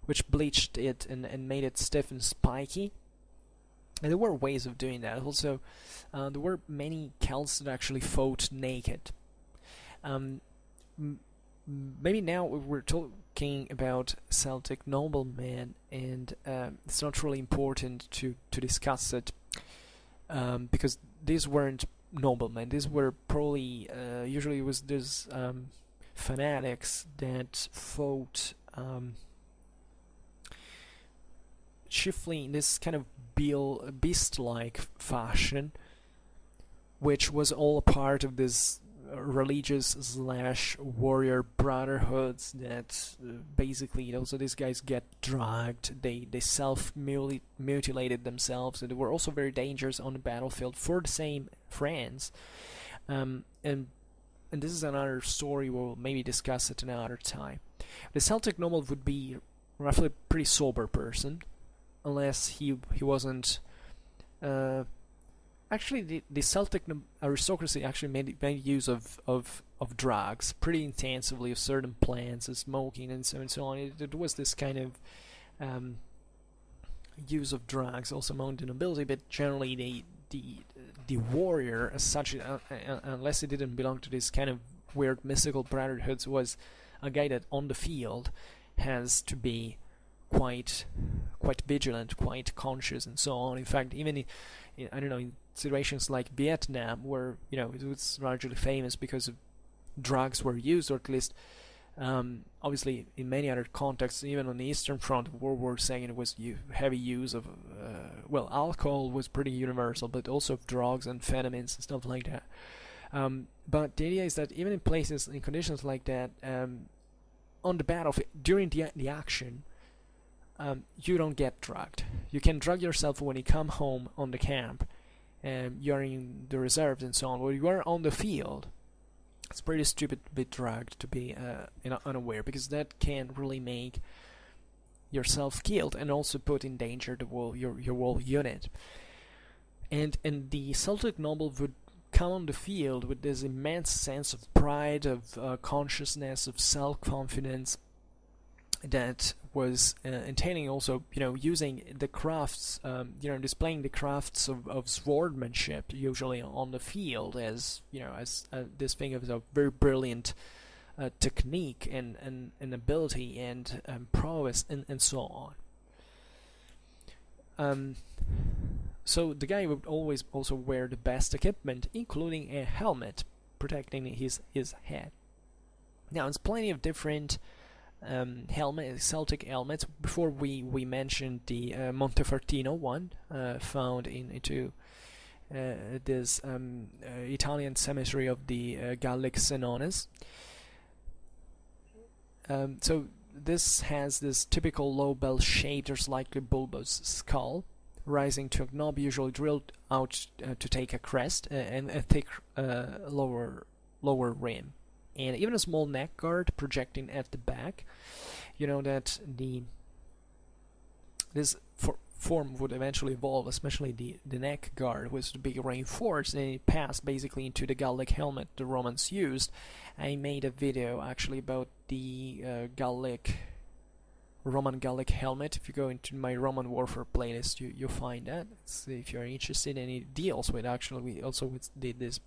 Speaker 1: which bleached it and made it stiff and spiky. And there were ways of doing that. Also, there were many Celts that actually fought naked. Maybe now we're talking about Celtic noblemen, and it's not really important to discuss it, because these weren't noblemen. These were probably usually it was these fanatics that fought chiefly in this kind of beast-like fashion, which was all a part of this religious/warrior brotherhoods that basically also these guys get dragged, they self-mutilated themselves, and they were also very dangerous on the battlefield for the same friends. And this is another story, we'll maybe discuss it another time. The Celtic noble would be roughly a pretty sober person, unless he wasn't actually the Celtic aristocracy actually made use of drugs pretty intensively, of certain plants and smoking and so on. It was this kind of use of drugs also among the nobility, but generally the warrior as such, unless he didn't belong to this kind of weird mystical brotherhoods, was a guy that on the field has to be quite vigilant, quite conscious, and so on. In fact, even in I don't know, in situations like Vietnam, where you know it was largely famous because of drugs were used, or at least obviously in many other contexts, even on the Eastern Front of World War II, it was heavy use of well, alcohol was pretty universal, but also of drugs and amphetamines and stuff like that. But the idea is that even in places, in conditions like that, on the battlefield during the action, you don't get drugged. You can drug yourself when you come home on the camp, and you're in the reserves and so on. When you are on the field, it's pretty stupid to be drugged, to be unaware, because that can really make yourself killed and also put in danger your whole unit. And the Celtic noble would come on the field with this immense sense of pride, of consciousness, of self-confidence, that was entailing also, using the crafts, displaying the crafts of swordmanship usually on the field as, as this thing of a very brilliant technique and ability and prowess and so on. So the guy would always also wear the best equipment, including a helmet protecting his head. Now, there's plenty of different Celtic helmets. Before we mentioned the Montefertino one, found into this Italian cemetery of the Gallic Senones. So this has this typical low bell-shaped or slightly bulbous skull, rising to a knob usually drilled out to take a crest, and a thick lower rim, and even a small neck guard projecting at the back. That this form would eventually evolve, especially the neck guard was to be reinforced, and it passed basically into the Gallic helmet the Romans used. I made a video actually about the Roman Gallic helmet. If you go into my Roman warfare playlist, you'll find that. If you're interested, and it deals with, actually, we also did this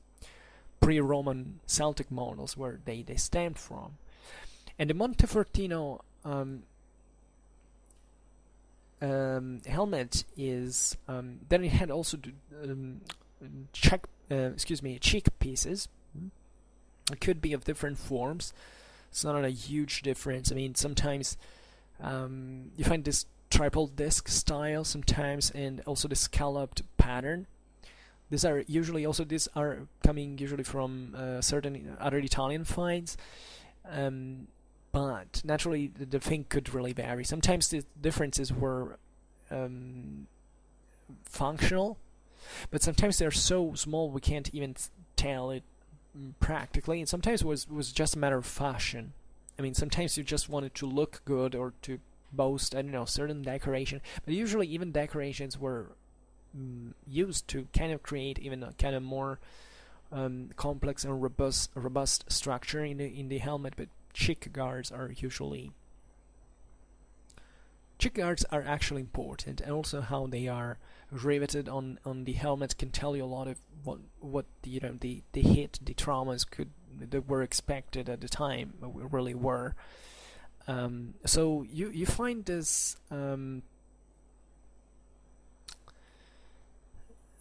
Speaker 1: pre-Roman Celtic models where they stemmed from. And the Montefertino helmet is then it had also cheek pieces. It could be of different forms. It's not a huge difference. I mean, sometimes you find this triple disc style sometimes, and also the scalloped pattern. These are coming usually from certain other Italian finds, but naturally the thing could really vary. Sometimes the differences were functional, but sometimes they're so small we can't even tell it practically, and sometimes it was just a matter of fashion. I mean, sometimes you just wanted to look good or to boast, I don't know, certain decoration, but usually even decorations were used to kind of create even a kind of more complex and robust structure in the helmet. But cheek guards are actually important, and also how they are riveted on the helmet can tell you a lot of what the hit, the traumas that were expected at the time really were. So you find this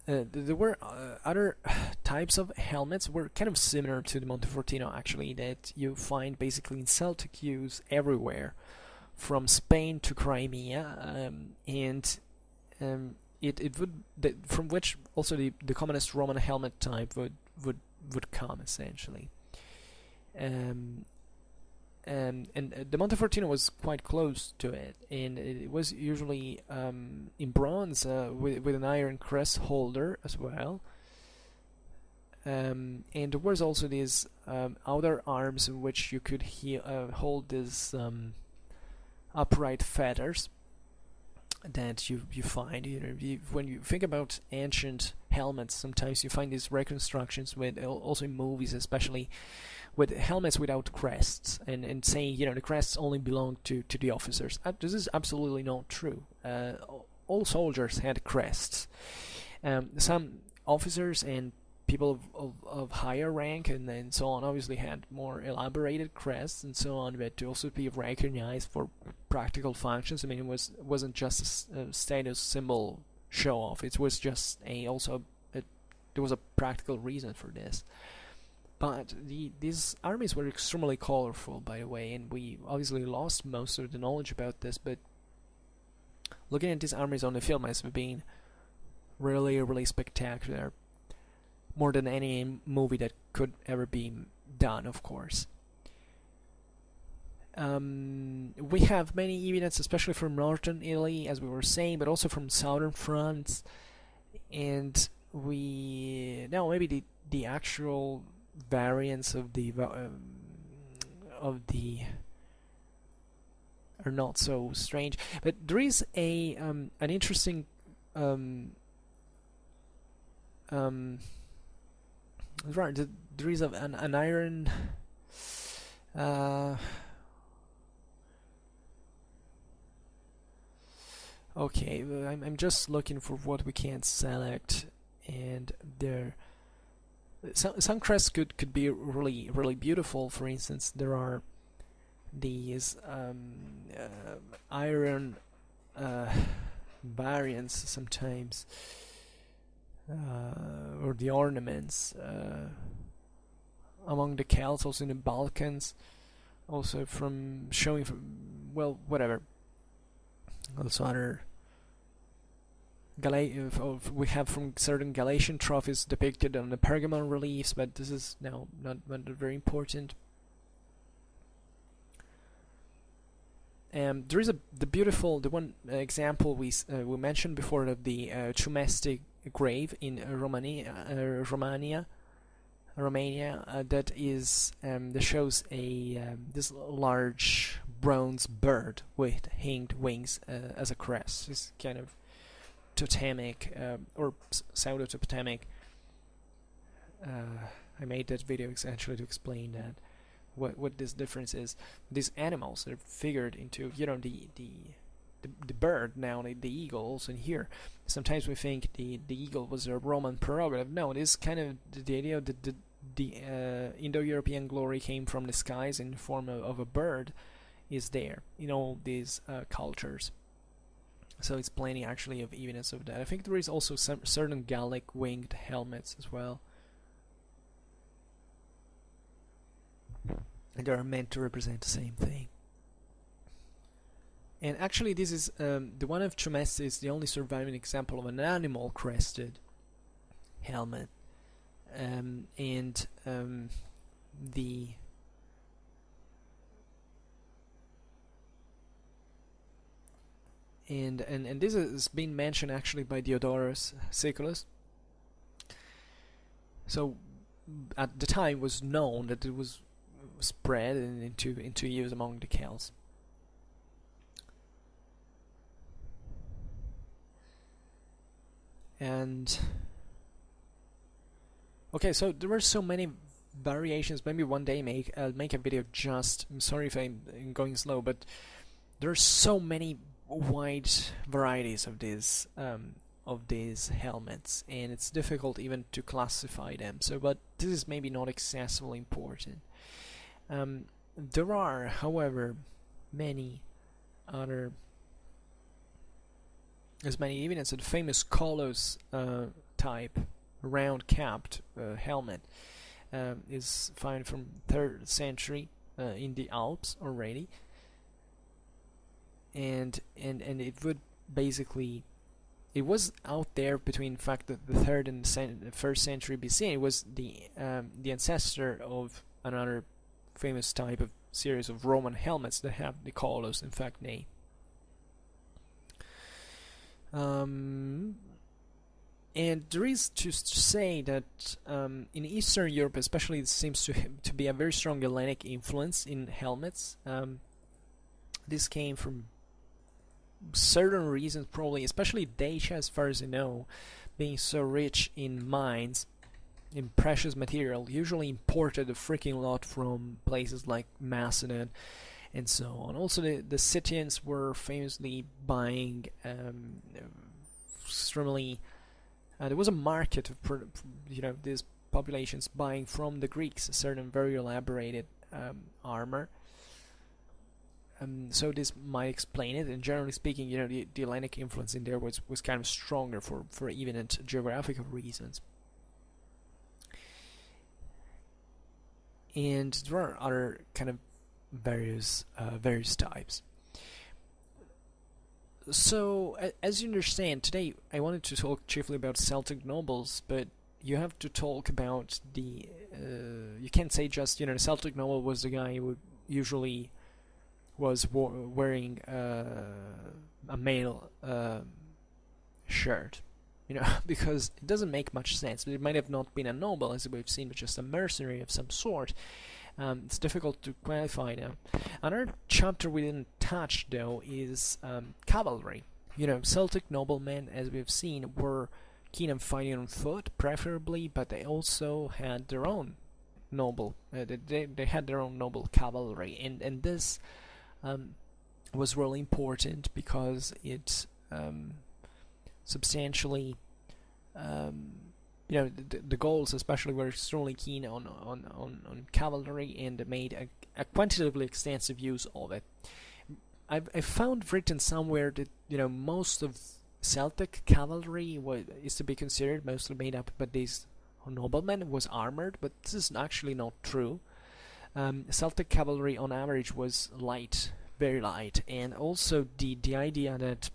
Speaker 1: there were other types of helmets were kind of similar to the Montefertino, actually, that you find basically in Celtic use everywhere, from Spain to Crimea, and it would from which also the commonest Roman helmet type would come, essentially. And the Montefertino was quite close to it, and it was usually in bronze with an iron crest holder as well. And there was also these outer arms in which you could hold these upright feathers that you find. When you think about ancient helmets, sometimes you find these reconstructions with also in movies, especially, with helmets without crests, and saying the crests only belong to the officers. This is absolutely not true. All soldiers had crests. Some officers and people of higher rank and so on obviously had more elaborated crests and so on, but to also be recognized for practical functions. I mean, it wasn't just a status symbol show off. It was just there was a practical reason for this. But these armies were extremely colorful, by the way, and we obviously lost most of the knowledge about this, but looking at these armies on the film has been really, really spectacular. More than any movie that could ever be done, of course. We have many evidence, especially from northern Italy, as we were saying, but also from southern France, and maybe the actual variants of the are not so strange, but there is an interesting right, there is an iron Okay, well, I'm just looking for what we can select, and there some crests could be really beautiful. For instance, there are these iron variants sometimes, or the ornaments among the Celts, also in the Balkans, also from showing from, well, whatever. Also other we have from certain Galatian trophies depicted on the Pergamon reliefs, but this is now not very important. There is the one example we mentioned before of the Chumesti grave in Romania, that is that shows a this large bronze bird with hinged wings as a crest. It's kind of totemic or pseudo-totemic. I made that video essentially to explain that what this difference is. These animals are figured into, you know, the bird, now the eagle also in here. Sometimes we think the eagle was a Roman prerogative. No, it is kind of the idea that the Indo-European glory came from the skies in the form of a bird is there in all these cultures. So it's plenty actually of evidence of that. I think there is also some certain Gallic winged helmets as well. And they are meant to represent the same thing. And actually this is the one of Chumesti is the only surviving example of an animal crested helmet. And this has been mentioned actually by Diodorus Siculus. So at the time it was known that it was spread into use among the Celts. And okay, so there were so many variations. Maybe one day I'll make a video just. I'm sorry if I'm going slow, but there are so many wide varieties of these helmets, and it's difficult even to classify them. So, but this is maybe not excessively important. There are, however, many other. There's many evidence of the famous Colossus type round-capped helmet is found from 3rd century in the Alps already, and it would basically, it was out there between, in fact, the 3rd and 1st century BC. It was the ancestor of another famous type of series of Roman helmets that have the Colossus, in fact, name. And there is to say that in Eastern Europe especially, it seems to be a very strong Hellenic influence in helmets. This came from certain reasons, probably, especially Dacia, as far as I know, being so rich in mines, in precious material, usually imported a freaking lot from places like Macedon and so on. Also, the Scythians were famously buying extremely. There was a market of, these populations buying from the Greeks a certain very elaborated armor. So this might explain it. And generally speaking, the Hellenic influence in there was kind of stronger for evident geographical reasons. And there are other kind of various types. So, as you understand, today I wanted to talk chiefly about Celtic nobles, but you have to talk about the. You can't say just the Celtic noble was the guy who usually was wearing a male shirt, because it doesn't make much sense. But it might have not been a noble, as we've seen, but just a mercenary of some sort. It's difficult to qualify now. Another chapter we didn't touch, though, is cavalry. Celtic noblemen, as we've seen, were keen on fighting on foot, preferably, but they also had their own noble. They had their own noble cavalry, and this was really important because it substantially, the Gauls especially were extremely keen on cavalry and made a quantitatively extensive use of it. I found written somewhere that most of Celtic cavalry is to be considered mostly made up by these noblemen, was armored, but this is actually not true. Celtic cavalry on average was light, very light, and also the idea that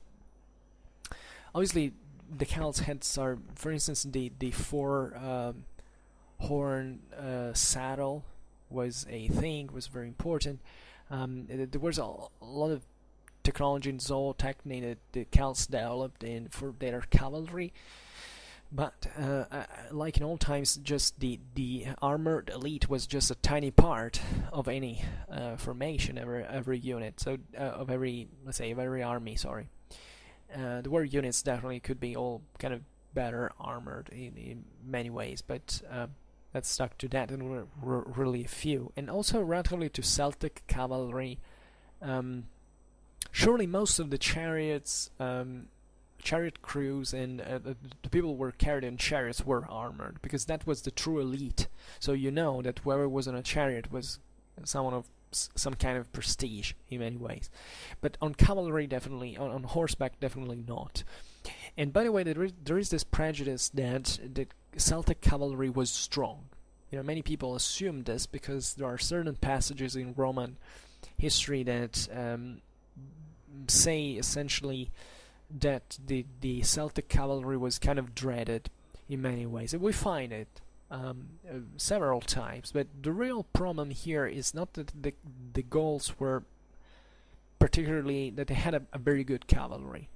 Speaker 1: obviously the Celts had for instance, the four horn saddle was a thing, was very important. There was a lot of technology and zootechnic that the Celts developed for their cavalry, but like in old times, just the armored elite was just a tiny part of any formation, every unit. So of every, let's say, of every army. Sorry, the war units definitely could be all kind of better armored in many ways, but that stuck to that, and were really a few. And also relatively to Celtic cavalry, surely most of the chariots, chariot crews, and the people who were carried in chariots were armored, because that was the true elite. So that whoever was on a chariot was someone of some kind of prestige in many ways. But on cavalry, definitely, on horseback, definitely not. And by the way, there is this prejudice that the Celtic cavalry was strong. Many people assume this because there are certain passages in Roman history that say essentially that the Celtic cavalry was kind of dreaded in many ways. And we find it several times, but the real problem here is not that the Gauls were particularly, that they had a very good cavalry.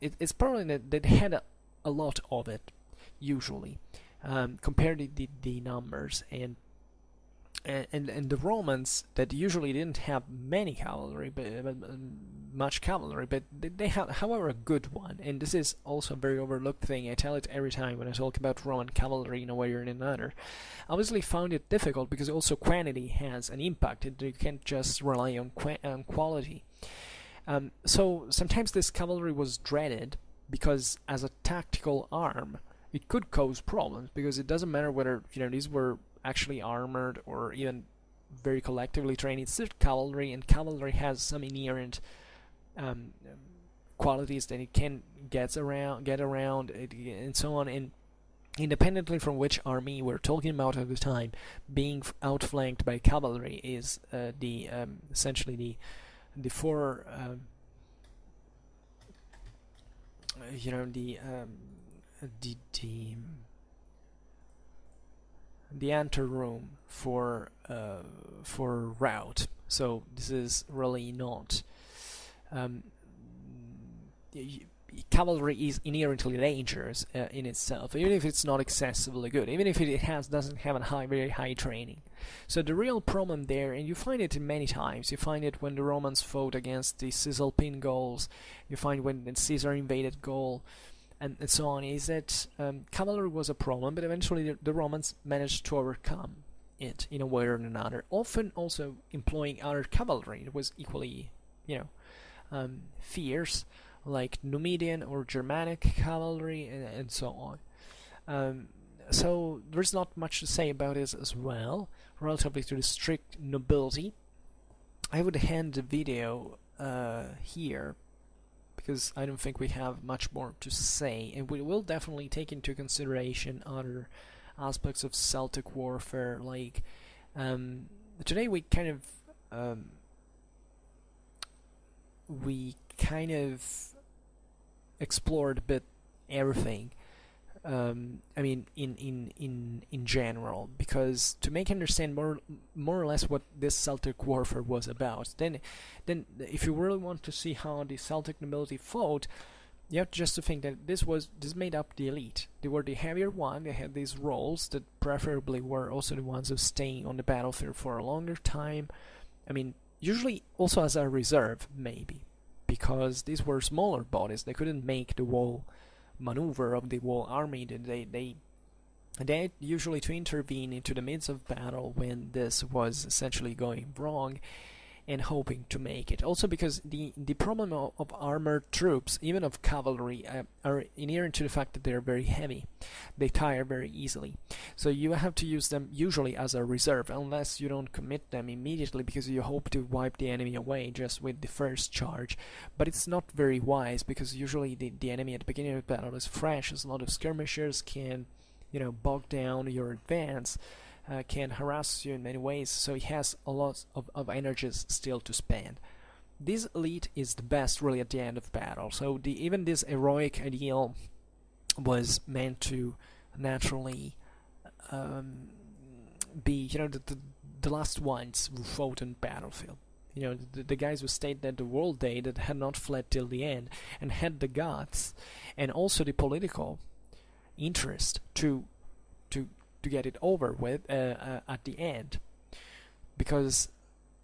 Speaker 1: It's probably that they had a lot of it, usually, compared to the numbers, and the Romans that usually didn't have many cavalry, but much cavalry, but they had, however, a good one. And this is also a very overlooked thing. I tell it every time when I talk about Roman cavalry in a way or in another. I obviously found it difficult because also quantity has an impact. You can't just rely on quality. So sometimes this cavalry was dreaded because as a tactical arm it could cause problems, because it doesn't matter whether these were actually armored or even very collectively trained. It's still cavalry, and cavalry has some inherent qualities that it can get around, and so on. And independently from which army we're talking about at the time, being outflanked by cavalry is essentially the four the anteroom for route. So this is really not cavalry is inherently dangerous in itself, even if it's not excessively good, even if it doesn't have a very high training. So the real problem there, and you find it many times, you find it when the Romans fought against the Cisalpine Gauls, you find when Caesar invaded Gaul, and so on, is that cavalry was a problem, but eventually the Romans managed to overcome it in a way or another, often also employing other cavalry that was equally, fierce, like Numidian or Germanic cavalry, and so on. So there's not much to say about this as well, relatively to the strict nobility. I would hand the video here, because I don't think we have much more to say, and we will definitely take into consideration other aspects of Celtic warfare, like today we kind of explored a bit everything. I mean, in general, because to make understand more or less what this Celtic warfare was about, then if you really want to see how the Celtic nobility fought, you have just to think that this made up the elite. They were the heavier one. They had these roles that preferably were also the ones of staying on the battlefield for a longer time. I mean, usually also as a reserve, maybe, because these were smaller bodies. They couldn't make the whole maneuver of the whole army. They had usually to intervene into the midst of battle when this was essentially going wrong, and hoping to make it. Also because the problem of armored troops, even of cavalry, are inherent to the fact that they're very heavy. They tire very easily. So you have to use them usually as a reserve, unless you don't commit them immediately because you hope to wipe the enemy away just with the first charge. But it's not very wise, because usually the enemy at the beginning of the battle is fresh. As a lot of skirmishers can, bog down your advance, can harass you in many ways, so he has a lot of energies still to spend. This elite is the best really at the end of battle, so even this heroic ideal was meant to naturally be the last ones who fought on battlefield. The guys who stayed at the World Day, that had not fled till the end, and had the guts and also the political interest to get it over with at the end, because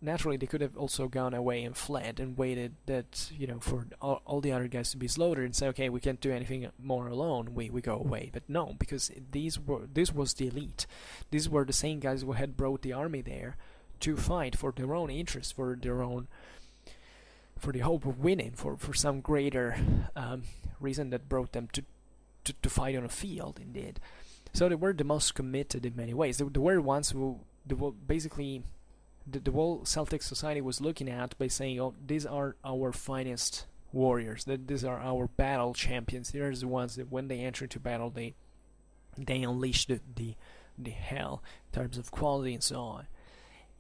Speaker 1: naturally they could have also gone away and fled and waited that for all the other guys to be slaughtered and say, okay, we can't do anything more alone, we go away. But no, because this was the elite. These were the same guys who had brought the army there to fight for their own interest, for the hope of winning, for some greater reason that brought them to fight on a field indeed. So they were the most committed in many ways. They were ones who basically the whole Celtic society was looking at by saying, oh, these are our finest warriors, these are our battle champions. These are the ones that when they enter into battle, they unleash the hell in terms of quality and so on.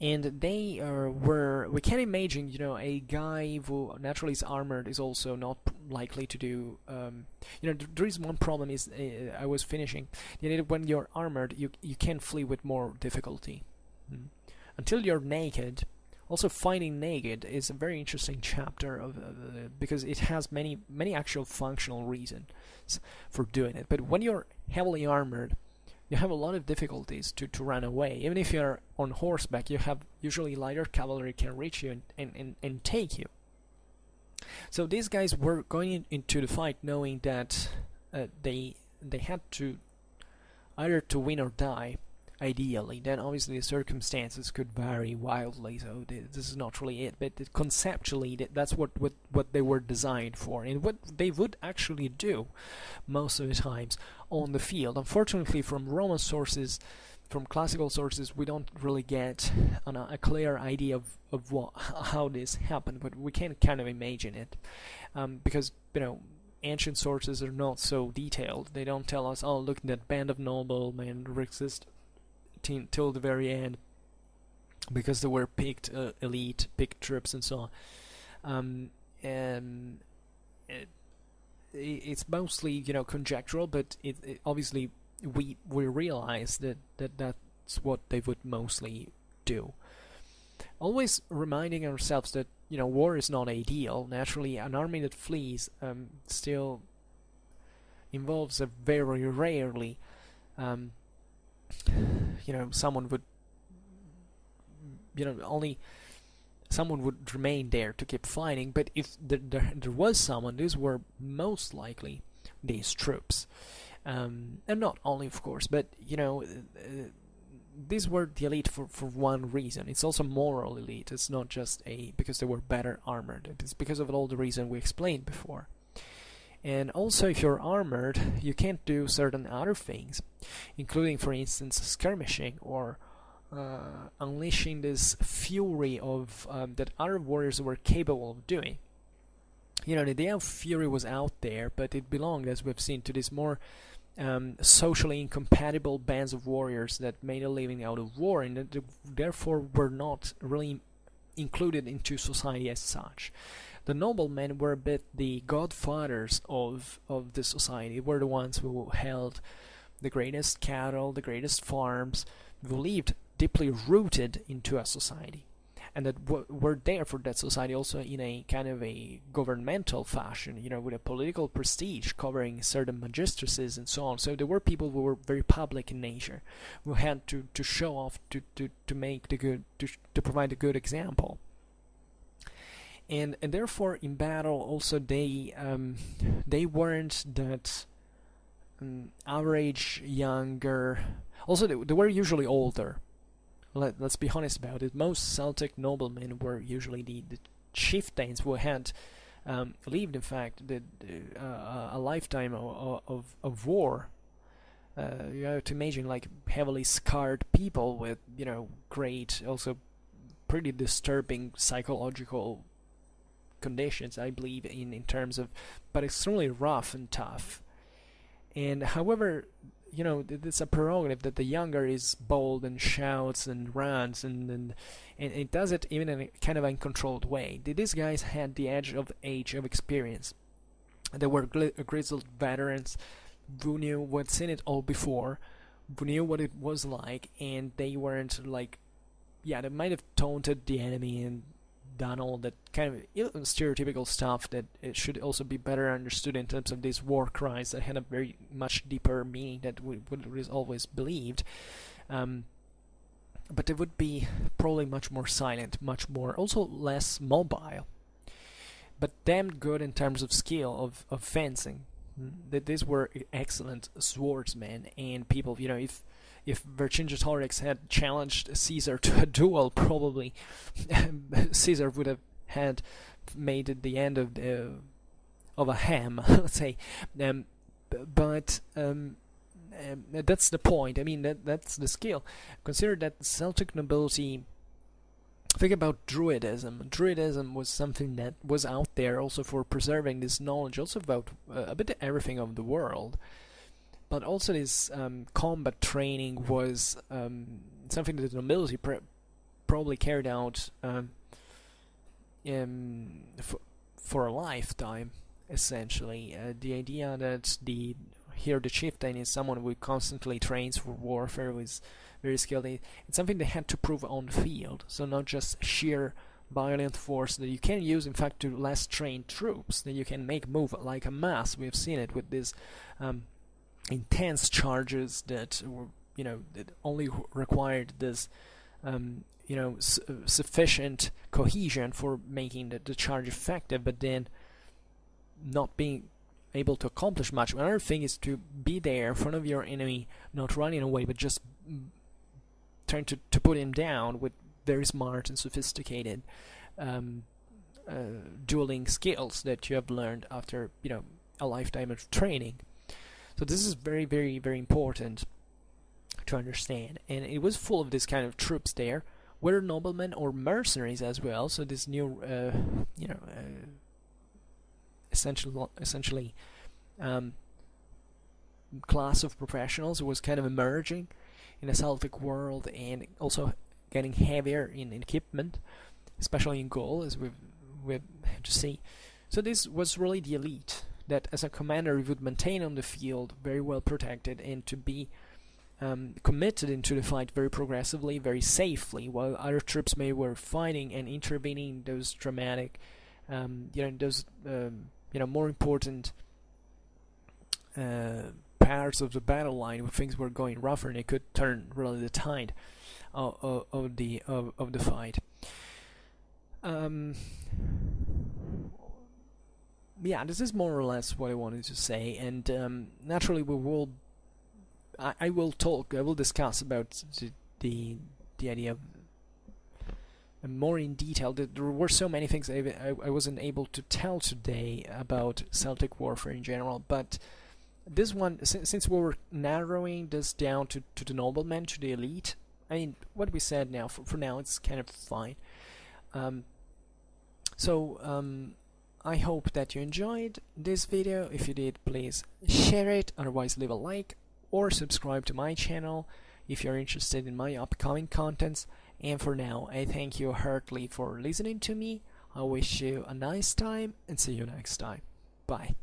Speaker 1: And they we can imagine, a guy who naturally is armored is also not likely to do, there is one problem is, I was finishing, when you're armored, you can flee with more difficulty. Until you're naked. Also, fighting naked is a very interesting chapter because it has many actual functional reasons for doing it. But when you're heavily armored, you have a lot of difficulties to run away. Even if you're on horseback, you have usually lighter cavalry can reach you and take you. So these guys were going into the fight knowing that they had to either to win or die, ideally. Then obviously the circumstances could vary wildly, so this is not really it. But conceptually, that's what they were designed for, and what they would actually do most of the times on the field. Unfortunately, from Roman sources, from classical sources, we don't really get a clear idea of how this happened, but we can kind of imagine it, because ancient sources are not so detailed. They don't tell us, oh, look, that band of noblemen resist till the very end because they were picked elite, picked troops and so on. And it's mostly conjectural, but it obviously we realize that's what they would mostly do. Always reminding ourselves that war is not ideal. Naturally, an army that flees still involves a very rarely someone would only someone would remain there to keep fighting. But if there was someone, these were most likely these troops, and not only, of course, but these were the elite for one reason. It's also moral elite. It's not just because they were better armored. It's because of all the reasons we explained before. And also, if you're armored, you can't do certain other things, including, for instance, skirmishing or unleashing this fury of that other warriors were capable of doing. The idea of fury was out there, but it belonged, as we've seen, to this more socially incompatible bands of warriors that made a living out of war, and that therefore were not really included into society as such. The noblemen were a bit the godfathers of the society. Were the ones who held the greatest cattle, the greatest farms, who lived deeply rooted into a society, and that were there for that society also in a kind of a governmental fashion, with a political prestige covering certain magistracies and so on. So there were people who were very public in nature, who had to show off, to make the good, to provide a good example. And therefore, in battle, also they weren't that average younger. Also, they were usually older. let's be honest about it, most Celtic noblemen were usually the chieftains who had lived, in fact, a lifetime of war. You have to imagine like heavily scarred people with, you know, great, also pretty disturbing psychological conditions, I believe, in terms of, but extremely rough and tough. And however, you know, it's a prerogative that the younger is bold and shouts and runs and it does it even in a kind of uncontrolled way. These guys had the edge of age of experience. They were grizzled veterans who knew who had seen it all before, who knew what it was like, and they weren't like, yeah, they might have taunted the enemy and done all that kind of stereotypical stuff that it should also be better understood in terms of these war cries that had a very much deeper meaning that we would always believed. But they would be probably much more silent, much more, also less mobile, but damn good in terms of skill of fencing. That these were excellent swordsmen and people. You know, if Vercingetorix had challenged Caesar to a duel, probably Caesar would have had made it the end of a ham, let's say. But that's the point. I mean, that's the skill. Consider that the Celtic nobility. Think about Druidism. Druidism was something that was out there also for preserving this knowledge, also about a bit of everything of the world. But also this combat training was something that the nobility probably carried out for a lifetime, essentially. The idea that the chieftain is someone who constantly trains for warfare, was very skilled. It's something they had to prove on the field, so not just sheer violent force that you can use, in fact, to less trained troops that you can make move like a mass. We've seen it with these intense charges that were, you know, that only required this you know, sufficient cohesion for making the charge effective, but then not being able to accomplish much. Another thing is to be there in front of your enemy, not running away, but just trying to put him down with very smart and sophisticated dueling skills that you have learned after, you know, a lifetime of training. So this is very, very, very important to understand. And it was full of this kind of troops there, whether noblemen or mercenaries as well. So this new, you know, essentially class of professionals was kind of emerging in the Celtic world, and also getting heavier in equipment, especially in Gaul, as we've had to see. So this was really the elite that, as a commander, you would maintain on the field, very well protected, and to be committed into the fight very progressively, very safely, while other troops were fighting and intervening in those dramatic, you know, those you know, more important parts of the battle line where things were going rougher, and it could turn really the tide of the fight. Yeah, this is more or less what I wanted to say, and naturally I will discuss about the idea of more in detail. There were so many things I wasn't able to tell today about Celtic warfare in general, but this one, since we were narrowing this down to the noblemen, to the elite, I mean, what we said now, for now, it's kind of fine. I hope that you enjoyed this video. If you did, please share it, otherwise leave a like, or subscribe to my channel if you're interested in my upcoming contents. And for now, I thank you heartily for listening to me. I wish you a nice time, and see you next time. Bye.